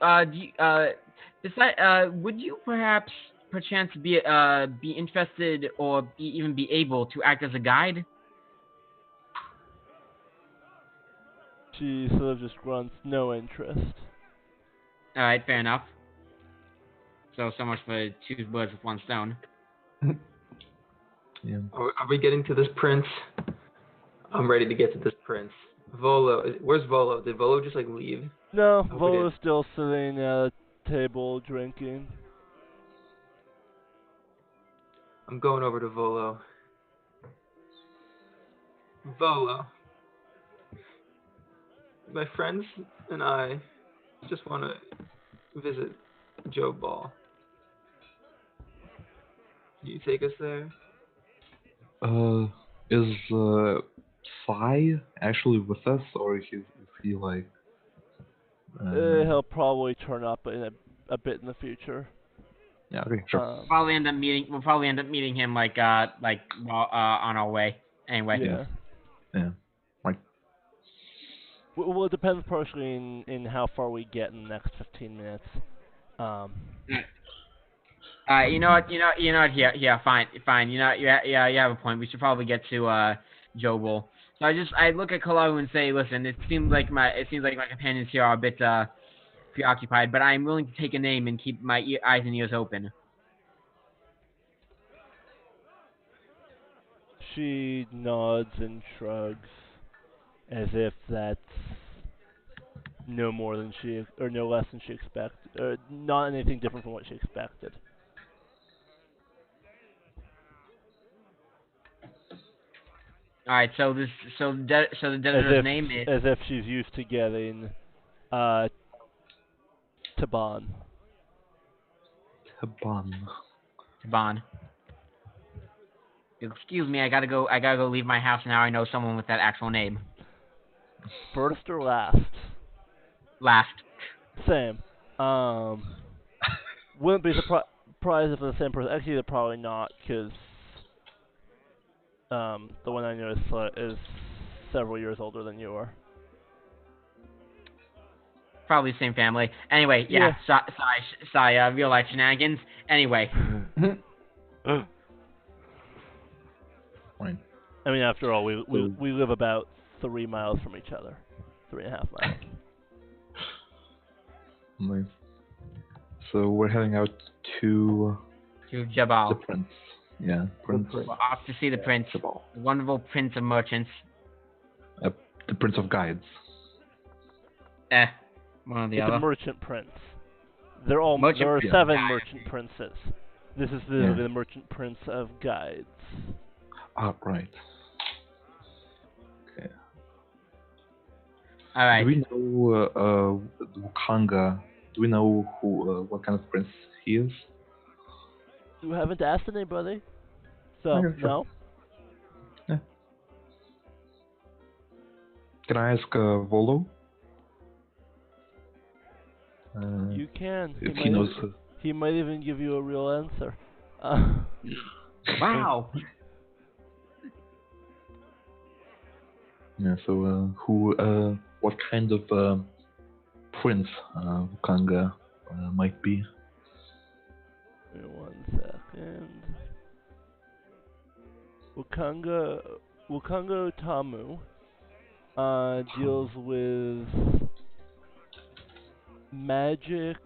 would you perchance be interested or even be able to act as a guide? She sort of just grunts, no interest. Alright, fair enough. So much for two birds with one stone. Yeah. Are we getting to this prince? I'm ready to get to this prince. Volo, where's Volo? Did Volo just like leave? No, Oh, Volo's still sitting at a table drinking. I'm going over to Volo. Volo. My friends and I just want to visit Joe Ball. Can you take us there? Is Sai actually with us, or is he like? He'll probably turn up in a bit in the future. Yeah. Okay. Sure. We'll probably end up meeting him on our way. Anyway. Yeah. Yeah. Like. Well, it depends partially in how far we get in the next 15 minutes. You know what? Yeah, fine. You know, you have a point. We should probably get to Jobel. So I look at Kalahu and say, listen, it seems like my companions here are a bit preoccupied, but I'm willing to take a name and keep my eyes and ears open. She nods and shrugs, as if that's no more than or no less than she expected, or not anything different from what she expected. All right, so the debtor's name is as if she's used to getting Taban. Taban. Excuse me, I gotta go leave my house now. I know someone with that actual name. First or last? Last. Same. Wouldn't be surprised if it's the same person. Actually, they're probably not, because the one I know is several years older than you are. Probably the same family. Anyway, yeah. Sorry, real life shenanigans. Anyway. Fine. I mean, after all, we live about 3 miles from each other, 3.5 miles. Nice. So we're heading out to Jabal. the prince. Yeah, prince. We're off to see the prince. Jabal. The wonderful prince of merchants. The prince of guides. One or the It's other. a merchant prince. There are Merchant 7 guide. merchant princes. This is the merchant prince of guides. Ah, right. Okay. All right. Do we know Wukanga? Do we know what kind of prince he is? You haven't asked anybody, so Okay, sure. no. Yeah. Can I ask Volo? You can. if he knows. He might even give you a real answer. Uh, Wow. Yeah. So what kind of prince Kanga might be? Give me 1 second. Wakango Tamu deals with magic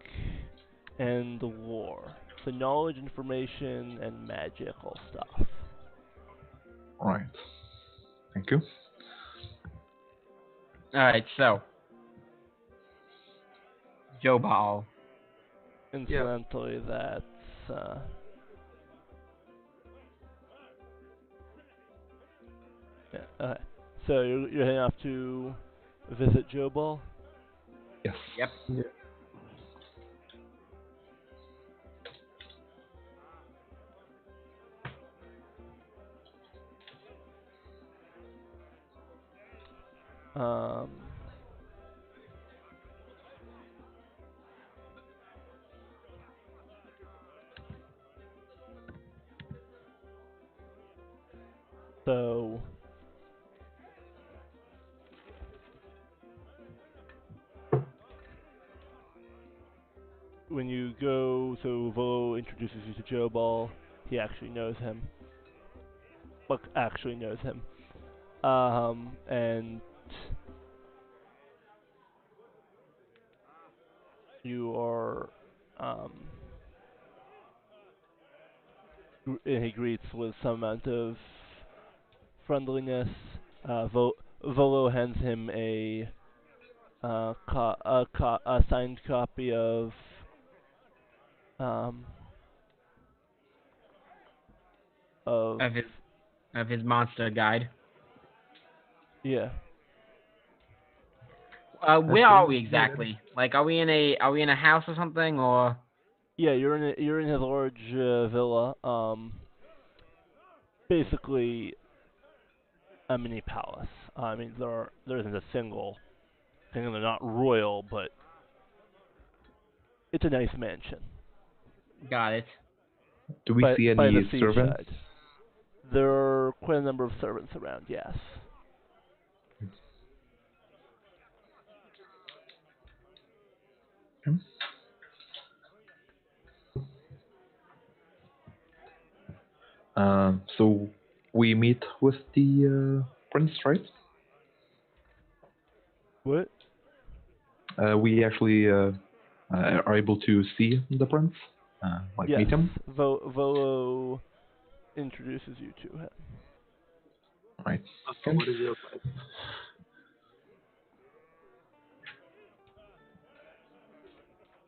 and the lore. So knowledge, information, and magical stuff. Right. Thank you. All right, so Joe Ball. Incidentally, that's yeah. Okay. So you're heading off to visit Joe Ball. Yes. Yep. Yeah. Um. So when you go, so Volo introduces you to Joe Ball. He actually knows him. Buck actually knows him. And you are, and he greets with some amount of friendliness. Volo hands him a signed copy um, of Of his monster guide. yeah. Where are we Yeah. exactly? Like, are we in a house or something, or? Yeah, you're in his large villa. Basically a mini palace. I mean, there isn't a single thing. They're not royal, but it's a nice mansion. Got it. Do we But see by the any servants? seaside, there are quite a number of servants around. Yes. Hmm? So we meet with the prince, right? What? We actually are able to see the prince, like Yes. meet him. Volo introduces you to him. Right. So Okay. what does he look like?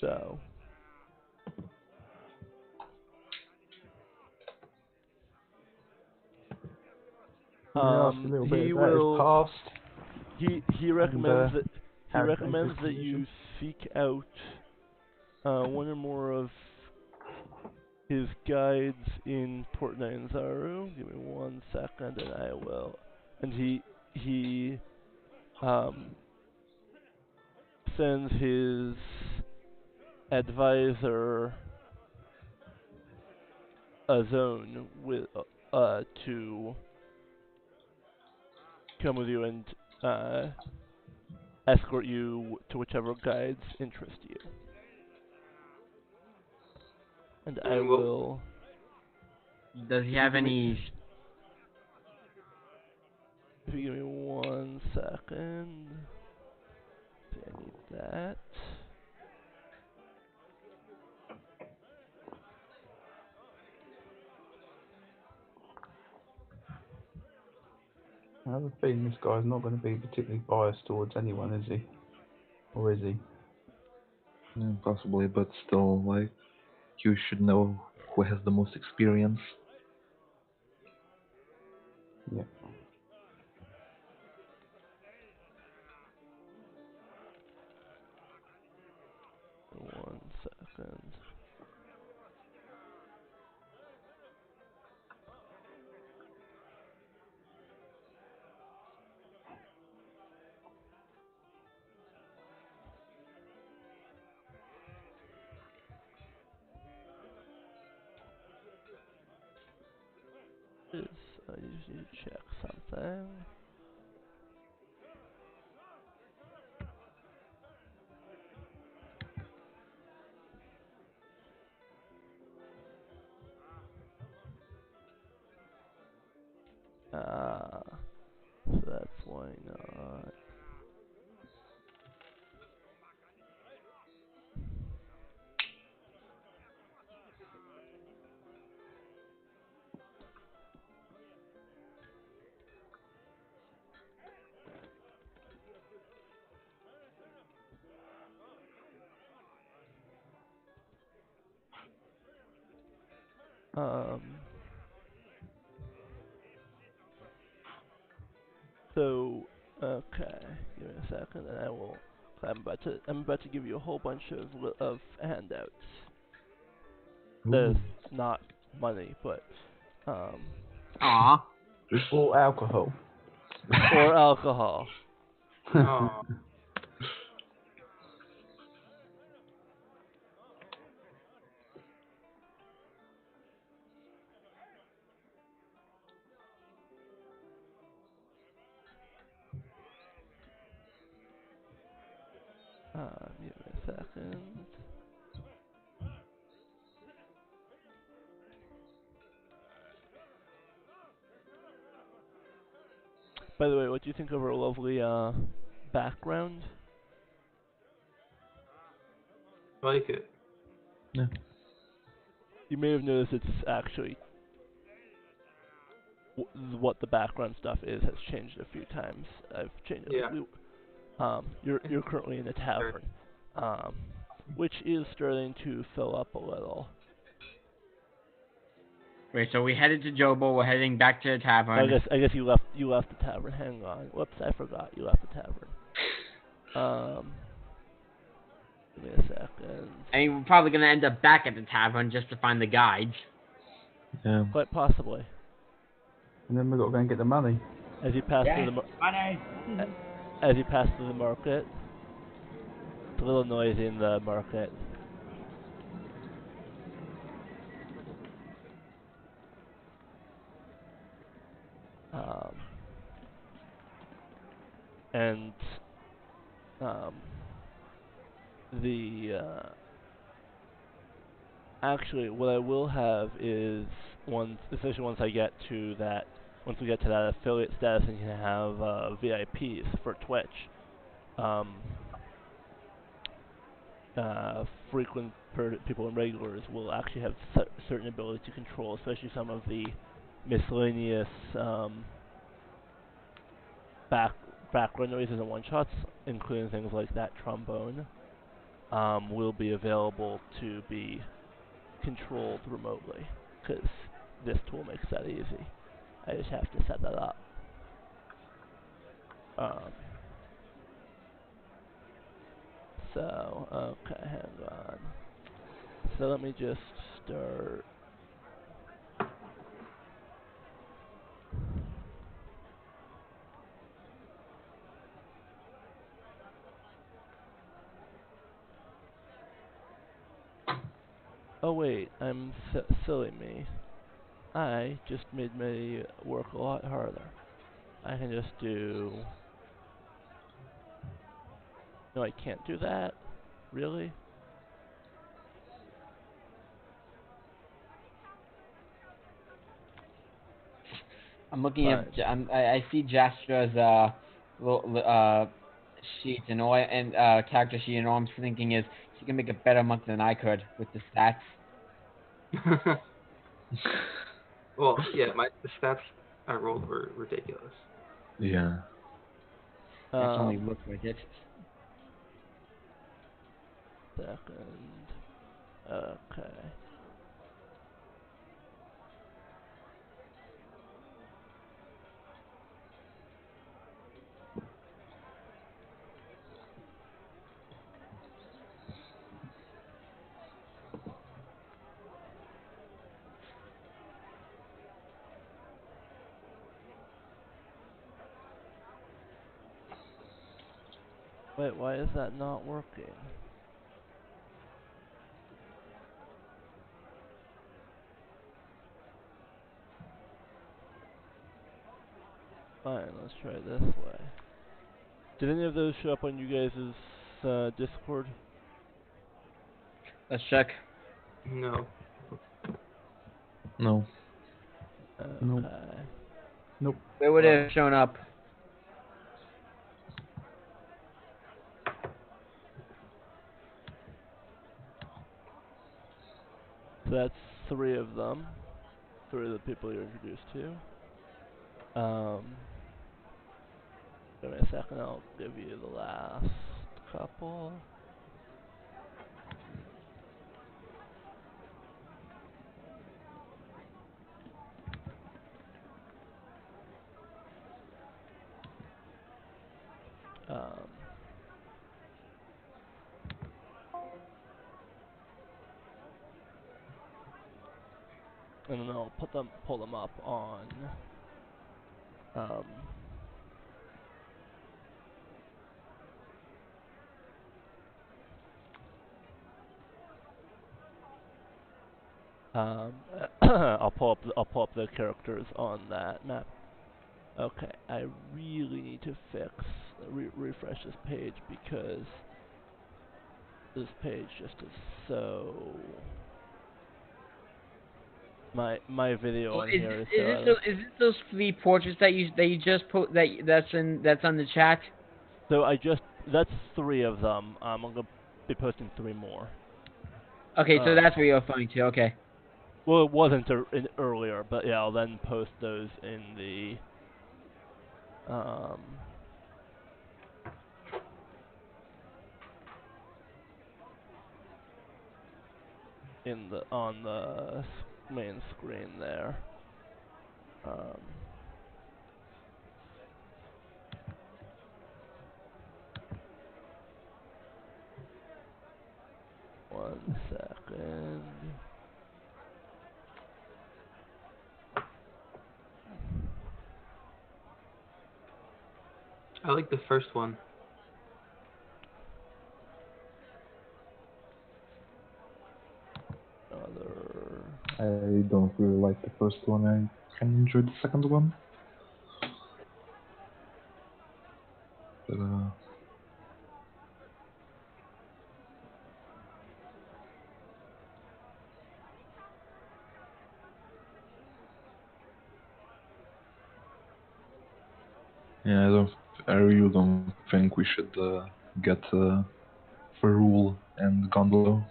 So, We ask a little bit he about his will. past He and recommends that how he made his you decision. seek out one or more of his guides in Port Nyanzaru. Give me 1 second, and I will. And he um sends his advisor a zone with to come with you and uh escort you to whichever guides interest you. And I And what will. Does he If you have give me any? If you give me 1 second. See, I need that. I have a feeling this guy's not going to be particularly biased towards anyone, is he? Or is he? Yeah, possibly, but still, like, you should know who has the most experience. Yeah. 1 second. I just need to check something. So that's why not. So, okay, give me a second, and I will. I'm about to give you a whole bunch of handouts. That's Ooh. not money, but um, Aw. Or alcohol. or alcohol. Oh, Give me a second. By the way, what do you think of our lovely background? I like it. Yeah. You may have noticed it's actually what the background stuff is has changed a few times. I've changed. Yeah. You're currently in a tavern, um, which is starting to fill up a little. Wait, so we headed to Jobo. We're heading back to the tavern. I guess you left the tavern. Hang on. Whoops, I forgot you left the tavern. Give me a second. I mean, we're probably gonna end up back at the tavern just to find the guides. Yeah. Quite possibly. And then we've got to go and get the money. As you pass through the money. as you pass through the market, it's a little noisy in the market. Um, and the actually, what I will have is especially once we get to that affiliate status, and you can have VIPs for Twitch. Um, Frequent people and regulars will actually have certain ability to control, especially some of the miscellaneous background noises and one shots, including things like that trombone, will be available to be controlled remotely, because this tool makes that easy. I just have to set that up. Okay, hang on. So let me just start. Oh wait, I'm silly me. I just made my work a lot harder. I can just do... No, I can't do that? Really? I'm looking Fine. at. I see Jastra's little sheet and all and character sheet, and all I'm thinking is she can make a better monk than I could with the stats. Well, yeah, the stats I rolled were ridiculous. Yeah. That's only look like it. Second. Okay. Wait, why is that not working? Fine, let's try it this way. Did any of those show up on you guys' Discord? Let's check. No. No. Nope. Okay. Nope. Where would it have shown up? So that's 3 of them. 3 of the people you're introduced to. Give me a second, I'll give you the last couple. Um, and then I'll pull them up on um, I'll pull up the characters on that map. Okay, I really need to refresh this page because this page just is so. My video Oh, on is here is this, so. is this those 3 portraits that you just put that's on the chat? So that's 3 of them. I'm gonna be posting 3 more. Okay, so that's what you're referring to. Okay. Well, it wasn't earlier, but yeah, I'll then post those in the on the main screen there. One second. I like the first one. I don't really like the first one. I kind of enjoyed the second one. But, yeah, I really don't think we should get Ferrul and Gondolo.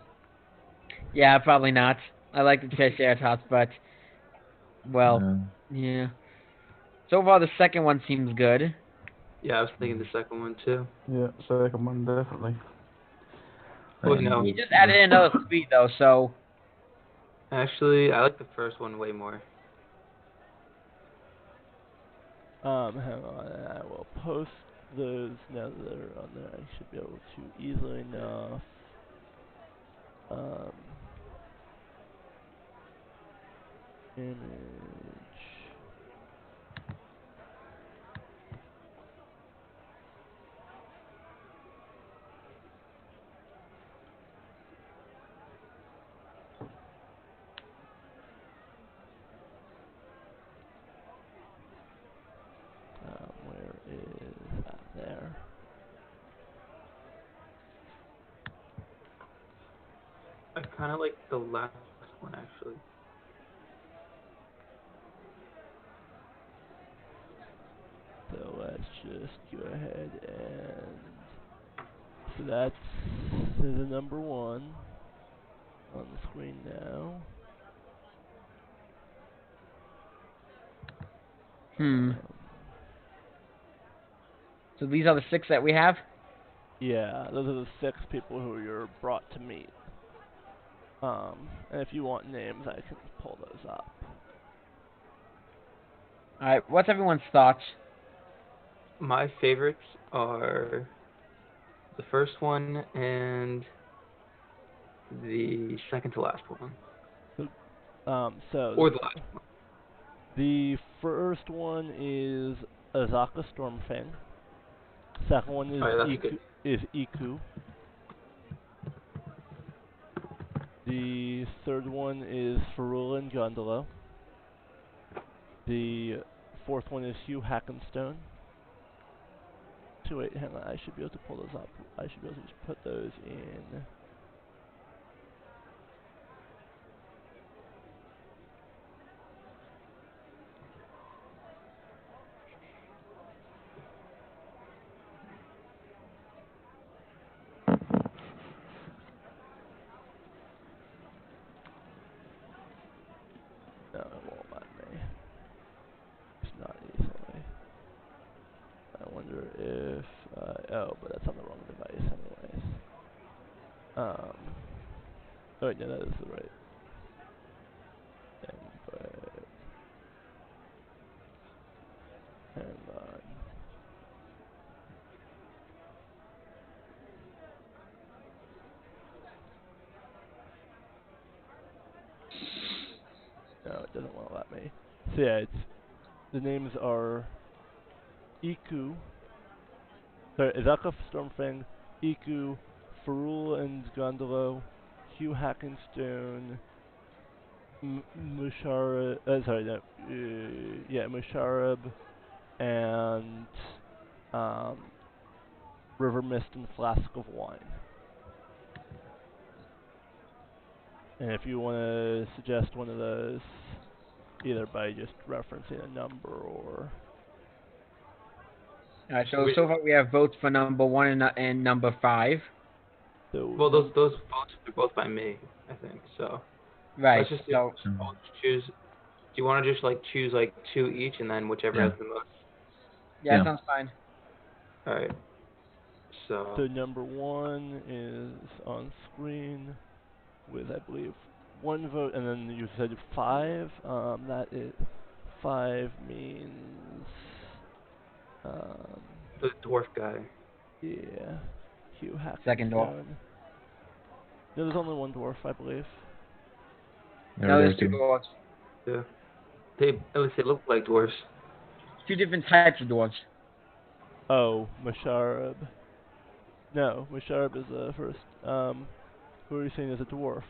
Yeah, probably not. I like the Triceratops, but well, yeah. So far, the second one seems good. Yeah, I was thinking the second one too. Yeah, second one definitely. Well, no. You just added another 3 though, so. Actually, I like the first one way more. Hang on, I will post those now that they're on there. I should be able to easily enough. Image. Where is that? There. I kind of like the last one actually. So let's just go ahead and. So that's the number 1 on the screen now. So these are the 6 that we have? Yeah, those are the 6 people who you're brought to meet. And if you want names, I can pull those up. Alright, what's everyone's thoughts? My favorites are the first one and the second to last one. So Or the last one. the first one is Azaka Stormfang. Second one is Iku. The third one is Ferrul and Gondolo. The fourth one is Hugh Hackenstone. Wait, hang on. I should be able to pull those up. I should be able to just put those in. No, it won't let me. It's not easily. I wonder if, oh, but that's on the wrong device anyways. Oh wait, no, that is the right input. Hang on. No, it doesn't want to let me. So yeah, the names are Iku, sorry, Izaka Stormfang, Iku, Ferul and Gondolo, Hugh Hackenstone, Musharab, sorry, no, yeah, Musharab, and River Mist and Flask of Wine. And if you want to suggest one of those, either by just referencing a number or... Alright, so far we have votes for number 1 and number 5. So Well, those votes are both by me, I think. So Right. let's just choose. Do you want to just like choose like 2 each, and then whichever has the most? Yeah, sounds fine. All right. So number 1 is on screen with, I believe, 1 vote, and then you said 5. That is 5 means the dwarf guy. yeah, Hugh Hackenstone. Second dwarf. No, there's only 1 dwarf, I believe. No, there's 2 dwarves. Yeah. At least they look like dwarves. 2 different types of dwarves. Oh, Musharab. No, Musharab is the first. Who are you saying is a dwarf?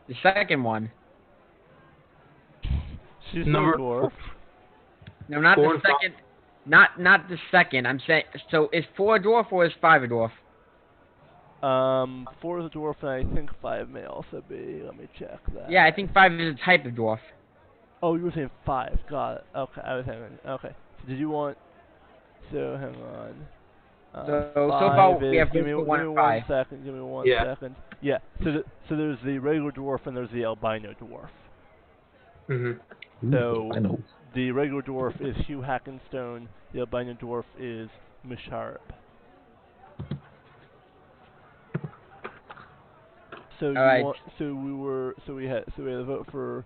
The second one. She's no dwarf. No, not the second. Not the second. I'm saying. So is 4 a dwarf or is 5 a dwarf? 4 is a dwarf, and I think 5 may also be. Let me check that. Yeah, I think 5 is a type of dwarf. Oh, you were saying 5. Got it. Okay, I was hanging. Okay. So did you want? So hang on. So far we have give votes me, for 1 give me and 1 5. second. Give me one second. Yeah. So there's the regular dwarf and there's the albino dwarf. Mhm. So the regular dwarf is Hugh Hackenstone. The albino dwarf is Musharab. So we had a vote for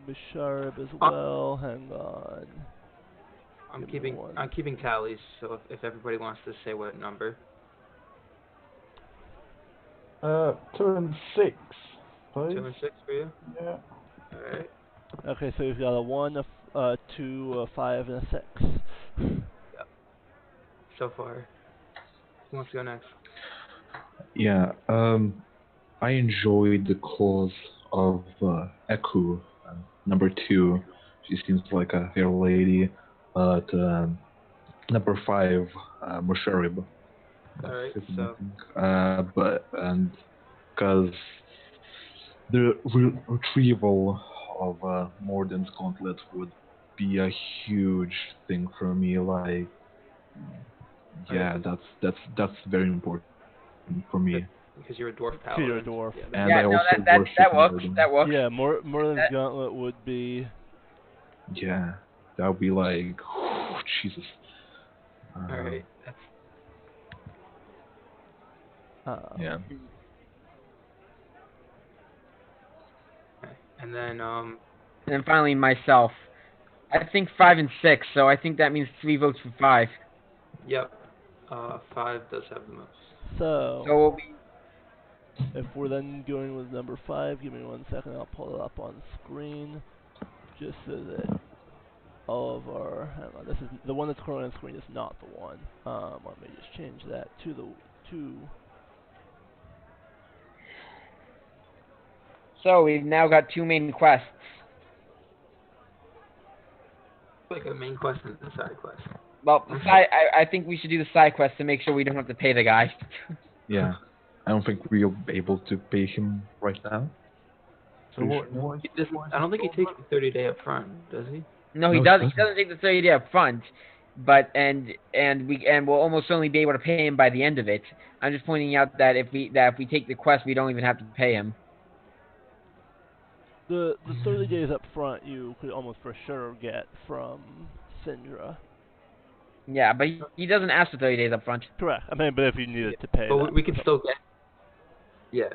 Musharab as well. Hang on. I'm keeping tallies. So if everybody wants to say what number. 2 and 6, please. 2 and 6 for you. Yeah. All right. Okay, so we've got a 1, a 2, a 5, and a 6. Yep. So far. Who wants to go next? Yeah, I enjoyed the cause of Eku, number 2. She seems like a fair lady. But number 5, Musharib. All right. So. Because the retrieval of Morden's gauntlet would be a huge thing for me. Like, yeah, that's very important for me. Because you're a dwarf paladin. You're a dwarf. And I also worship that works. Morden. That works. Yeah, Morden's gauntlet would be. Yeah, that would be like, Jesus. All right. Yeah. Okay. And then And then finally myself. I think 5 and 6, so I think that means 3 votes for 5. Yep. 5 does have the most. So if we're then going with number 5, give me 1 second. I'll pull it up on screen, just so that all of our. Hang on, this is the one that's currently on screen. Is not the one. Let me just change that to the 2. So we've now got 2 main quests. like a main quest and a side quest. Well, the side, I think we should do the side quest to make sure we don't have to pay the guy. Yeah. I don't think we'll be able to pay him right now. So what? Pretty What is, He doesn't. what is I don't think he the takes the 30-day up front, does he? No, he No, he does. He doesn't. doesn't take the 30 day up front, but we'll almost certainly be able to pay him by the end of it. I'm just pointing out that if we take the quest, we don't even have to pay him. The 30 days up front you could almost for sure get from Syndra. Yeah, but he doesn't ask for 30 days up front. Correct. I mean, but if you needed to pay But that we for could something. still get. Yeah,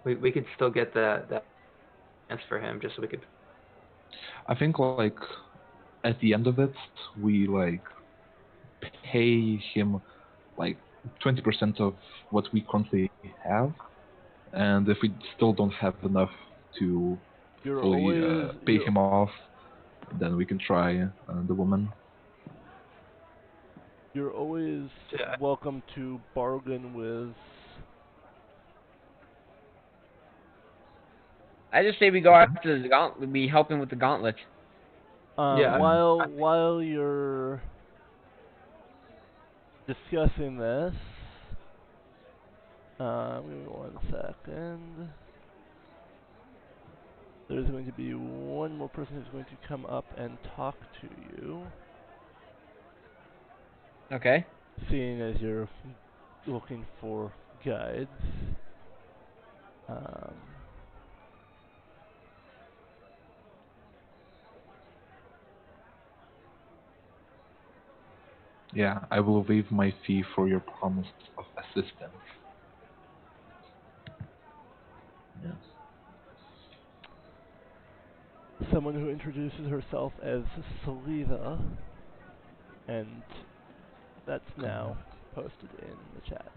we could still get that chance for him, just so we could. I think like at the end of it, we like pay him like 20% of what we currently have, and if we still don't have enough to You're fully always pay you're, him off, then we can try the woman. you're always Yeah. welcome to bargain with. I just say we go after the gauntlet. We help him with the gauntlet. Yeah, While you're discussing this, give me 1 second. There's going to be one more person who's going to come up and talk to you, Okay. seeing as you're looking for guides. Um, Yeah, I will waive my fee for your promise of assistance. Yeah. Someone who introduces herself as Saliva, and that's now posted in the chat.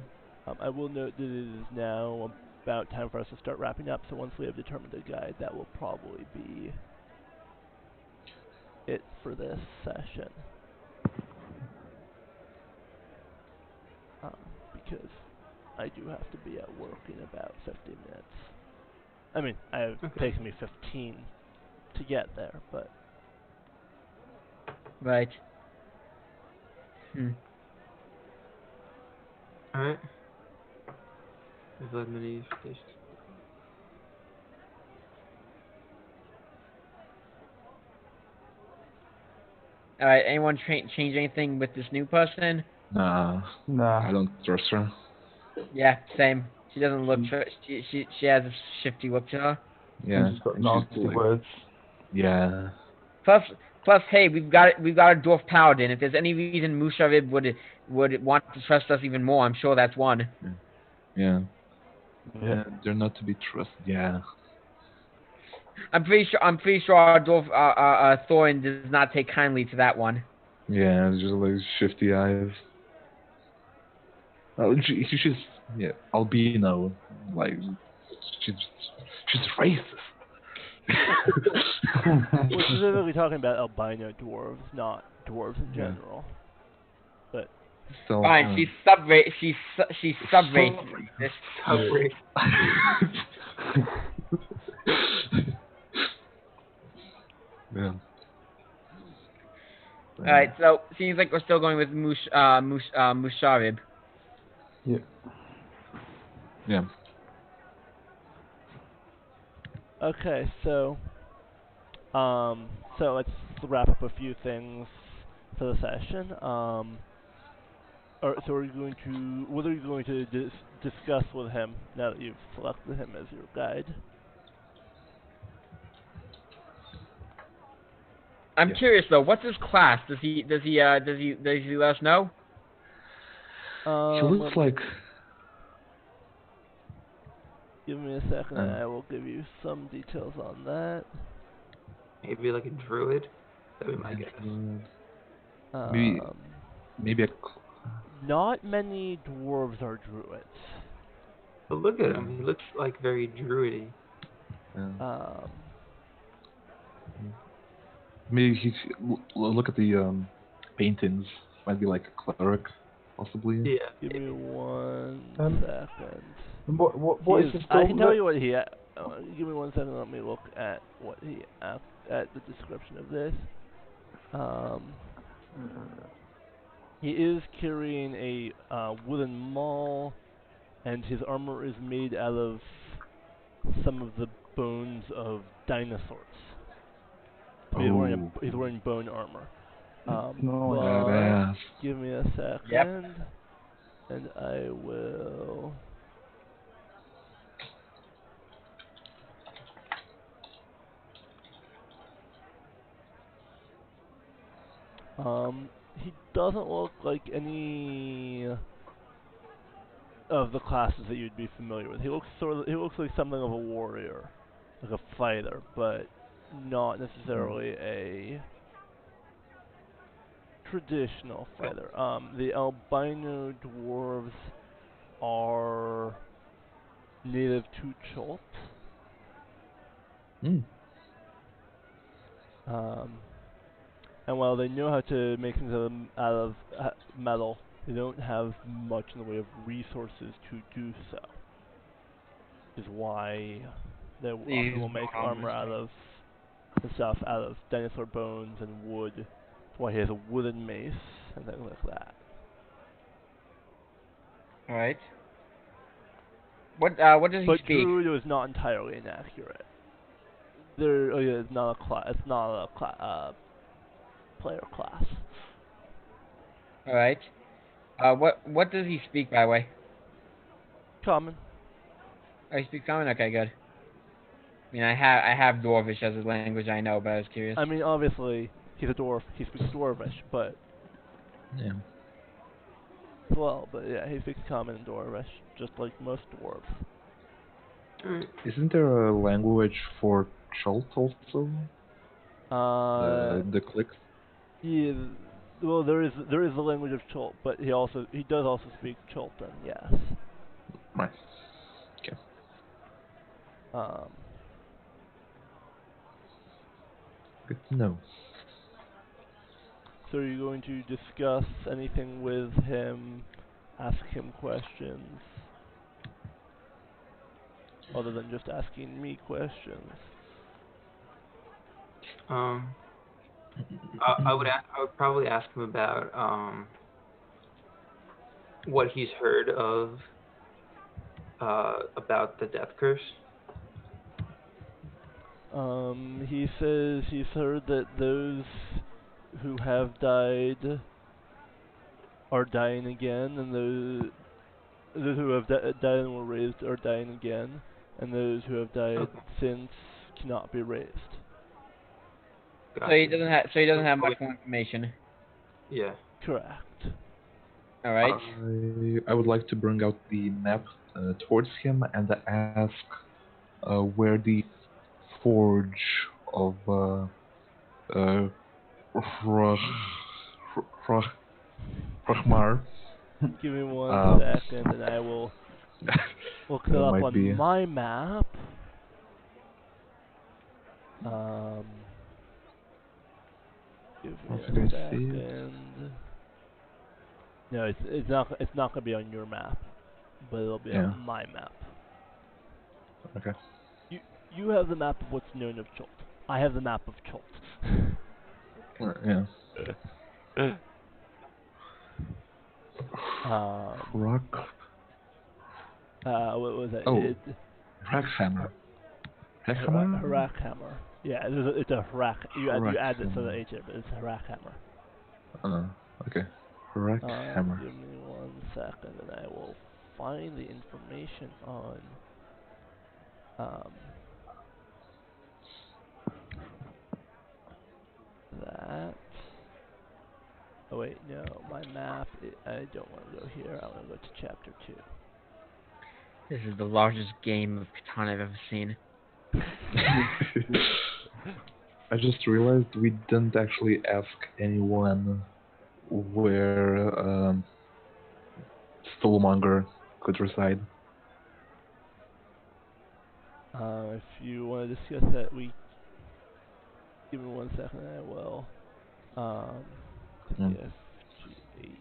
I will note that it is now about time for us to start wrapping up, so once we have determined a guide, that will probably be it for this session. Because I do have to be at work in about 50 minutes. I mean, it takes me 15 to get there, but... Right. Alright. We've led many stations. All right. Anyone change anything with this new person? Nah, Nah. I don't trust her. Yeah, same. She doesn't look. She has a shifty look to her. Yeah, She's got and nasty like, words. yeah, Plus, hey, we've got a dwarf paladin. If there's any reason Musharib would want to trust us even more, I'm sure that's one. yeah, they're not to be trusted. Yeah, I'm pretty sure our dwarf Thorin does not take kindly to that one. yeah, it's just like shifty eyes. Oh, she's yeah, albino. Like she's racist. We're specifically talking about albino dwarves, not dwarves in Yeah. general. But So, Fine, she's sub-race. She's sub-race. Subrace. yeah. All right, so seems like we're still going with Musharib. Yeah. Yeah. okay, so let's wrap up a few things for the session. So are you going to? What are you going to discuss with him now that you've selected him as your guide? I'm curious though. What's his class? Does he let us know? He looks like. Give me a second, and I will give you some details on that. Maybe like a druid. That'd be my guess. Maybe a. Not many dwarves are druids. But look at him. He looks like very druidy. Maybe he look at the paintings. Might be like a cleric, possibly. Yeah. Give me 1 second. What is this? I can tell you what he. Give me 1 second. Let me look at what he at the description of this. Um, he is carrying a wooden maul, and his armor is made out of some of the bones of dinosaurs. So Oh, he's wearing bone armor. Nice. But badass. give me a Yep. second, and I will. He doesn't look like any of the classes that you'd be familiar with. He looks like something of a warrior, like a fighter, but not necessarily a traditional fighter. The albino dwarves are native to Cholt. Hmm. Um, and while they know how to make things out of metal, they don't have much in the way of resources to do so. Is why they These often will make armor out of the stuff out of dinosaur bones and wood. That's why he has a wooden mace and things like that. All right. What does he But speak? Druid is not entirely inaccurate. There, it's not a class. It's not a player class. All right. What does he speak, by the way? Common. Oh, he speaks common. Okay, good. I mean, I have Dwarvish as a language I know, but I was curious. I mean, obviously, he's a dwarf. He speaks Dwarvish, but Yeah. well, but yeah, he speaks Common and Dwarvish, just like most dwarves. Alright. Isn't there a language for Chult also? Uh, The clicks? yeah, well, there is the language of Cholt, but he does also speak Cholton, yes. Right. Okay. Um, Good to know. so are you going to discuss anything with him, ask him questions, other than just asking me questions? Um, I would probably ask him about what he's heard of about the death curse. He says he's heard that those who have died are dying again, and those who have died and were raised are dying again, and those who have died Okay, since cannot be raised. So he gotcha. doesn't have. So he doesn't have Oh, much more information. yeah. Correct. All right. I would like to bring out the map towards him and ask where the forge of uh, Rah- Rah- Rahmar Give me one uh, second, and I will look that up might on be. my map. Um, give I me don't a think I see it. second. No, it's not gonna be on your map, but it'll be Yeah. on my map. Okay. You have the map of what's known of Cholt. I have the map of Cholt. Yeah. um, Rock. what was it? Oh, Rackhammer. Rackhammer. Harakhammer. Yeah, it's a Harak. You add it to the Rackhammer. H there, but it's Harakhammer. Okay. Rackhammer. Give me one second, and I will find the information on um, that. Oh wait, no, my map. I don't want to go here. I want to go to chapter 2. This is the largest game of Catan I've ever seen. I just realized we didn't actually ask anyone where Soulmonger could reside. If you want to discuss that, give me one second. I will. Um, Hmm. FGH.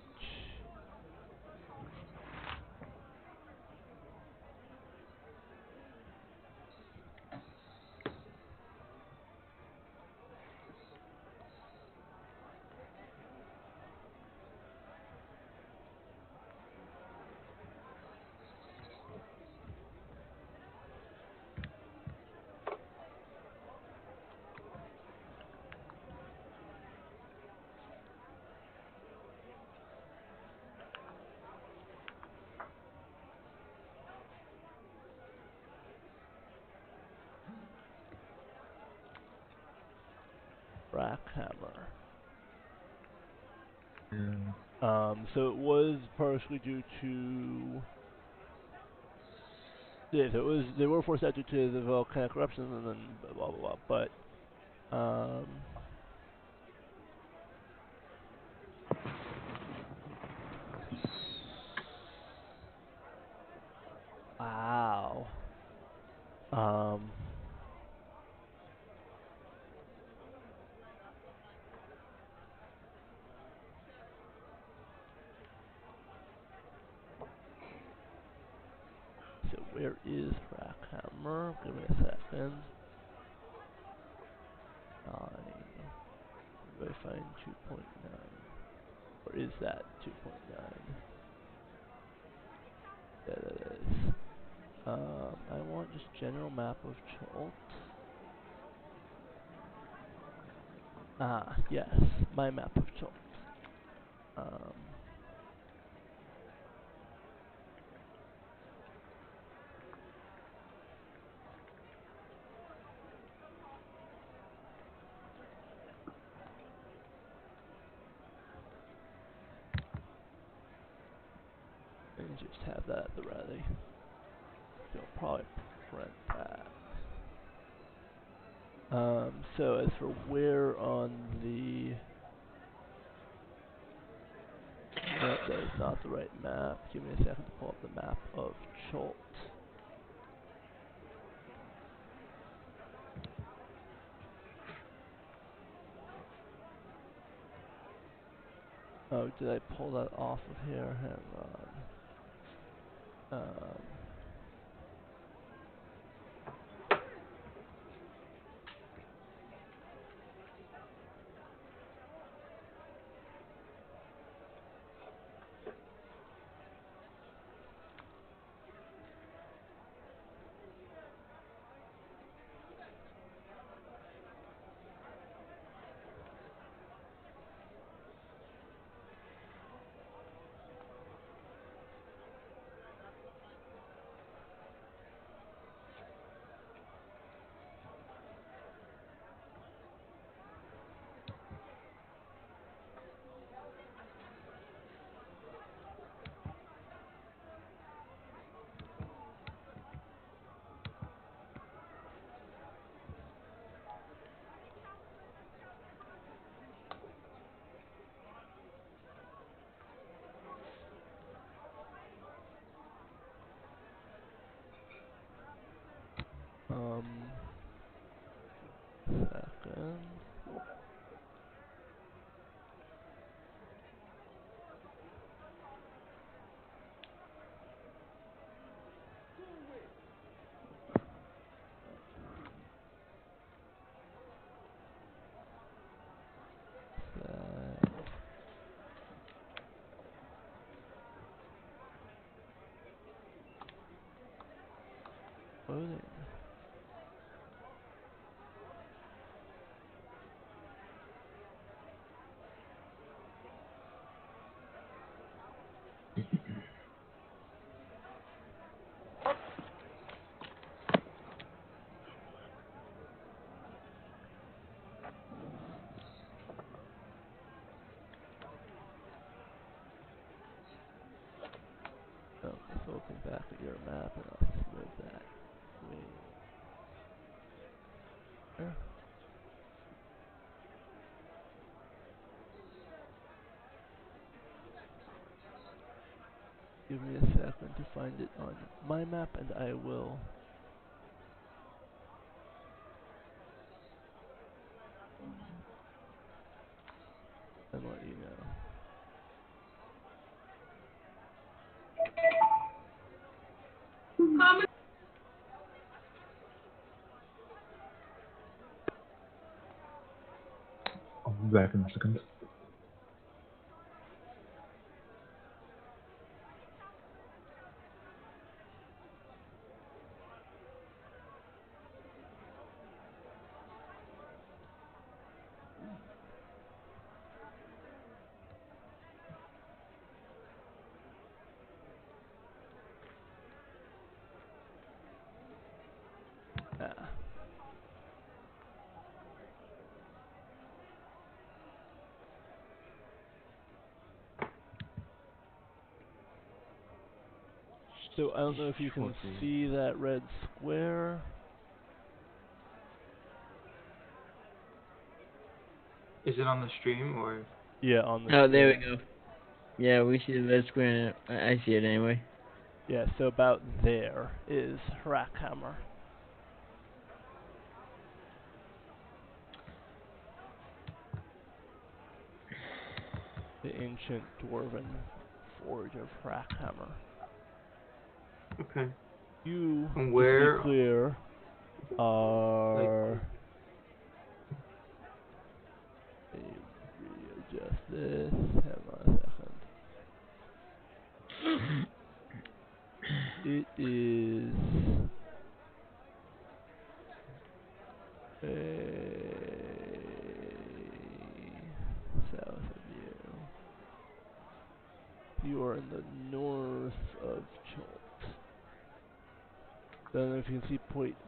Frackhammer. Yeah. So it was partially due to. Yeah, so it was. They were forced out due to the volcanic eruptions and then blah blah blah. But wow. So where is Frackhammer? Give me a second. Where do I find 2.9? Or is that 2.9? There it is. I want just general map of Cholt. Ah, yes, my map of Cholt. And just have that at the ready. You'll probably print that. So as for where on the... Nope, that is not the right map. Give me a second to pull up the map of Cholt. Oh, did I pull that off of here? Hang on. Second. Loading. Okay, so looking back at your map and I'll move that way there. Give me a second to find it on my map and I will and let you know. I'll be back in a second. Ah. So I don't know if you can see that red square. Is it on the stream or? Yeah, on the Oh, there we screen. go. Yeah, we see the red square. I see it anyway. Yeah, so about there is Hrackhammer. The ancient dwarven forge of Hrackhammer. Okay. You, And just to where? be clear, are... Let me readjust this. Hang on a second. It is south of you. You are in the north of Cholt. Then if you can see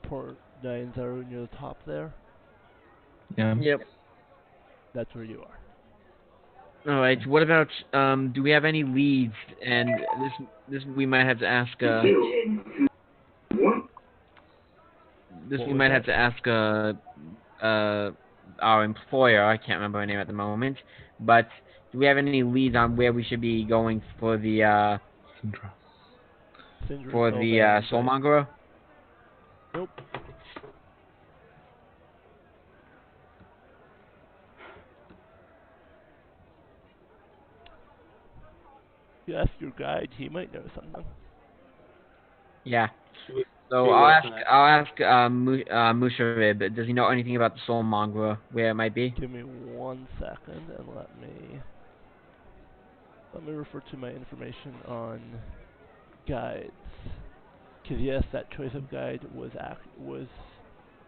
Port 90 near the top there, Yeah. Yep. that's where you are. All right. What about do we have any leads? And this we might have to ask. This What we was might have that? to ask our employer. I can't remember her name at the moment. But do we have any leads on where we should be going for the Syndra. soulmonger? Nope. You ask your guide, he might know something. Yeah. Should So we I'll work ask on that? I'll ask Musharib. Does he know anything about the soulmonger? Where it might be? Give me 1 second and let me refer to my information on guides. Because yes, that choice of guide was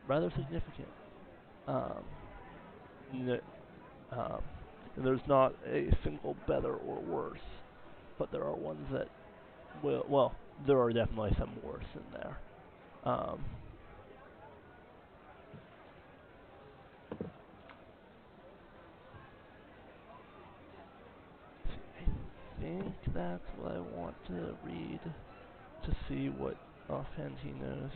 rather significant. N- and there's not a single better or worse, but there are ones that well, there are definitely some worse in there. I think that's what I want to read to see what offhand he knows.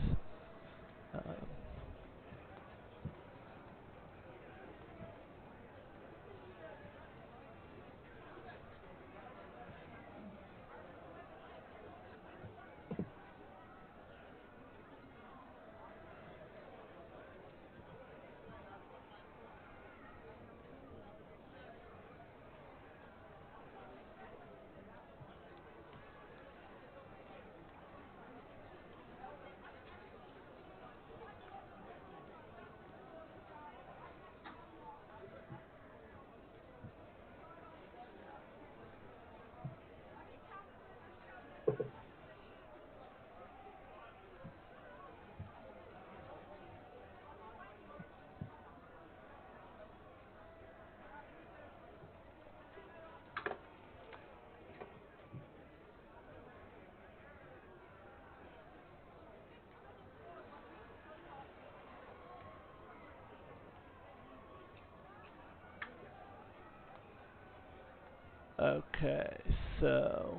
Okay, so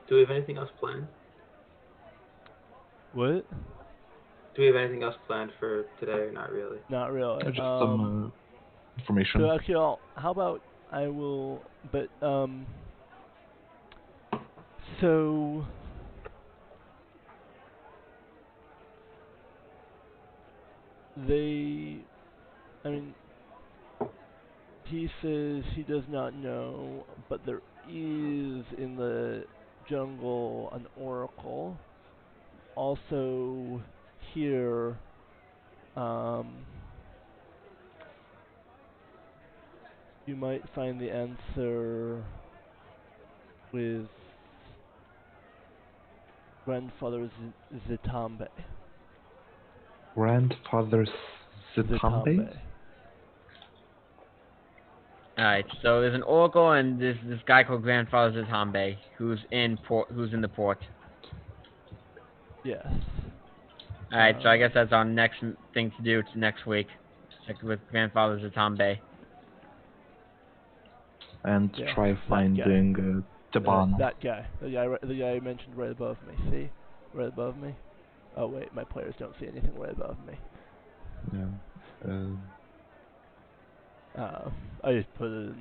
Do we have anything else planned? what? Do we have anything else planned for today or not really? Not really. Just some information. So actually, how about I will, but so they, I mean, he says he does not know, but there is in the jungle an oracle. Also here, you might find the answer with grandfather Zitambe. Grandfather Zitambe? Alright, so there's an oracle and this guy called Grandfather Zitambe who's in the port. Yes. Alright, so I guess that's our next thing to do next week. with Grandfather Zatambe. And Yeah, try that finding Taban. That guy, the guy you mentioned right above me. See, right above me. Oh wait, my players don't see anything right above me. Yeah. I just put it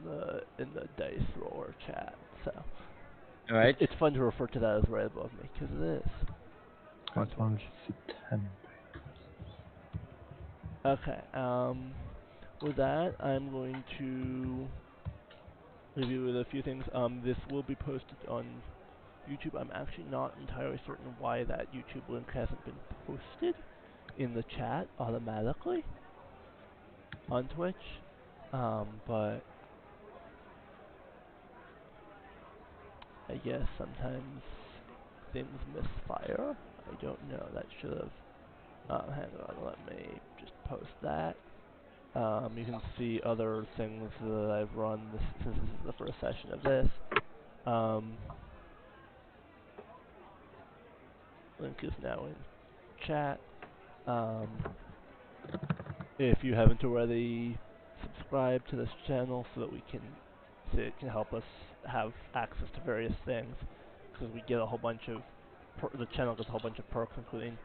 in the dice roller chat, so All right. it's fun to refer to that as right above me because it is. Grandfather September. Okay. With that, I'm going to leave you with a few things. This will be posted on YouTube. I'm actually not entirely certain why that YouTube link hasn't been posted in the chat automatically on Twitch. But I guess sometimes things misfire. I don't know. That should have. Hang on. Let me just post that. You can see other things that I've run since this is the first session of this. Link is now in chat. If you haven't already, subscribe to this channel so that it can help us have access to various things. Because we get a whole bunch of the channel gets a whole bunch of perks, including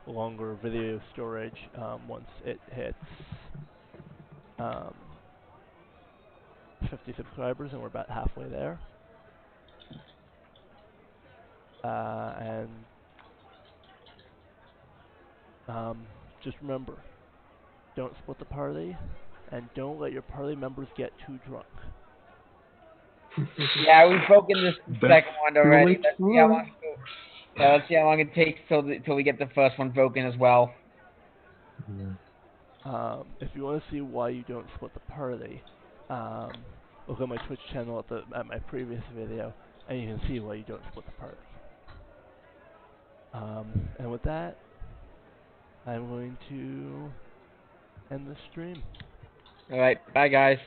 longer video storage once it hits 50 subscribers, and we're about halfway there. And just remember, don't split the party, and don't let your party members get too drunk. Yeah, we've broken this second one already. Let's Let's see how long it takes till we get the first one broken as well. Yeah. If you want to see why you don't split the party, look at my Twitch channel at my previous video, and you can see why you don't split the party. And with that, I'm going to end the stream. All right, bye guys.